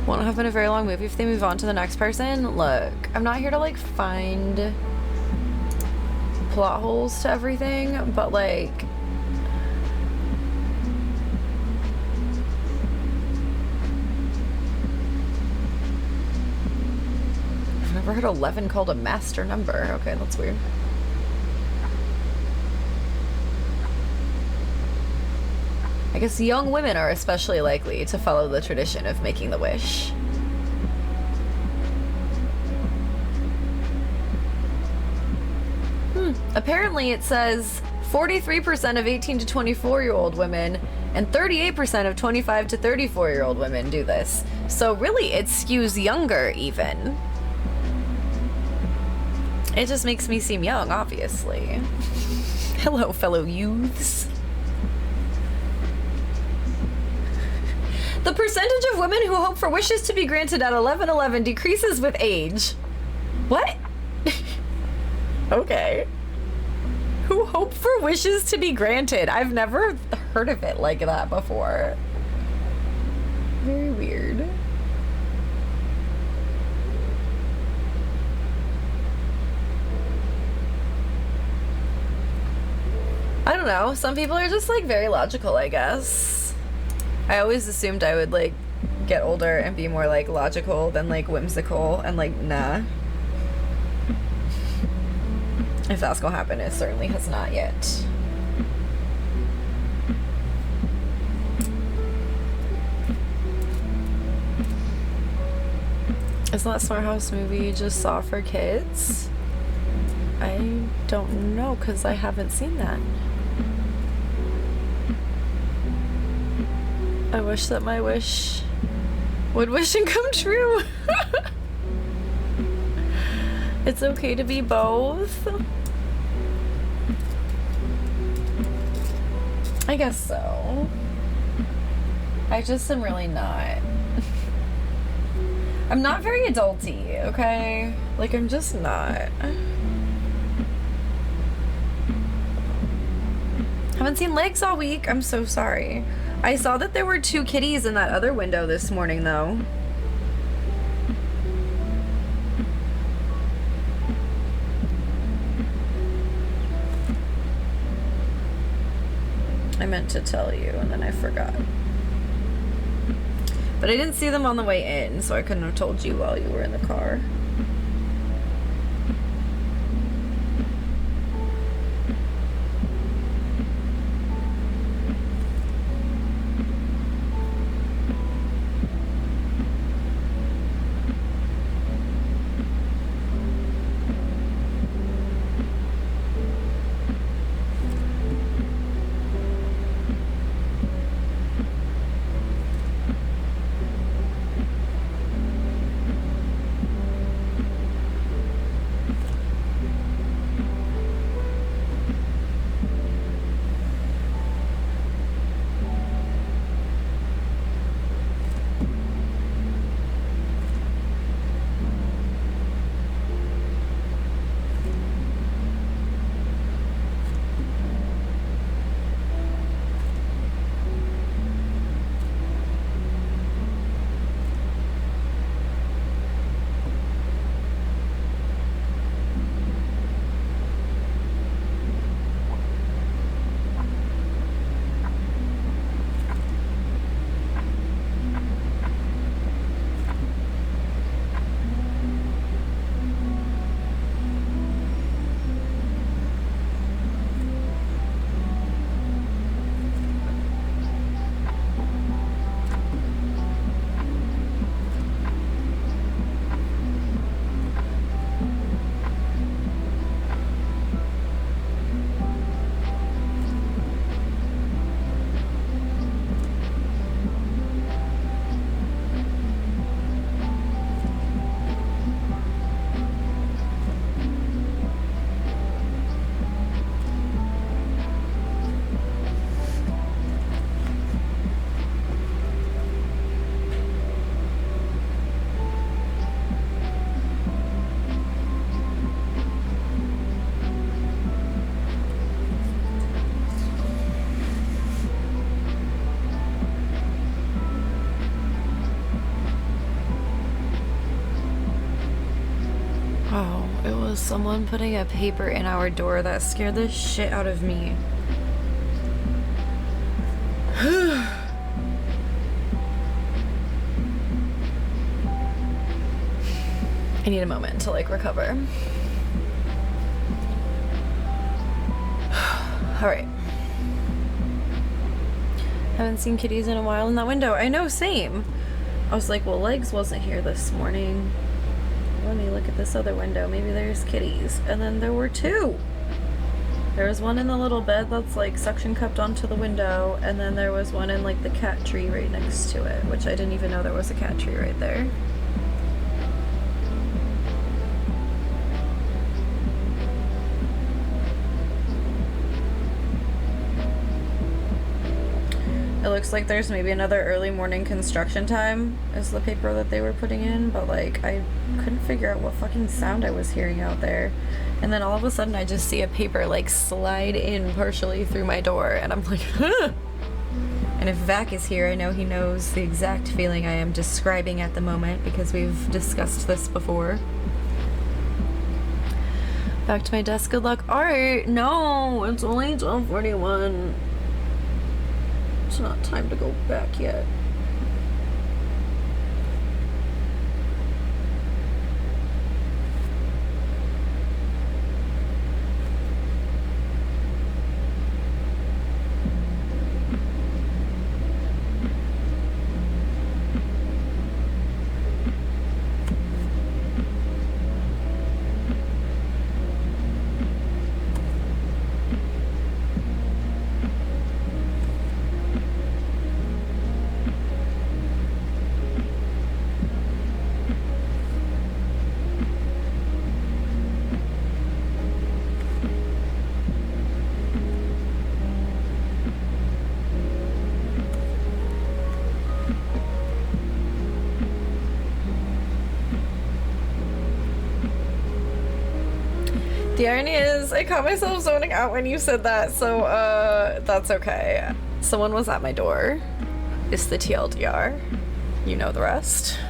Won't have been a very long movie if they move on to the next person. Look, I'm not here to like find plot holes to everything, but like I've never heard 11 called a master number. Okay, that's weird. I guess young women are especially likely to follow the tradition of making the wish. Apparently it says 43% of 18 to 24-year-old women and 38% of 25 to 34-year-old women do this. So really it skews younger even. It just makes me seem young, obviously. Hello, fellow youths. The percentage of women who hope for wishes to be granted at 11:11 decreases with age. What? Okay. Who hope for wishes to be granted? I've never heard of it like that before. Very weird. I don't know. Some people are just like very logical, I guess. I always assumed I would like get older and be more like logical than like whimsical, and like nah. If that's gonna happen, it certainly has not yet. Isn't that Smart House movie you just saw for kids? I don't know, because I haven't seen that. I wish that my wish would wish and come true. It's okay to be both. I guess so. I just am really not. I'm not very adulty, okay? Like, I'm just not. Haven't seen legs all week. I'm so sorry. I saw that there were 2 kitties in that other window this morning, though. I meant to tell you, and then I forgot. But I didn't see them on the way in, so I couldn't have told you while you were in the car. Someone putting a paper in our door, that scared the shit out of me. I need a moment to like recover. Alright. Haven't seen kitties in a while in that window. I know, same. I was like, well, Legs wasn't here this morning. Let me look at this other window. Maybe there's kitties. And then there were two. There was one in the little bed that's like suction cupped onto the window, and then there was one in like the cat tree right next to it, which I didn't even know there was a cat tree right there. It looks like there's maybe another early morning construction time is the paper that they were putting in, but like I couldn't figure out what fucking sound I was hearing out there. And then all of a sudden I just see a paper like slide in partially through my door, and I'm like, huh! And if Vac is here, I know he knows the exact feeling I am describing at the moment because we've discussed this before. Back to my desk, good luck. Alright, no, it's only 12:41. It's not time to go back yet. The irony is, I caught myself zoning out when you said that, so, that's okay. Someone was at my door. It's the TLDR. You know the rest.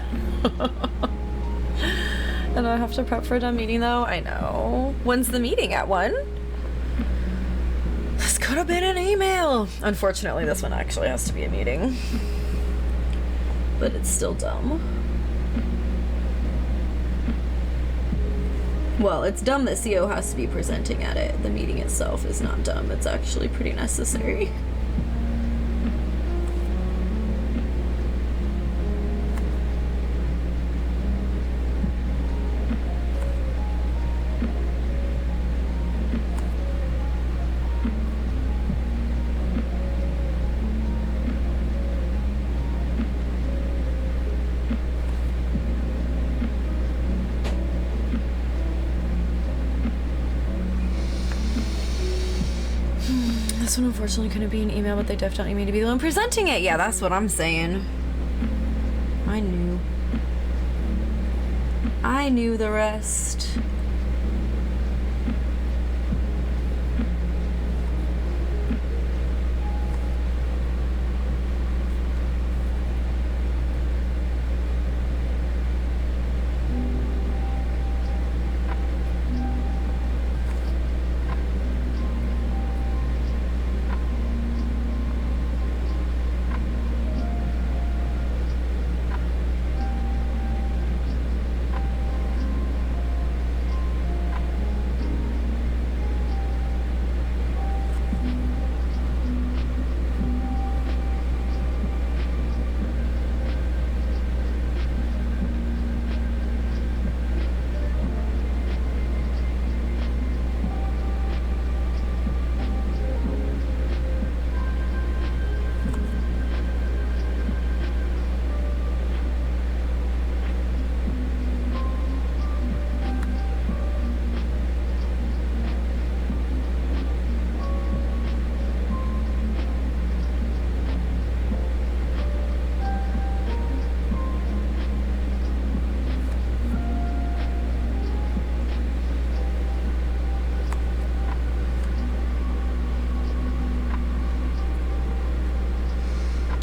And I have to prep for a dumb meeting, though? I know. When's the meeting? At 1? This could have been an email! Unfortunately, this one actually has to be a meeting. But it's still dumb. Well, it's dumb that CO has to be presenting at it. The meeting itself is not dumb. It's actually pretty necessary. This one unfortunately couldn't be an email, but they definitely need to be the one presenting it. Yeah, that's what I'm saying. I knew the rest.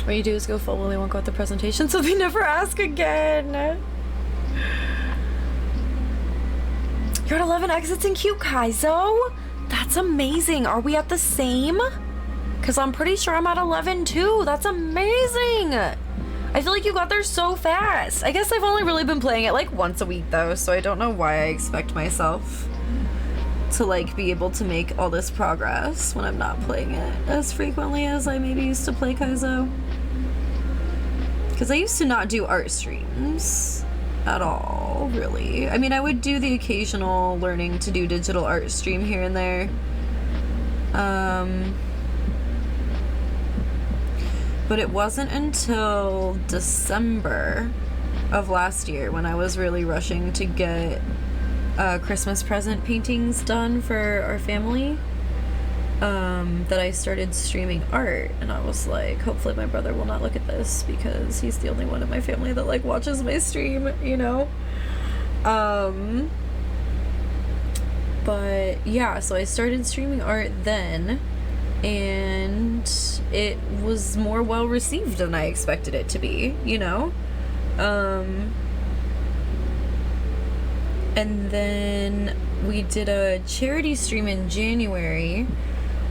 What you do is go full Willy Wonka with the presentation, so they never ask again. You're at 11 exits in Cute Kaizo? That's amazing. Are we at the same? Because I'm pretty sure I'm at 11 too. That's amazing. I feel like you got there so fast. I guess I've only really been playing it like once a week though, so I don't know why I expect myself to like be able to make all this progress when I'm not playing it as frequently as I maybe used to play Kaizo. Because I used to not do art streams at all, really. I mean, I would do the occasional learning to do digital art stream here and there. But it wasn't until December of last year when I was really rushing to get Christmas present paintings done for our family that I started streaming art. And I was like, hopefully my brother will not look at this because he's the only one in my family that like watches my stream, you know? But yeah, so I started streaming art then, and it was more well received than I expected it to be, you know? And then we did a charity stream in January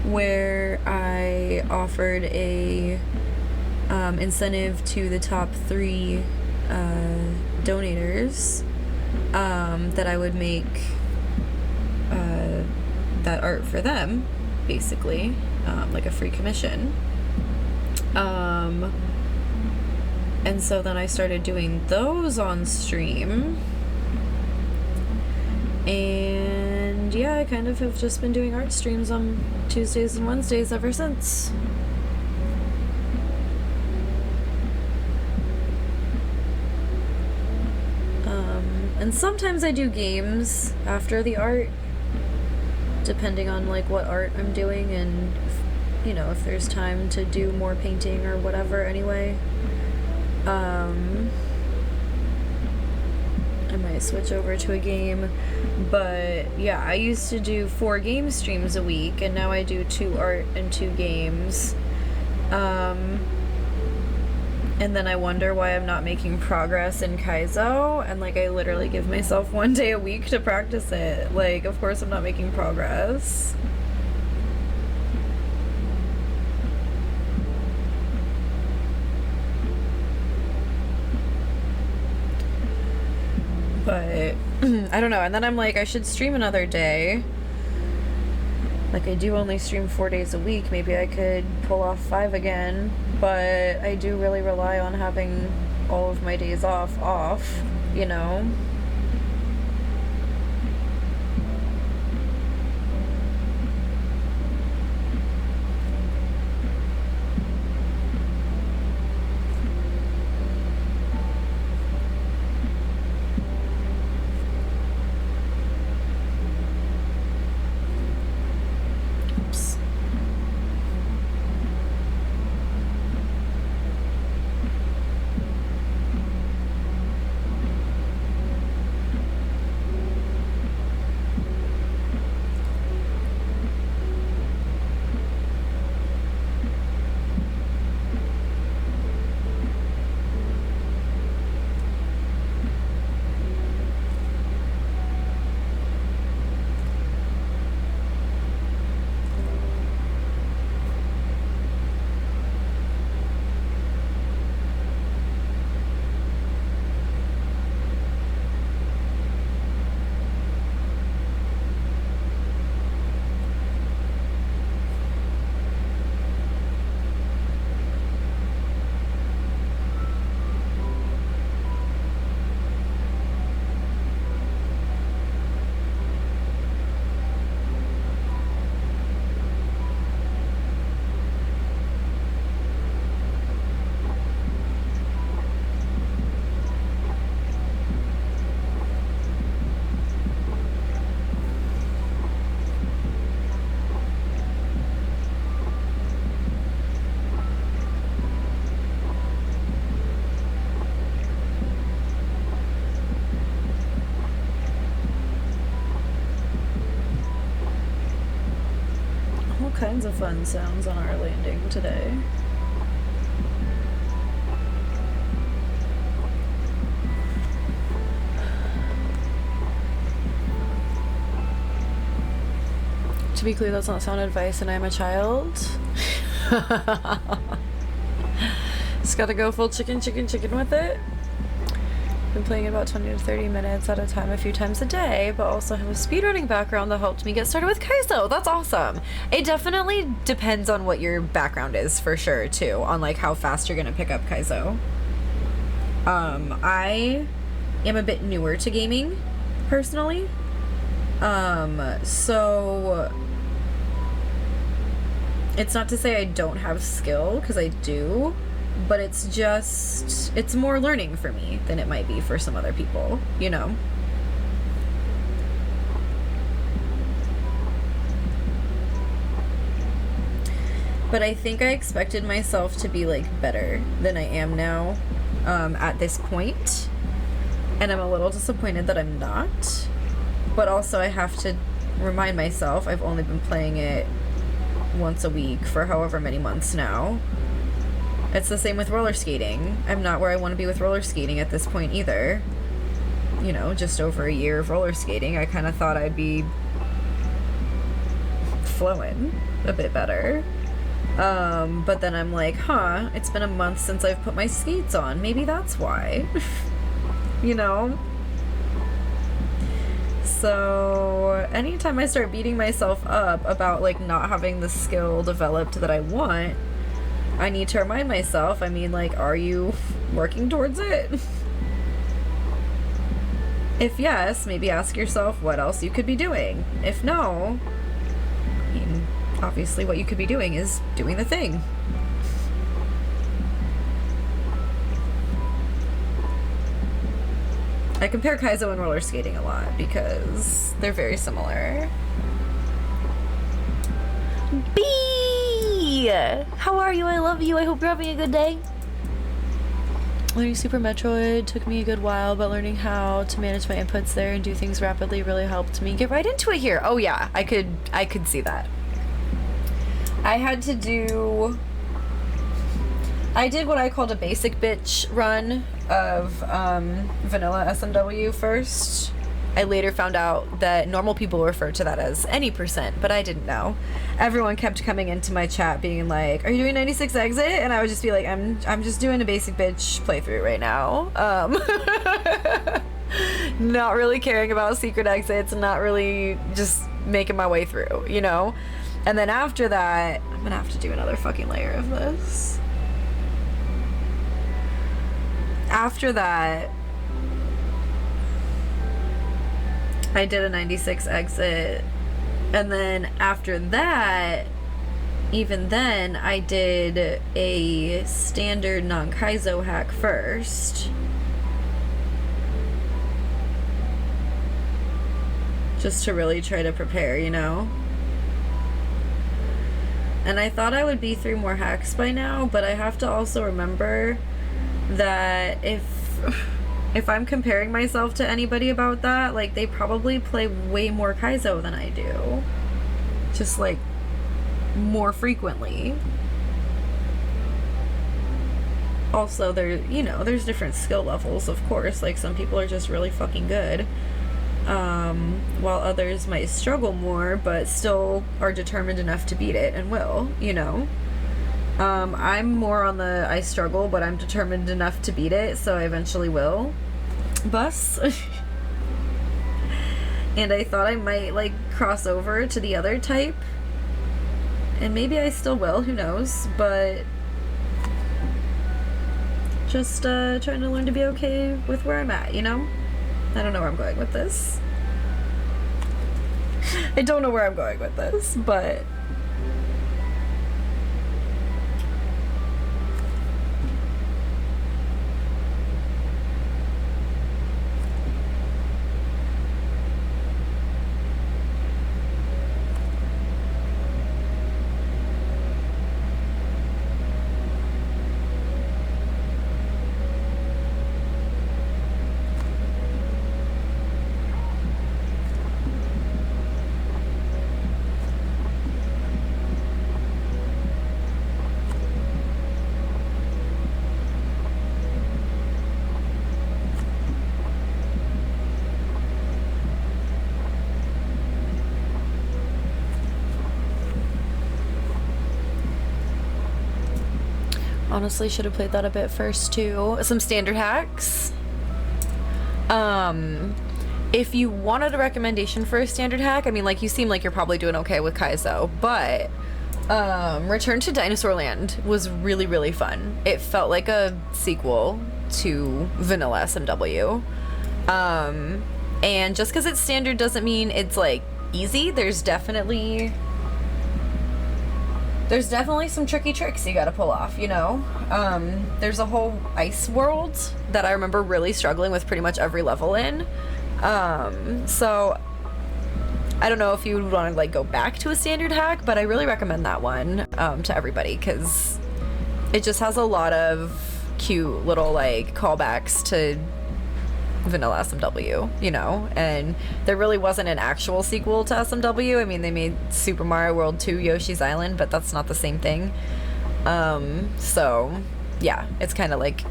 where I offered a incentive to the top 3 donators that I would make that art for them, basically, like a free commission. And so then I started doing those on stream. And yeah, I kind of have just been doing art streams on Tuesdays and Wednesdays ever since. And sometimes I do games after the art, depending on like what art I'm doing and you know, if there's time to do more painting or whatever anyway. I might switch over to a game, but yeah, I used to do 4 game streams a week, and now I do 2 art and 2 games. And then I wonder why I'm not making progress in Kaizo, and like I literally give myself 1 day a week to practice it. Like, of course I'm not making progress. But I don't know. And then I'm like, I should stream another day. Like, I do only stream 4 days a week. Maybe I could pull off 5 again. But I do really rely on having all of my days off, you know? Kinds of fun sounds on our landing today. be clear, that's not sound advice, and I'm a child. Just gotta go full chicken with it. Been playing about 20 to 30 minutes at a time a few times a day, but also have a speedrunning background that helped me get started with Kaizo. That's awesome. It definitely depends on what your background is, for sure, too, on like how fast you're gonna pick up Kaizo. I am a bit newer to gaming, personally. So it's not to say I don't have skill, because I do, but it's more learning for me than it might be for some other people, you know? But I think I expected myself to be, like, better than I am now, at this point. And I'm a little disappointed that I'm not. But also I have to remind myself I've only been playing it once a week for however many months now. It's the same with roller skating. I'm not where I want to be with roller skating at this point either. You know, just over a year of roller skating, I kind of thought I'd be flowing a bit better. But then I'm like, it's been a month since I've put my skates on. Maybe that's why. You know? So anytime I start beating myself up about like not having the skill developed that I want, I need to remind myself, I mean, like, are you working towards it? If yes, maybe ask yourself what else you could be doing. If no, I mean, obviously what you could be doing is doing the thing. I compare Kaizo and roller skating a lot because they're very similar. B! How are you? I love you. I hope you're having a good day. Learning Super Metroid took me a good while, but learning how to manage my inputs there and do things rapidly really helped me get right into it here. Oh yeah, I could see that. I did what I called a basic bitch run of vanilla SMW first. I later found out that normal people refer to that as any %, but I didn't know. Everyone kept coming into my chat being like, are you doing 96 exit? And I would just be like, I'm just doing a basic bitch playthrough right now. Not really caring about secret exits, and not really just making my way through, you know? And then after that, I'm gonna have to do another fucking layer of this. After that, I did a 96 exit, and then after that, even then, I did a standard non-Kaizo hack first. Just to really try to prepare, you know? And I thought I would be through more hacks by now, but I have to also remember that if I'm comparing myself to anybody about that, like, they probably play way more Kaizo than I do. Just, like, more frequently. Also, there's different skill levels, of course. Like, some people are just really fucking good. While others might struggle more, but still are determined enough to beat it and will, you know? I'm more on the I struggle, but I'm determined enough to beat it, so I eventually will bus. And I thought I might, like, cross over to the other type. And maybe I still will, who knows, but just trying to learn to be okay with where I'm at, you know? I don't know where I'm going with this. I don't know where I'm going with this, but honestly should have played that a bit first too. Some standard hacks. If you wanted a recommendation for a standard hack, I mean, like, you seem like you're probably doing okay with Kaizo, but Return to Dinosaur Land was really, really fun. It felt like a sequel to vanilla SMW. And just because it's standard doesn't mean it's, like, easy. There's definitely some tricky tricks you gotta pull off, you know? There's a whole ice world that I remember really struggling with pretty much every level in. So I don't know if you would want to, like, go back to a standard hack, but I really recommend that one to everybody, because it just has a lot of cute little, like, callbacks to vanilla SMW, you know? And there really wasn't an actual sequel to SMW. I mean, they made Super Mario World 2 Yoshi's Island, but that's not the same thing. So yeah, it's kind of like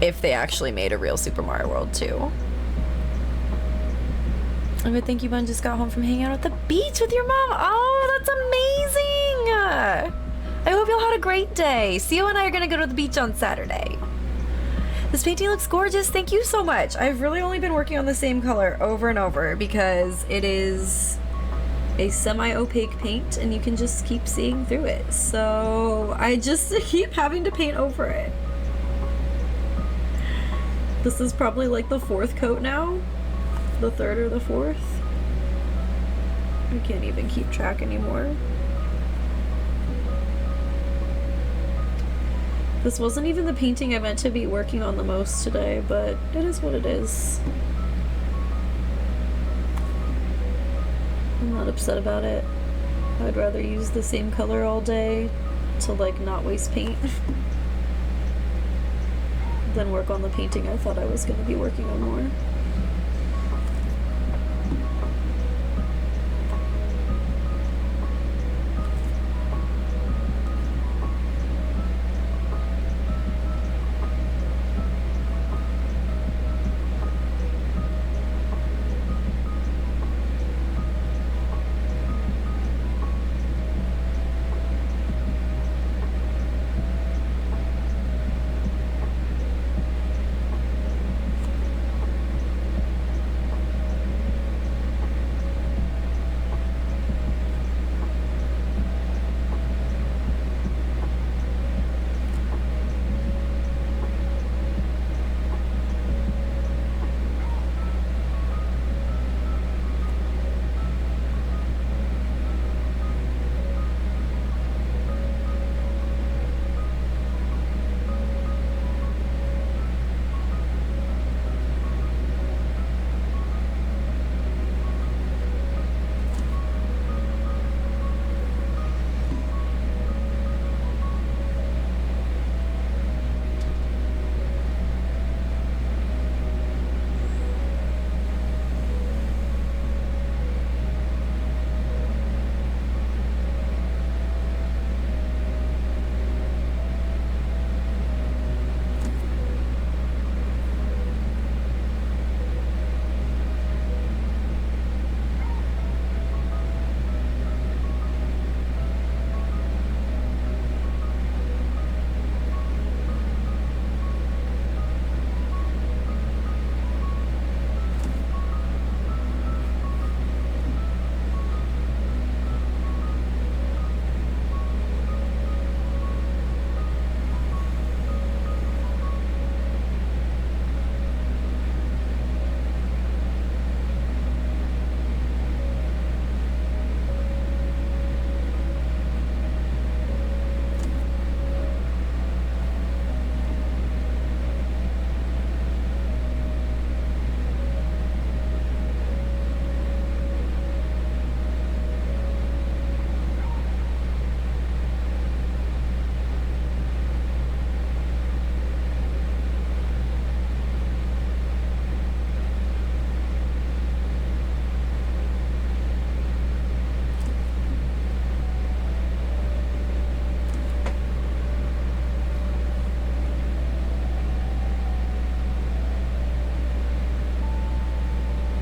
if they actually made a real Super Mario World 2. I would think you just got home from hanging out at the beach with your mom. Oh, that's amazing! I hope y'all had a great day. Sio and I are gonna go to the beach on Saturday. This painting looks gorgeous. Thank you so much. I've really only been working on the same color over and over because it is a semi-opaque paint and you can just keep seeing through it. So I just keep having to paint over it. This is probably like the 4th coat now. The 3rd or the 4th. I can't even keep track anymore. This wasn't even the painting I meant to be working on the most today, but it is what it is. I'm not upset about it. I'd rather use the same color all day to, like, not waste paint than work on the painting I thought I was going to be working on more.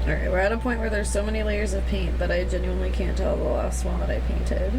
Alright, we're at a point where there's so many layers of paint that I genuinely can't tell the last one that I painted.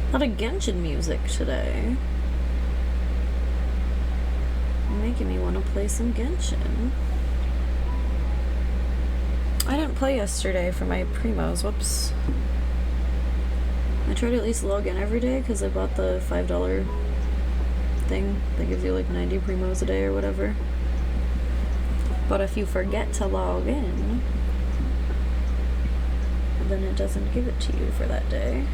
A lot of Genshin music today. Making me want to play some Genshin. I didn't play yesterday for my primos. Whoops. I try to at least log in every day because I bought the $5 thing that gives you like 90 primos a day or whatever. But if you forget to log in, then it doesn't give it to you for that day.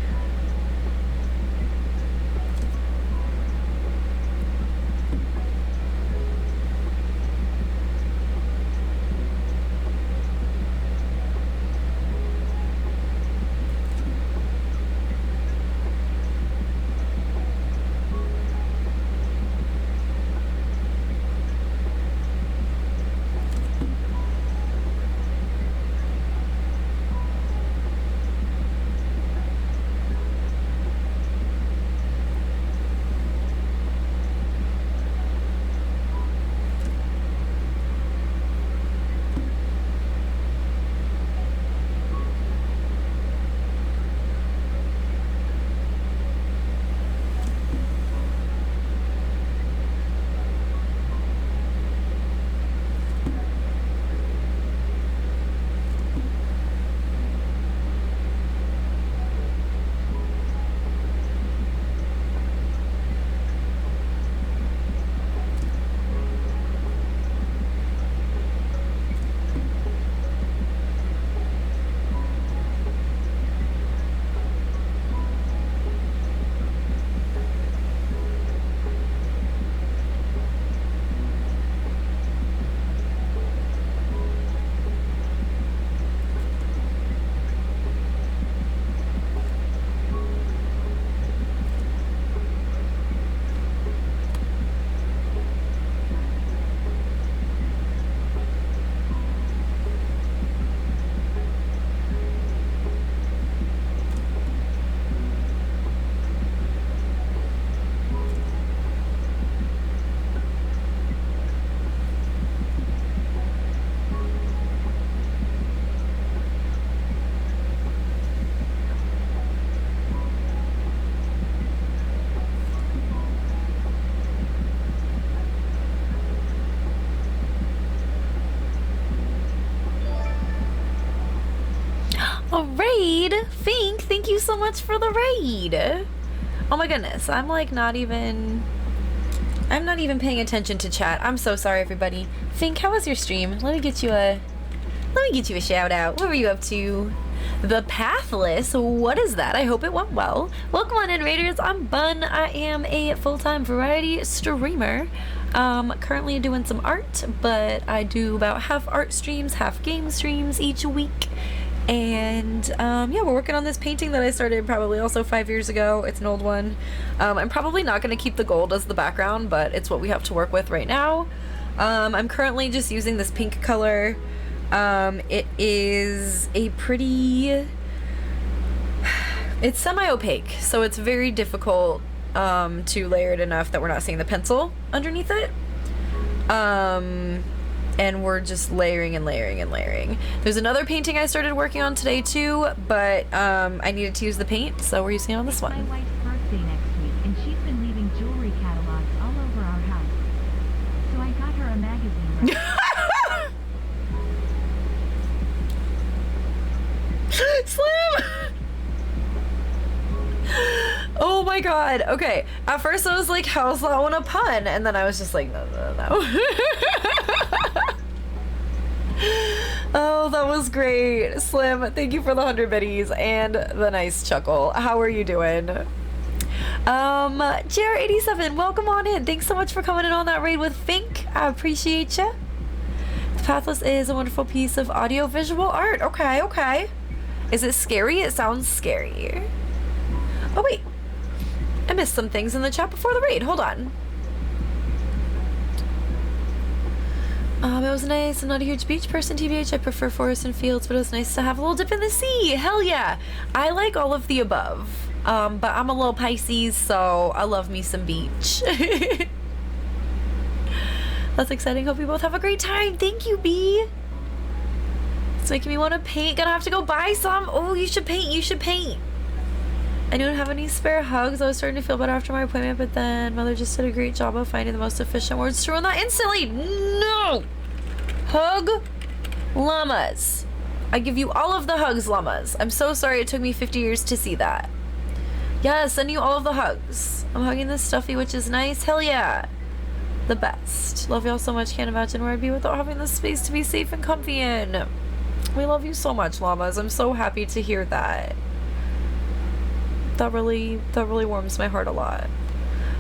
A raid? Fink, thank you so much for the raid. Oh my goodness, I'm like not even paying attention to chat. I'm so sorry, everybody. Fink, how was your stream? Let me get you a shout out. What were you up to? The Pathless, what is that? I hope it went well. Welcome on in, Raiders. I'm Bun. I am a full-time variety streamer. Currently doing some art, but I do about half art streams, half game streams each week. And yeah, we're working on this painting that I started probably also 5 years ago. It's an old one. I'm probably not going to keep the gold as the background, but it's what we have to work with right now. I'm currently just using this pink color. It is a pretty... It's semi-opaque, so it's very difficult to layer it enough that we're not seeing the pencil underneath it. And we're just layering and layering and layering. There's another painting I started working on today too, but I needed to use the paint, so we're using it on this one. My wife's birthday next week, and she's been leaving jewelry catalogs all over our house. So I got her a magazine. Slim! Oh my god. Okay. At first I was like, how's that one a pun? And then I was just like, no. Oh, that was great. Slim, thank you for the 100 biddies and the nice chuckle. How are you doing? JR87, welcome on in. Thanks so much for coming in on that raid with Fink. I appreciate you. The Pathless is a wonderful piece of audio-visual art. Okay. Is it scary? It sounds scary. Oh, wait. I missed some things in the chat before the raid. Hold on. It was nice. I'm not a huge beach person, TBH. I prefer forests and fields, but it was nice to have a little dip in the sea. Hell yeah. I like all of the above. But I'm a little Pisces, so I love me some beach. That's exciting. Hope you both have a great time. Thank you, B. It's making me want to paint. Gonna have to go buy some. Oh, you should paint. I don't have any spare hugs. I was starting to feel better after my appointment, but then Mother just did a great job of finding the most efficient words to ruin that instantly. No! Hug llamas. I give you all of the hugs, llamas. I'm so sorry it took me 50 years to see that. Yes, send you all of the hugs. I'm hugging this stuffy, which is nice. Hell yeah. The best. Love y'all so much. Can't imagine where I'd be without having this space to be safe and comfy in. We love you so much, llamas. I'm so happy to hear that. That really warms my heart a lot.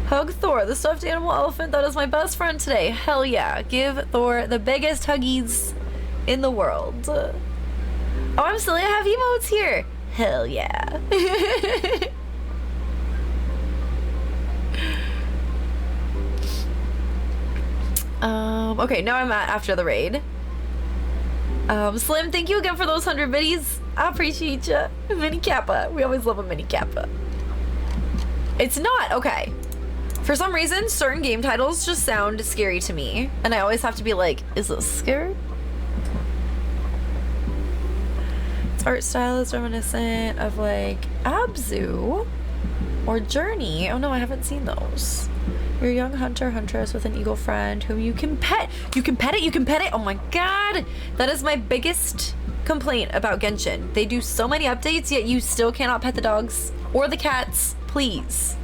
Hug Thor, the stuffed animal elephant that is my best friend today. Hell yeah. Give Thor the biggest huggies in the world. Oh, I'm silly. I have emotes here. Hell yeah. Okay, now I'm after the raid. Slim, thank you again for those 100 biddies. I appreciate ya. Mini Kappa. We always love a Mini Kappa. It's not. Okay. For some reason, certain game titles just sound scary to me. And I always have to be like, is this scary? Its art style is reminiscent of like Abzu or Journey. Oh no, I haven't seen those. You're a young hunter/huntress with an eagle friend whom you can pet. You can pet it. You can pet it. Oh my god. That is my biggest complaint about Genshin. They do so many updates, yet you still cannot pet the dogs or the cats. Please.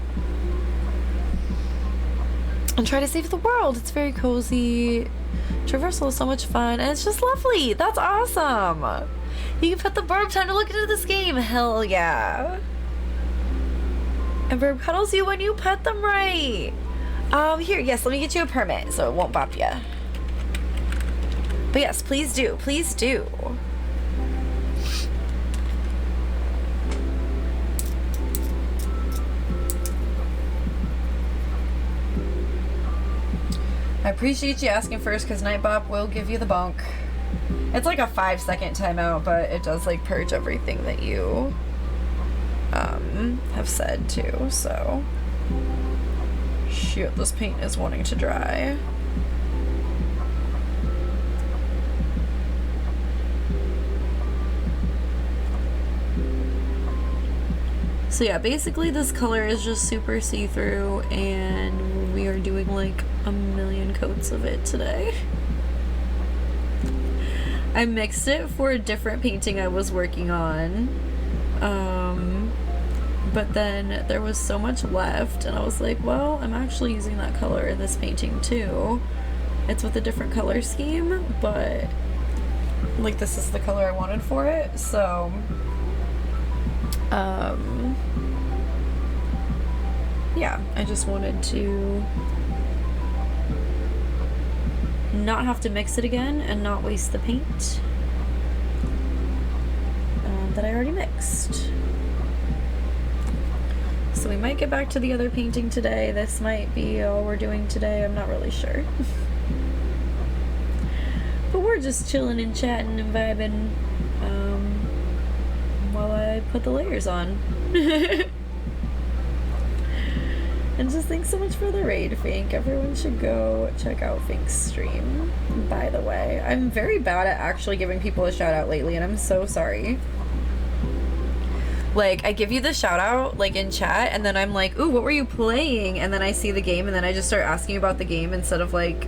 And try to save the world. It's very cozy. Traversal is so much fun, and it's just lovely. That's awesome. You can pet the burb. Time to look into this game. Hell yeah. And burb cuddles you when you pet them right. Here, yes, let me get you a permit so it won't bop ya. But yes, please do. Please do. I appreciate you asking first because Nightbop will give you the bonk. It's like a 5-second timeout, but it does like purge everything that you have said too, so. Shoot, this paint is wanting to dry. So yeah, basically this color is just super see-through and we are doing like a million coats of it today. I mixed it for a different painting I was working on. But then there was so much left and I was like, well, I'm actually using that color in this painting too. It's with a different color scheme, but like this is the color I wanted for it, so yeah, I just wanted to not have to mix it again and not waste the paint that I already mixed. So we might get back to the other painting today. This might be all we're doing today. I'm not really sure. But we're just chilling and chatting and vibing while I put the layers on. And just thanks so much for the raid, Fink. Everyone should go check out Fink's stream, by the way. I'm very bad at actually giving people a shout out lately, and I'm so sorry. Like, I give you the shout out, like, in chat, and then I'm like, ooh, what were you playing? And then I see the game, and then I just start asking you about the game instead of, like,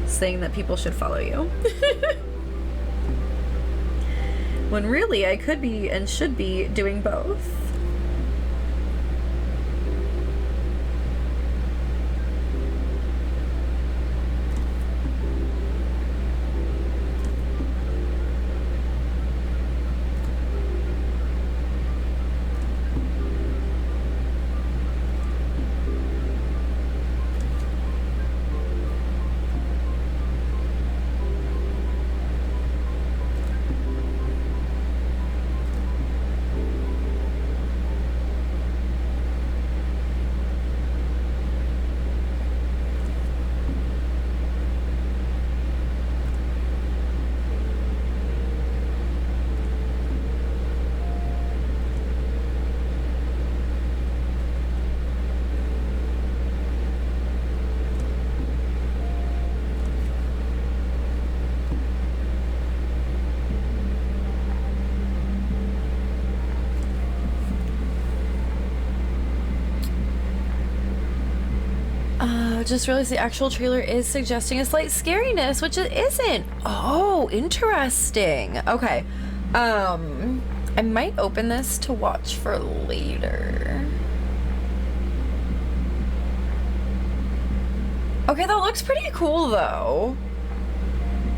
saying that people should follow you. When really, I could be and should be doing both. Just realized the actual trailer is suggesting a slight scariness, which it isn't. Oh, interesting. Okay. I might open this to watch for later. Okay, that looks pretty cool though.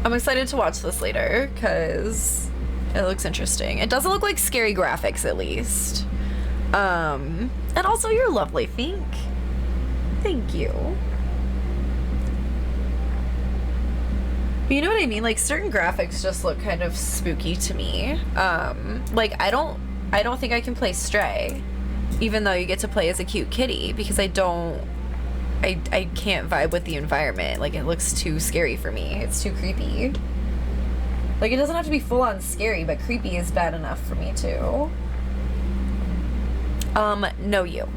I'm excited to watch this later because it looks interesting. It doesn't look like scary graphics at least. And also you're lovely, Fink. Thank you. You know what I mean? Like certain graphics just look kind of spooky to me. Like I don't think I can play Stray, even though you get to play as a cute kitty, because I can't vibe with the environment. Like it looks too scary for me. It's too creepy. Like it doesn't have to be full on scary, but creepy is bad enough for me too. No you.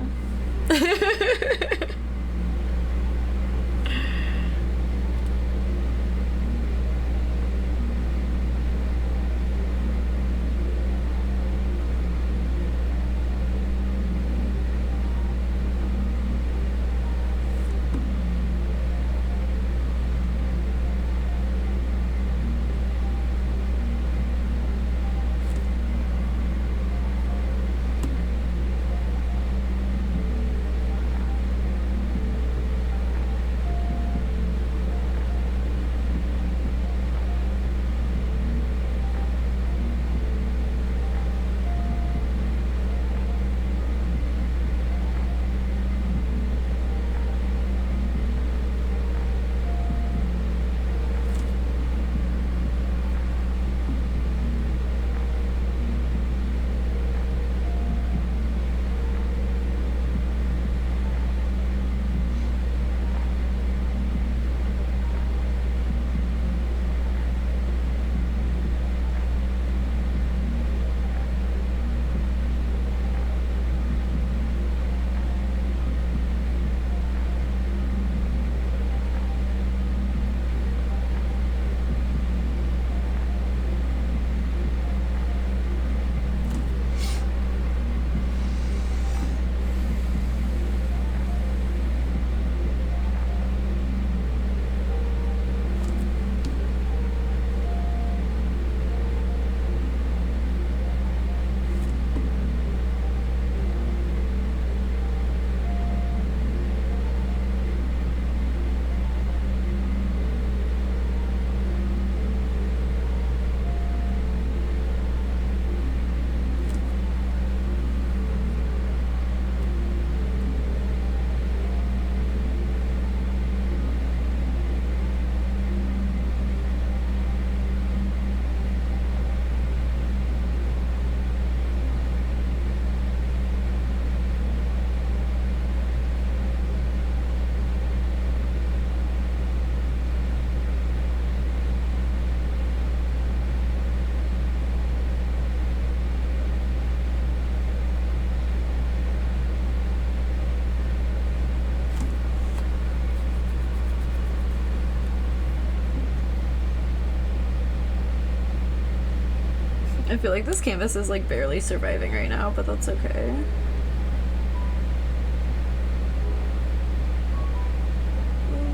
I feel like this canvas is like barely surviving right now, but that's okay.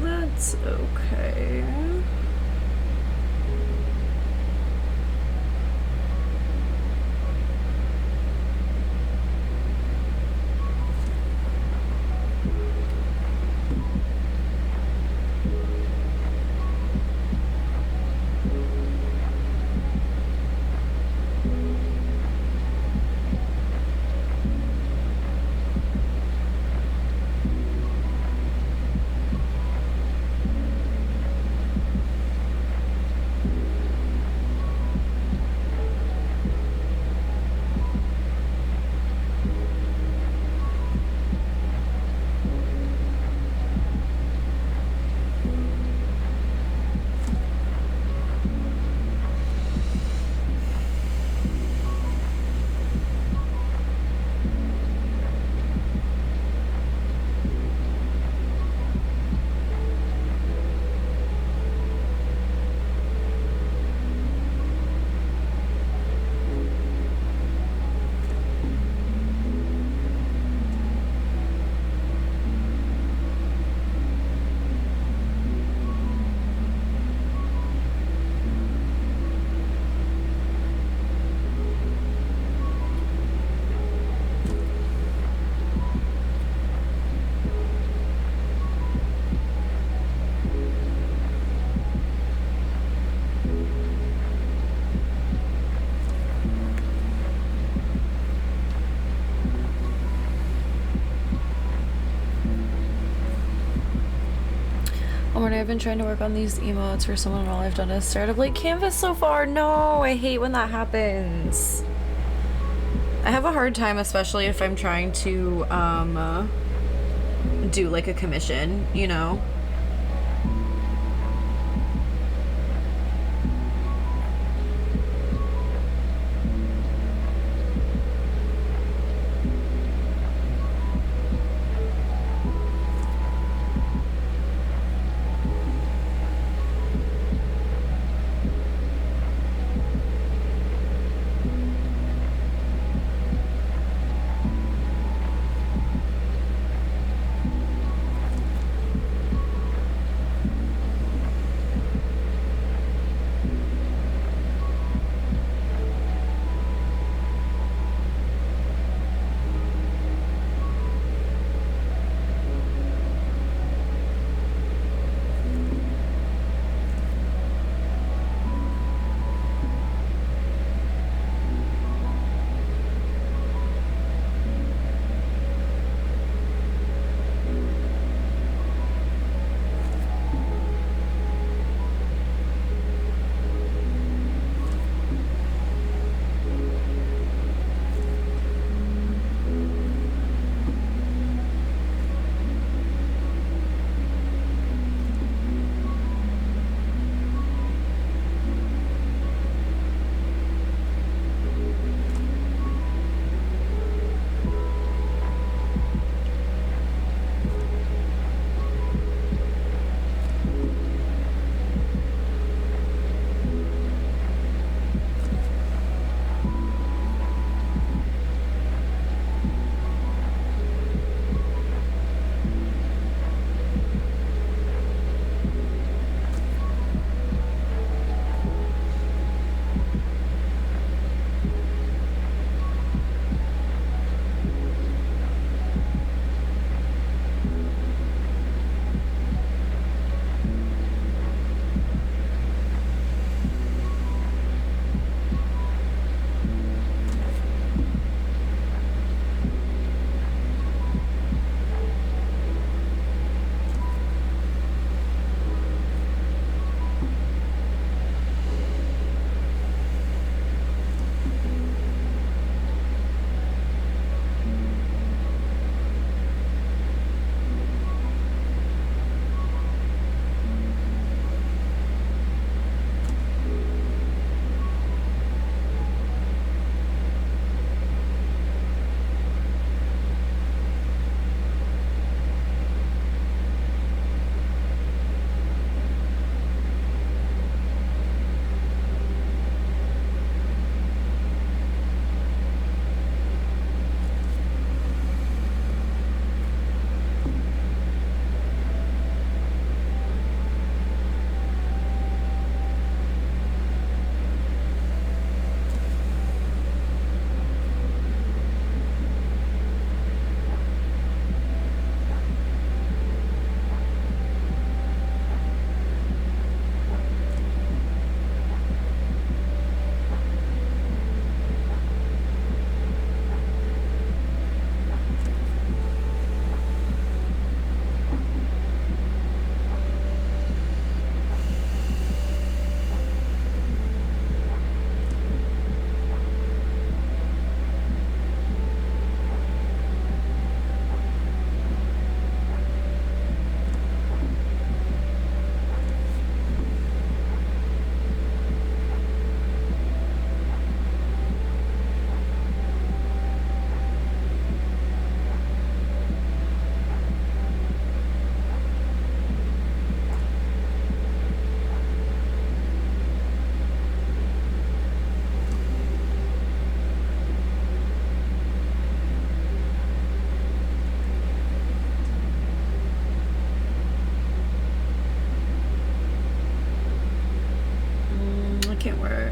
That's okay. Oh, and I've been trying to work on these emotes for someone, and all I've done is stare at a blank canvas so far. No, I hate when that happens. I have a hard time, especially if I'm trying to do like a commission, you know?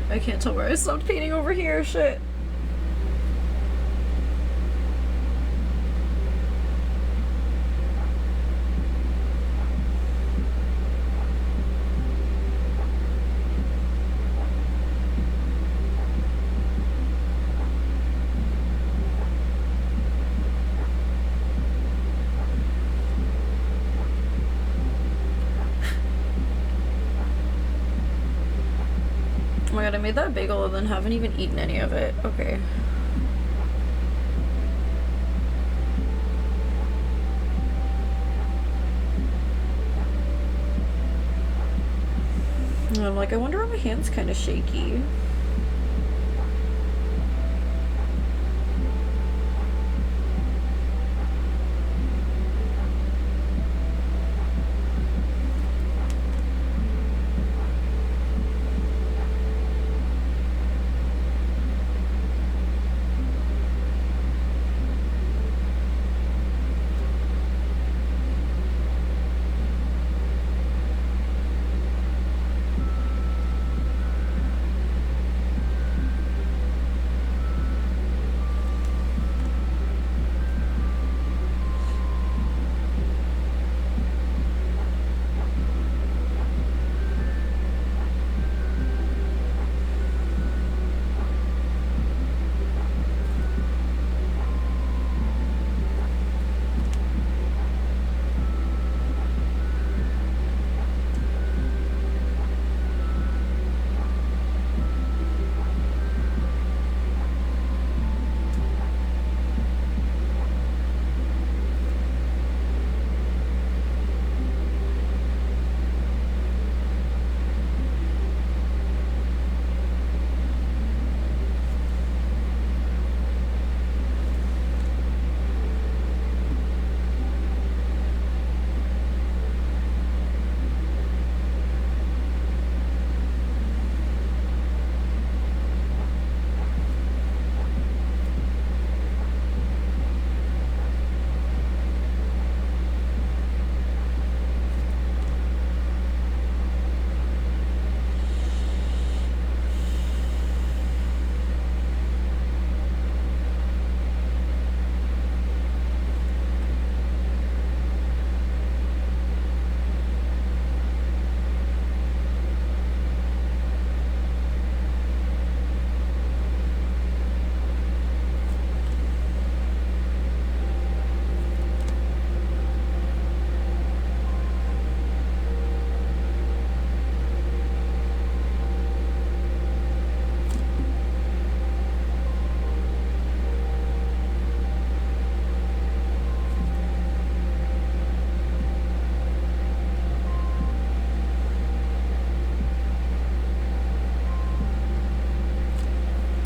I can't tell where I stopped painting over here. Shit. god, I made that bagel and then haven't even eaten any of it. Okay. And I'm like, I wonder why my hand's kind of shaky.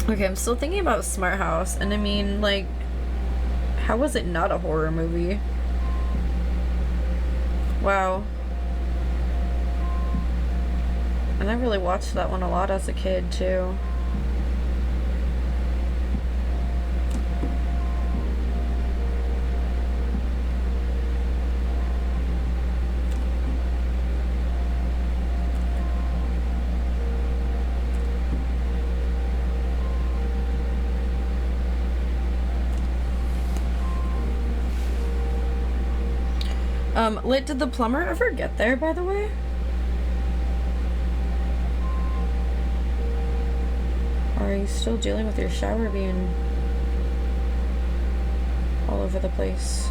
Okay, I'm still thinking about Smart House, and I mean, like, how was it not a horror movie? Wow. And I really watched that one a lot as a kid, too. Lit, did the plumber ever get there, by the way? Or are you still dealing with your shower being all over the place?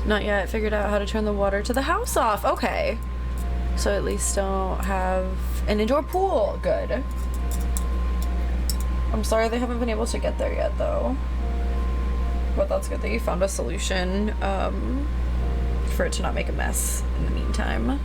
Not yet. Figured out how to turn the water to the house off. Okay. So at least don't have an indoor pool. Good. I'm sorry they haven't been able to get there yet, though. But that's good that you found a solution for it to not make a mess in the meantime.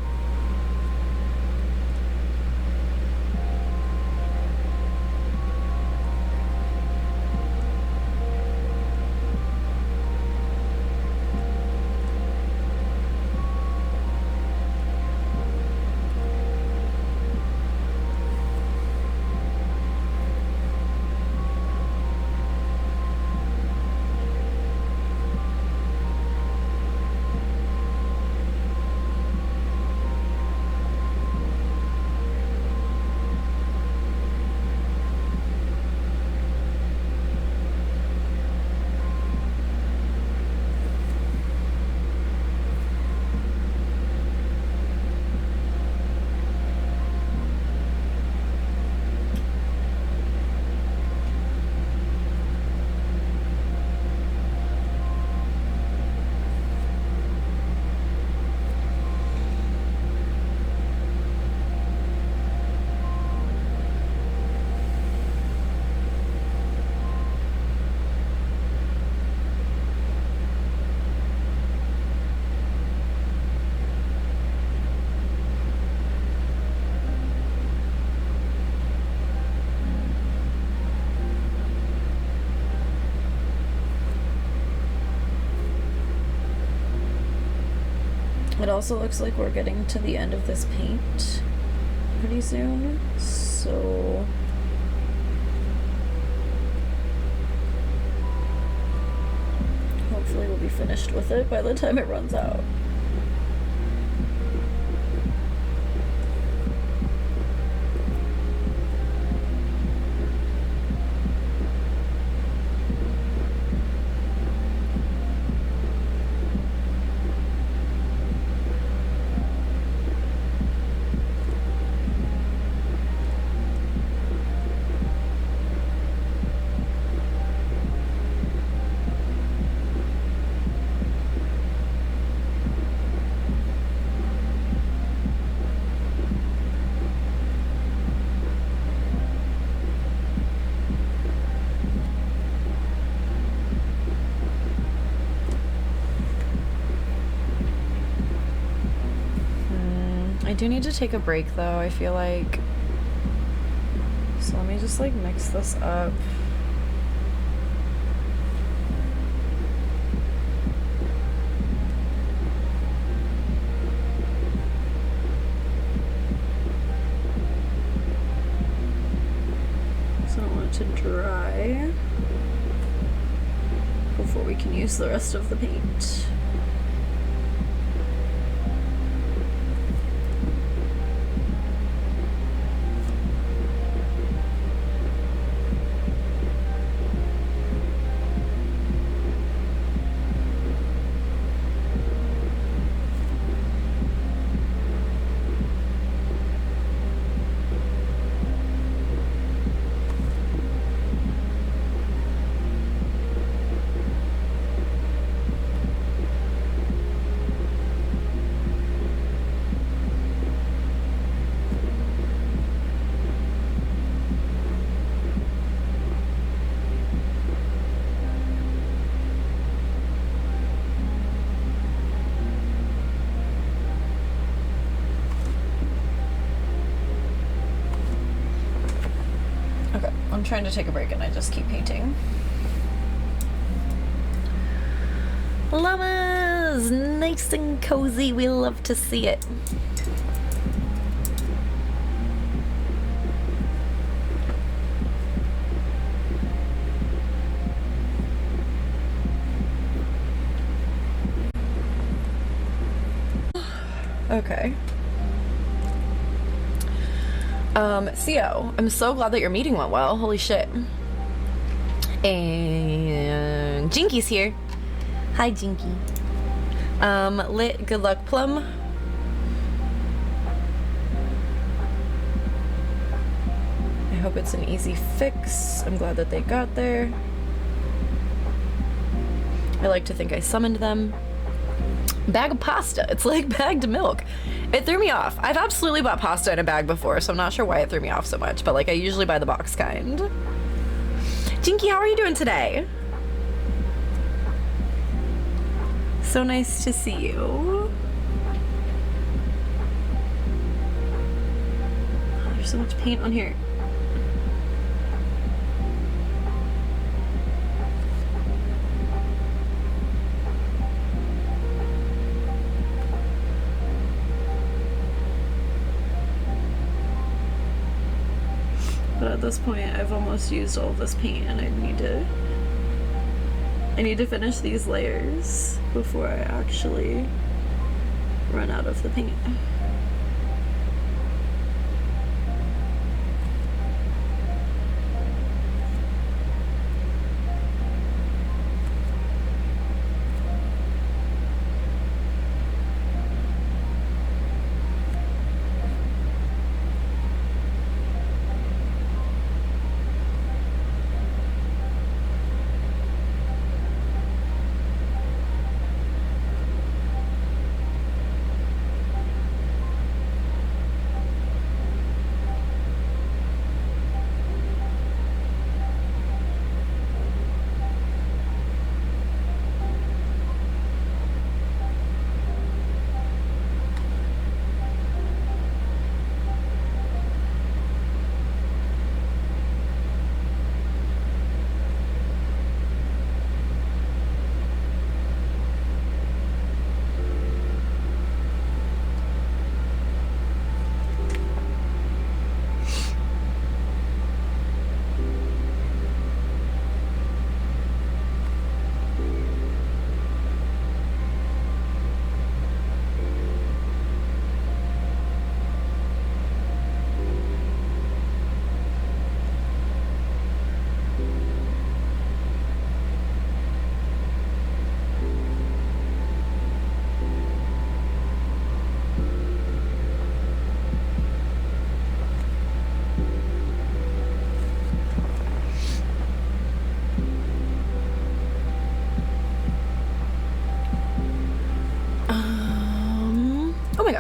It also looks like we're getting to the end of this paint pretty soon, so hopefully we'll be finished with it by the time it runs out. I do need to take a break though, I feel like. So let me just like mix this up. So I don't want it to dry before we can use the rest of the paint. Okay, I'm trying to take a break and I just keep painting. Llamas! Nice and cozy. We love to see it. Okay. Theo, I'm so glad that your meeting went well. Holy shit. And Jinky's here. Hi, Jinky. Lit, good luck, Plum. I hope it's an easy fix. I'm glad that they got there. I like to think I summoned them. Bag of pasta. It's like bagged milk. It threw me off. I've absolutely bought pasta in a bag before, so I'm not sure why it threw me off so much, but like I usually buy the box kind. Jinky, how are you doing today? So nice to see you. Oh, there's so much paint on here. But at this point, I've almost used all of this paint, and I need to finish these layers before I actually run out of the paint.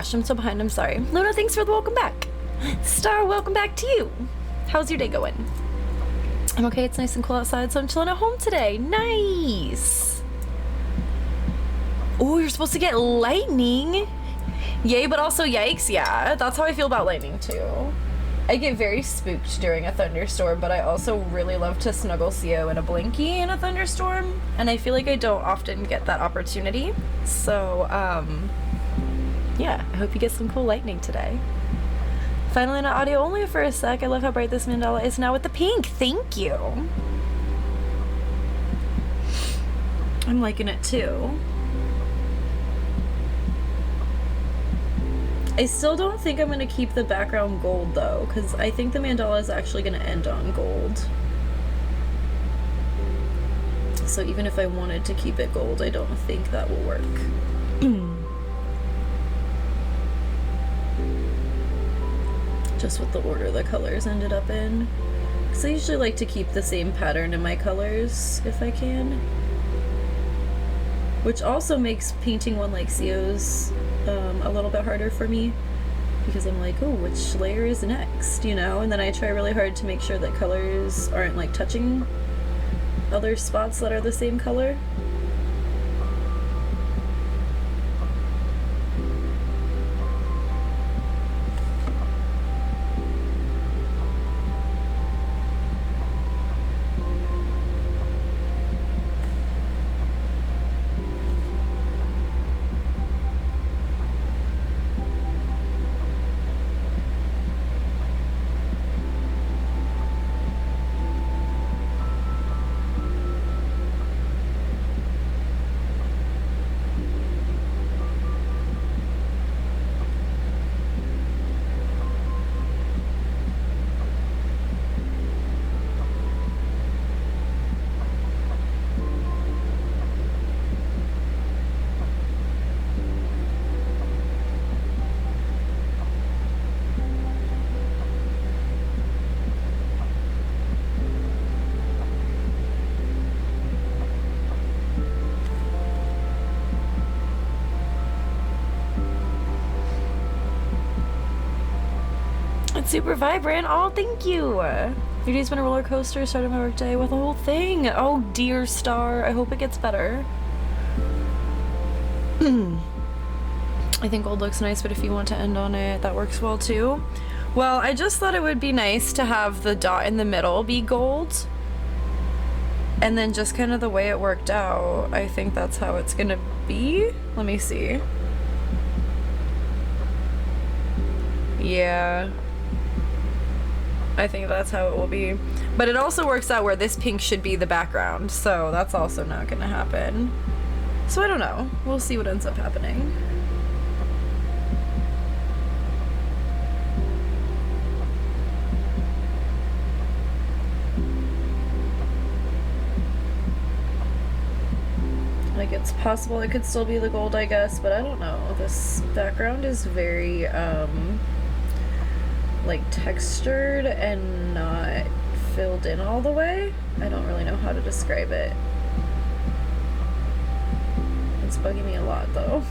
gosh, I'm so behind. I'm sorry. Luna, thanks for the welcome back. Star, welcome back to you. How's your day going? I'm okay. It's nice and cool outside, so I'm chilling at home today. Nice. Oh, you're supposed to get lightning. Yay, but also yikes. Yeah, that's how I feel about lightning too. I get very spooked during a thunderstorm, but I also really love to snuggle CO in a blankie in a thunderstorm, and I feel like I don't often get that opportunity. So, yeah, I hope you get some cool lightning today. Finally, not audio only for a sec. I love how bright this mandala is now with the pink. Thank you. I'm liking it too. I still don't think I'm going to keep the background gold though, because I think the mandala is actually going to end on gold. So even if I wanted to keep it gold, I don't think that will work. Just with the order the colors ended up in. Because I usually like to keep the same pattern in my colors if I can. Which also makes painting one like CO's a little bit harder for me, because I'm like, oh, which layer is next, you know? And then I try really hard to make sure that colors aren't like touching other spots that are the same color. It's super vibrant. Oh, thank you. Your day's been a roller coaster. Started my work day with the whole thing. Oh, dear Star. I hope it gets better. I think gold looks nice, but if you want to end on it, that works well too. Well, I just thought it would be nice to have the dot in the middle be gold. And then just kind of the way it worked out, I think that's how it's gonna be. Let me see. Yeah. I think that's how it will be. But it also works out where this pink should be the background, so that's also not gonna happen. So I don't know. We'll see what ends up happening. Like, it's possible it could still be the gold, I guess, but I don't know. This background is very, like, textured and not filled in all the way. I don't really know how to describe it. It's bugging me a lot, though.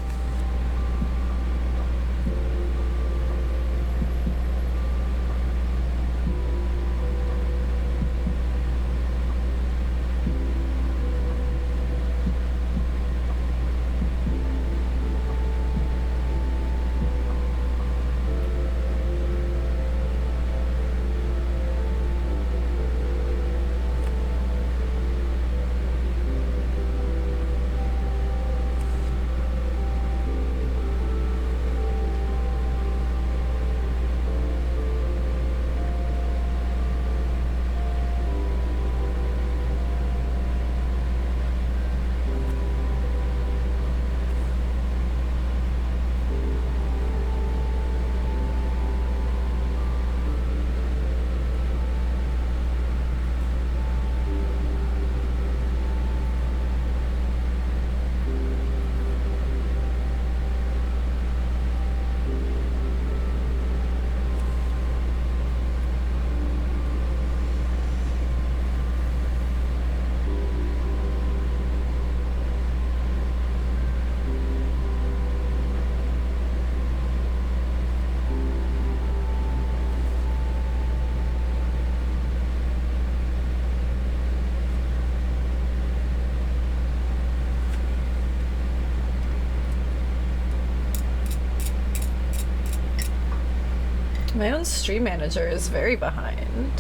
My own stream manager is very behind.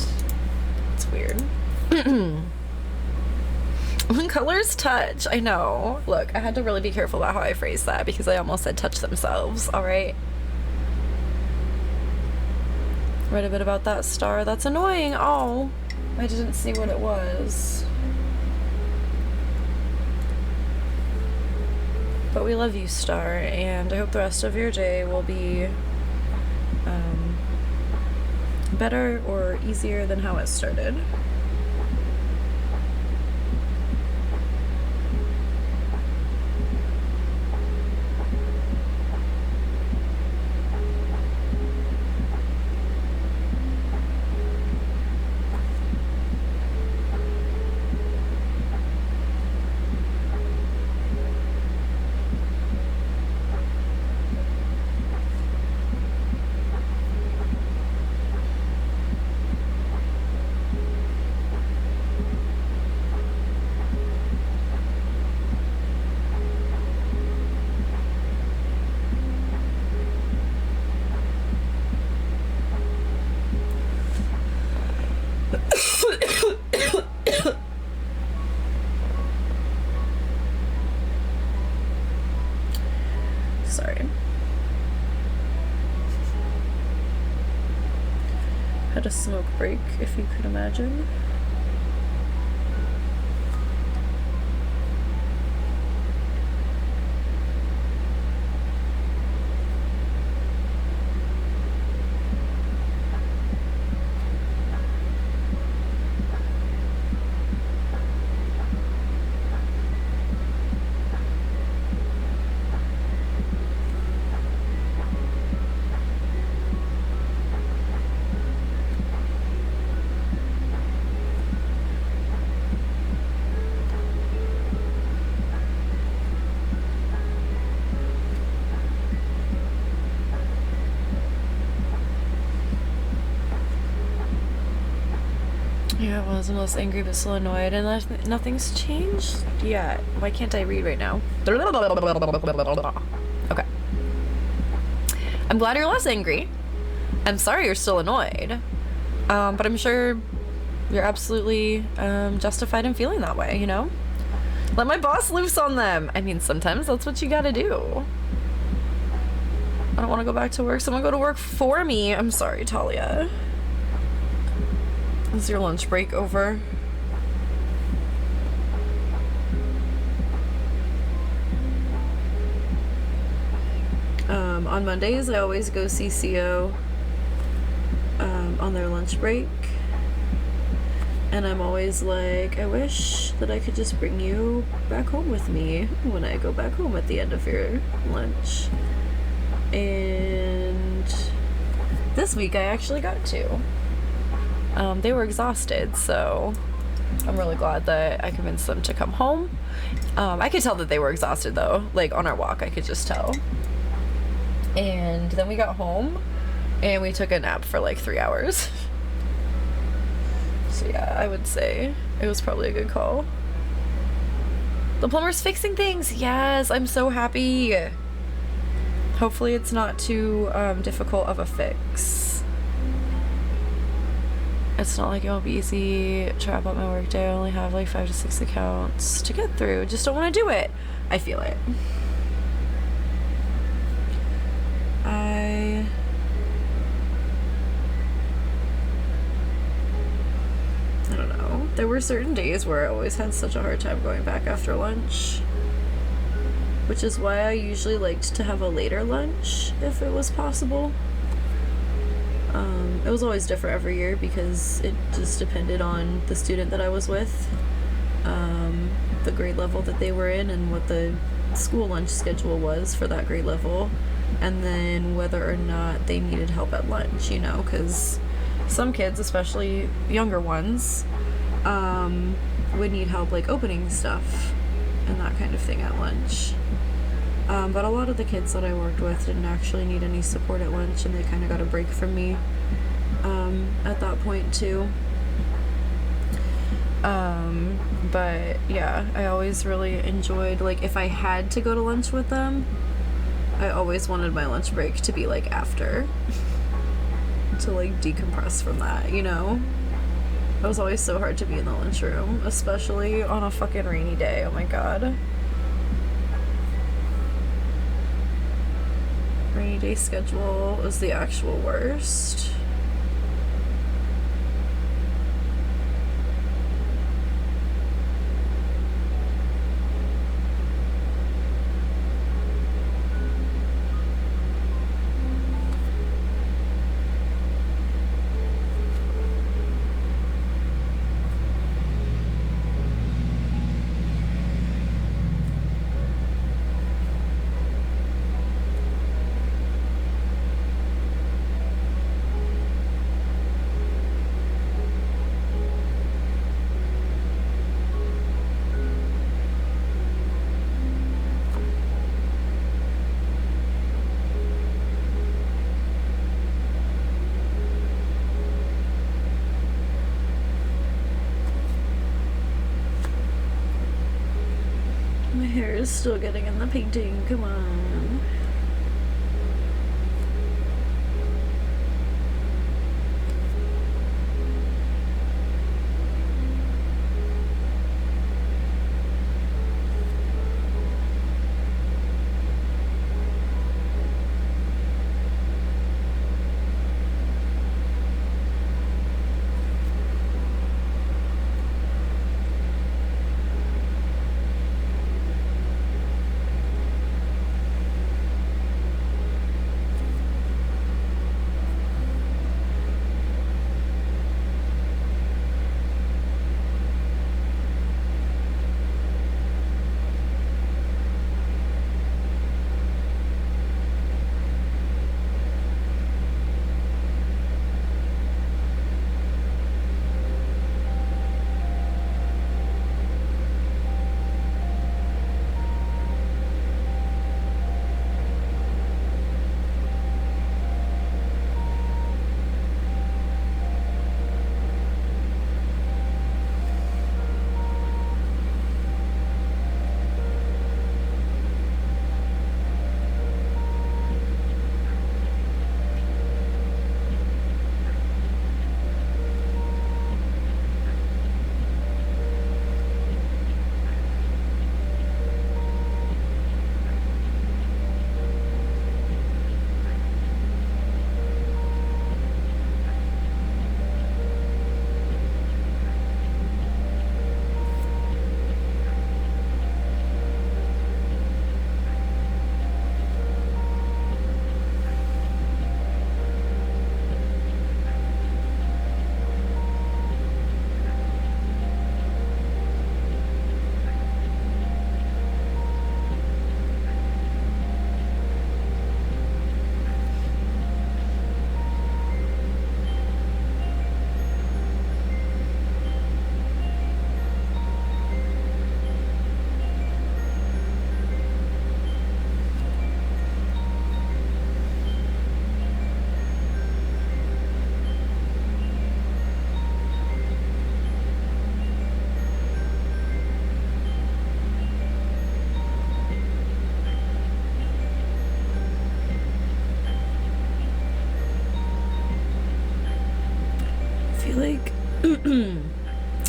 It's weird. When colors touch, I know. Look, I had to really be careful about how I phrased that because I almost said touch themselves, alright? Read a bit about that star. That's annoying. Oh, I didn't see what it was. But we love you, Star, and I hope the rest of your day will be better or easier than how it started. Sorry. Had a smoke break, if you could imagine. Yeah, I was the most angry but still annoyed, and nothing's changed yet. Why can't I read right now? Okay. I'm glad you're less angry. I'm sorry you're still annoyed. But I'm sure you're absolutely justified in feeling that way, you know? Let my boss loose on them. I mean, sometimes that's what you gotta do. I don't want to go back to work. Someone go to work for me. I'm sorry, Talia. Is your lunch break over? On Mondays, I always go see CO on their lunch break. And I'm always like, I wish that I could just bring you back home with me when I go back home at the end of your lunch. And this week I actually got to. They were exhausted, so I'm really glad that I convinced them to come home. I could tell that they were exhausted though, like on our walk I could just tell. And then we got home and we took a nap for like 3 hours. So yeah, I would say it was probably a good call. The plumber's fixing things. Yes, I'm so happy. Hopefully it's not too difficult of a fix. It's not like it won't be easy to wrap up my work day. I only have like 5 to 6 accounts to get through. Just don't want to do it. I feel it. I don't know. There were certain days where I always had such a hard time going back after lunch, which is why I usually liked to have a later lunch if it was possible. It was always different every year because it just depended on the student that I was with, the grade level that they were in, and what the school lunch schedule was for that grade level, and then whether or not they needed help at lunch, you know, because some kids, especially younger ones, would need help like opening stuff and that kind of thing at lunch. But a lot of the kids that I worked with didn't actually need any support at lunch, and they kind of got a break from me at that point too. But yeah, I always really enjoyed, like, if I had to go to lunch with them, I always wanted my lunch break to be like after. to like decompress from that, you know? It was always so hard to be in the lunchroom, especially on a fucking rainy day. Oh my god. Rainy day schedule was the actual worst. My hair is still getting in the painting, come on.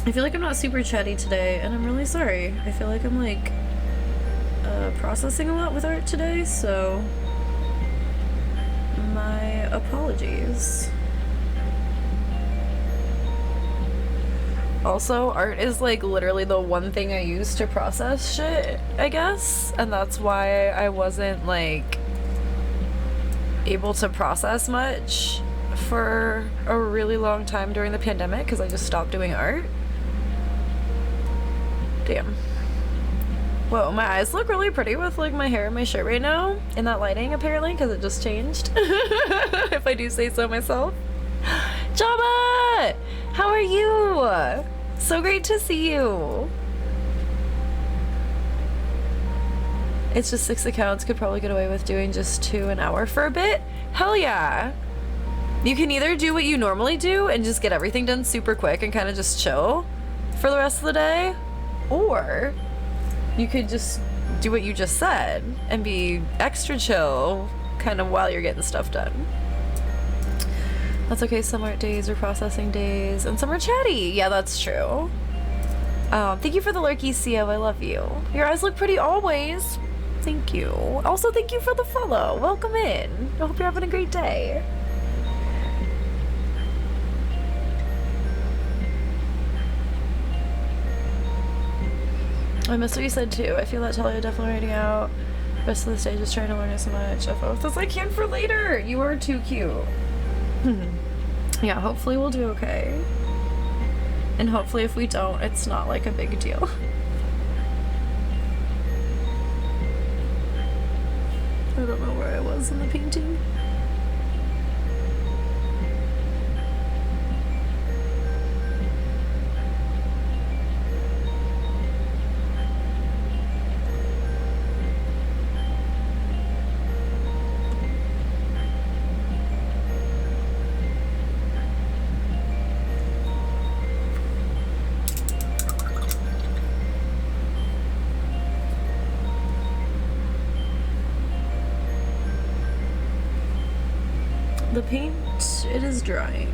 I feel like I'm not super chatty today, and I'm really sorry. I feel like I'm like processing a lot with art today, so my apologies. Also, art is like literally the one thing I use to process shit, I guess, and that's why I wasn't like able to process much for a really long time during the pandemic because I just stopped doing art. Damn. Whoa, my eyes look really pretty with like my hair and my shirt right now in that lighting apparently because it just changed. If I do say so myself. Jabba! How are you? So great to see you. It's just 6 accounts. Could probably get away with doing just 2 an hour for a bit. Hell yeah. You can either do what you normally do and just get everything done super quick and kind of just chill for the rest of the day, or you could just do what you just said and be extra chill kind of while you're getting stuff done. That's okay. Some are days or processing days, and some are chatty. Yeah, that's true. Thank you for the lurky, Co. I love you. Your eyes look pretty always. Thank you. Also, thank you for the follow. Welcome in. I hope you're having a great day. I missed what you said too. I feel that Talia definitely writing out. Rest of the stage is trying to learn as much of both as I can for later. You are too cute. Yeah, hopefully we'll do okay. And hopefully if we don't, it's not like a big deal. I don't know where I was in the painting. The paint, it is drying.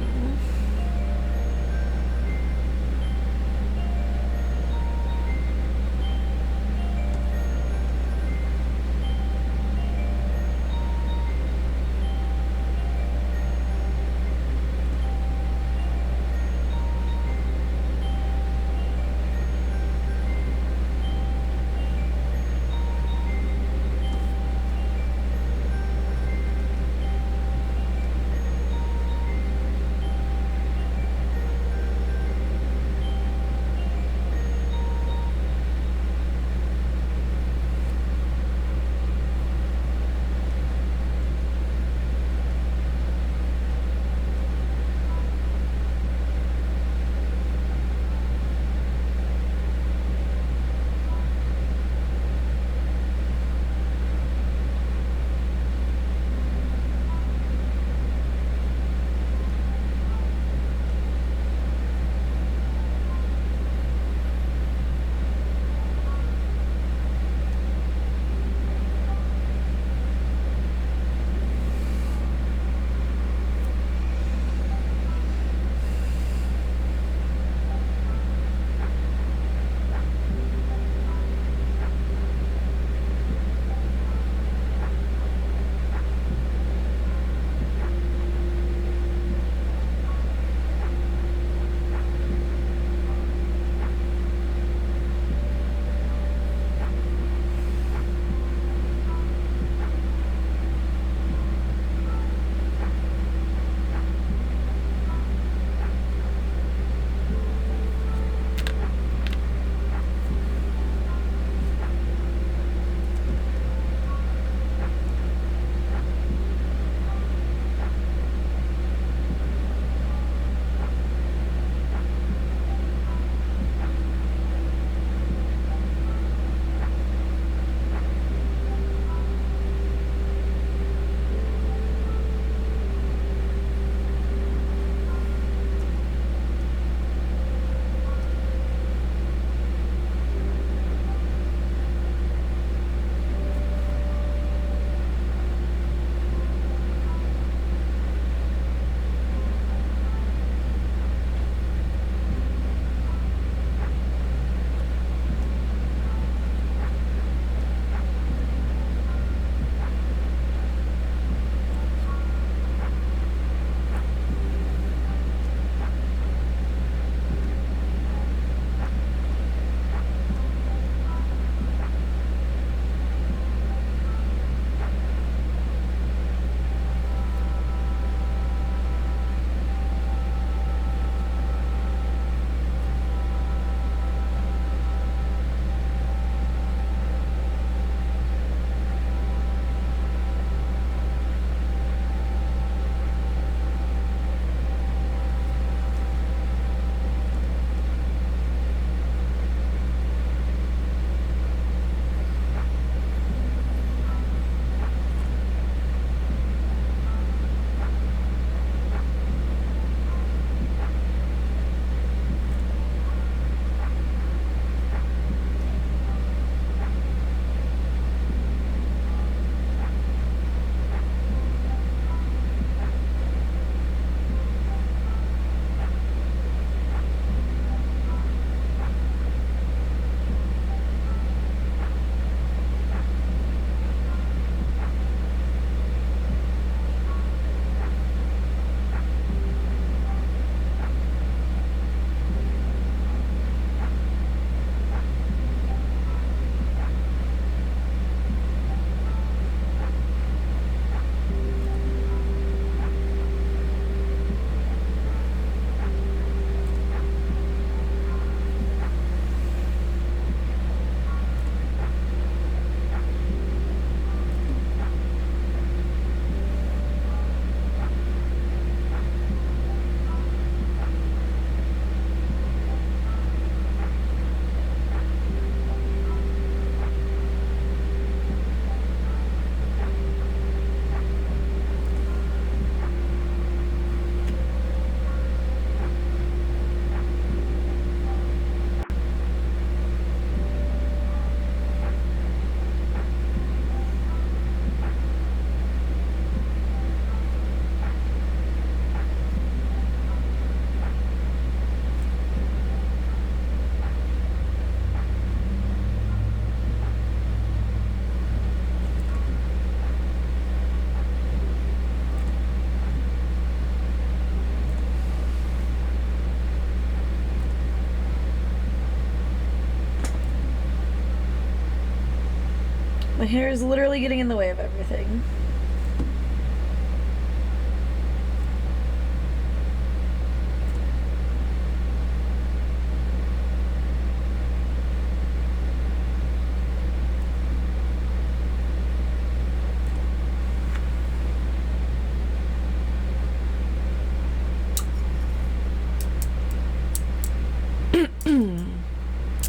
My hair is literally getting in the way of everything.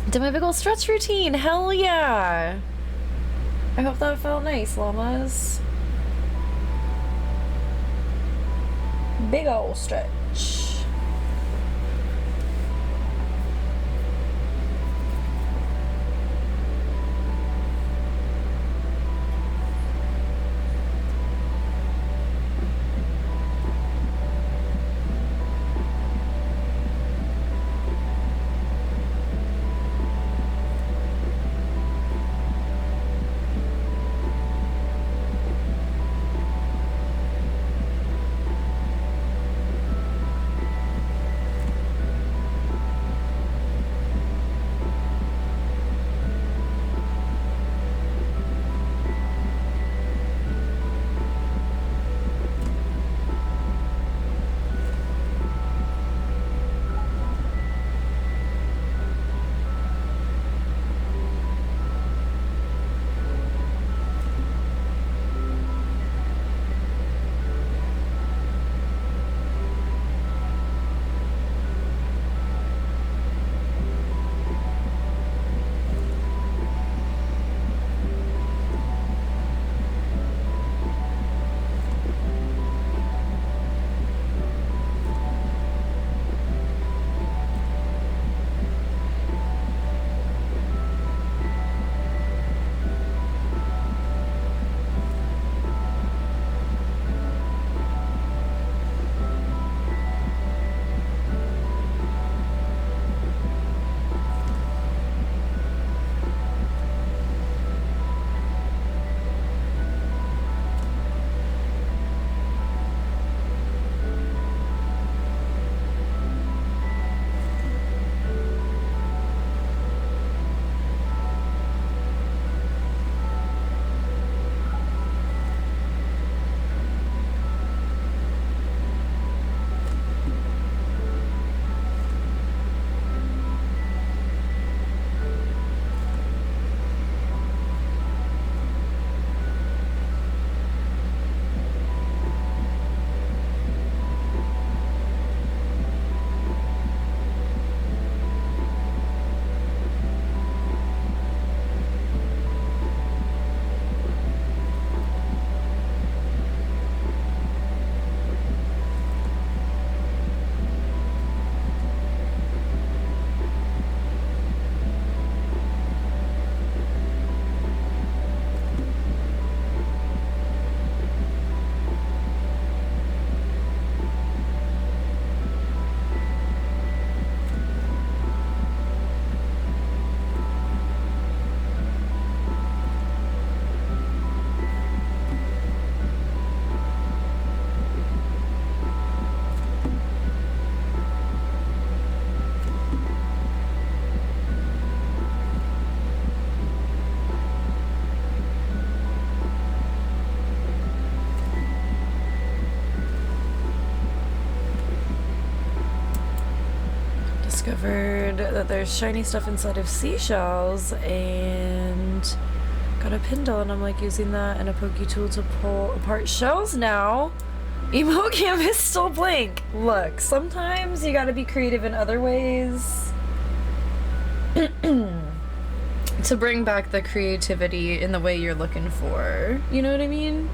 Did my big ol' stretch routine. Hell yeah. I hope that felt nice, llamas. Big ol' stretch. Discovered that there's shiny stuff inside of seashells and got a Pindle, and I'm like using that and a pokey tool to pull apart shells now. Emo canvas still blank. Look, sometimes you gotta be creative in other ways to bring back the creativity in the way you're looking for. You know what I mean?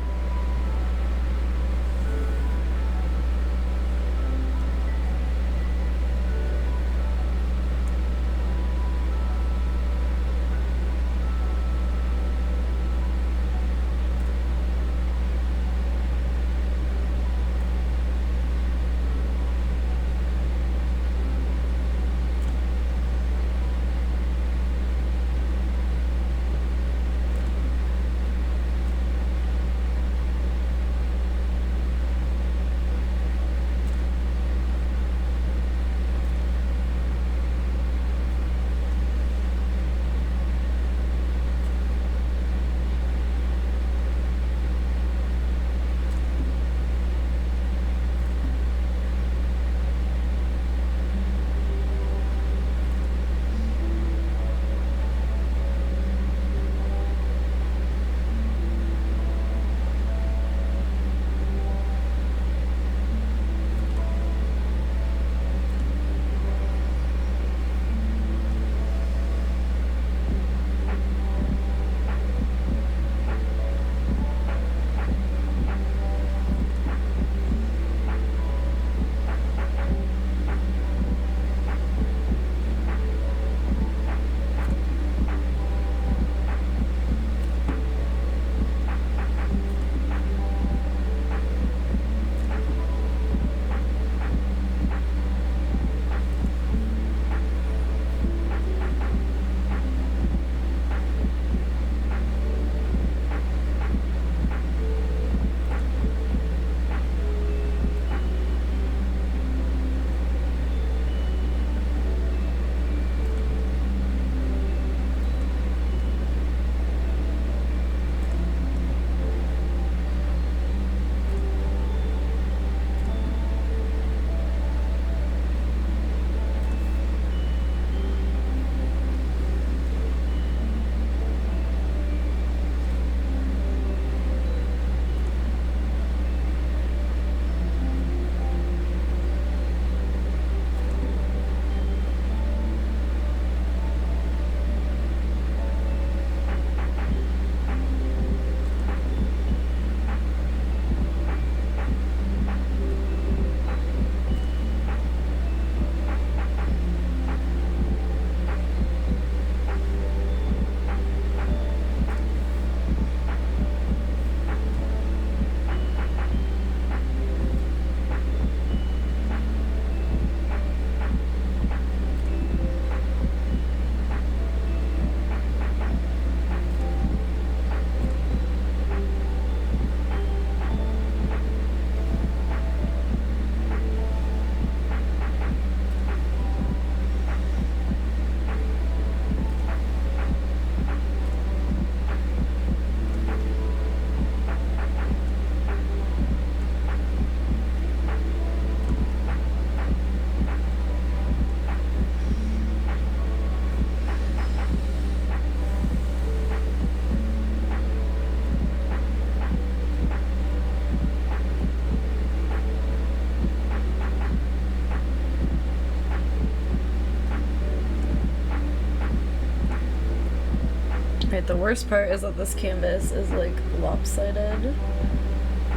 Right, the worst part is that this canvas is like lopsided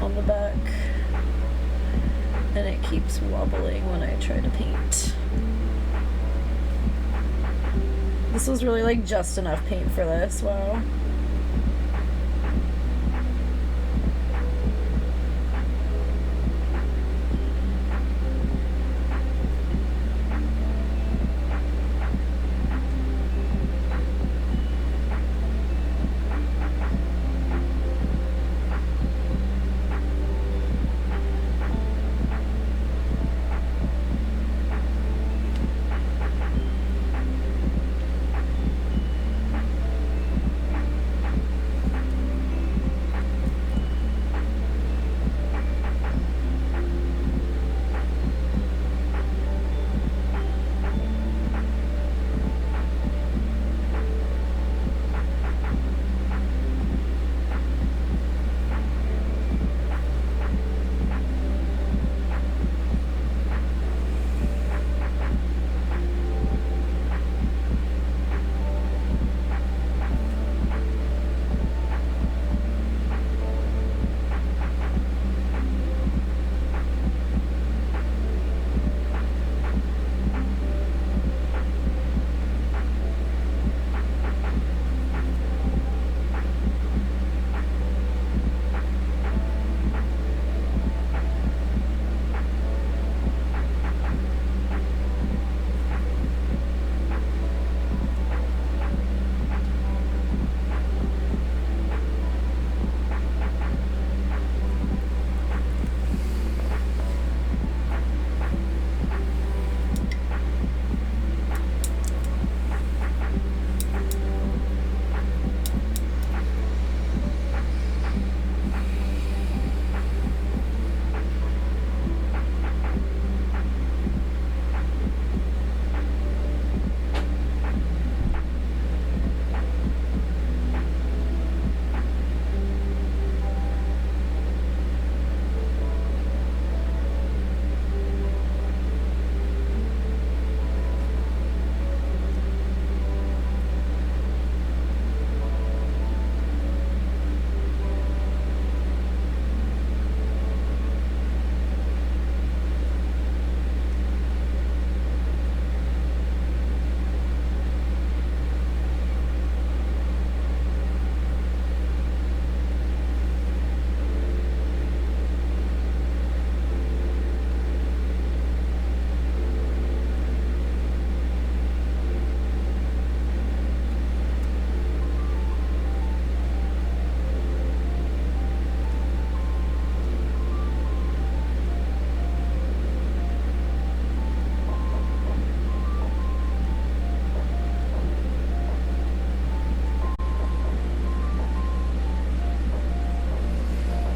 on the back. And it keeps wobbling when I try to paint. This was really like just enough paint for this, wow.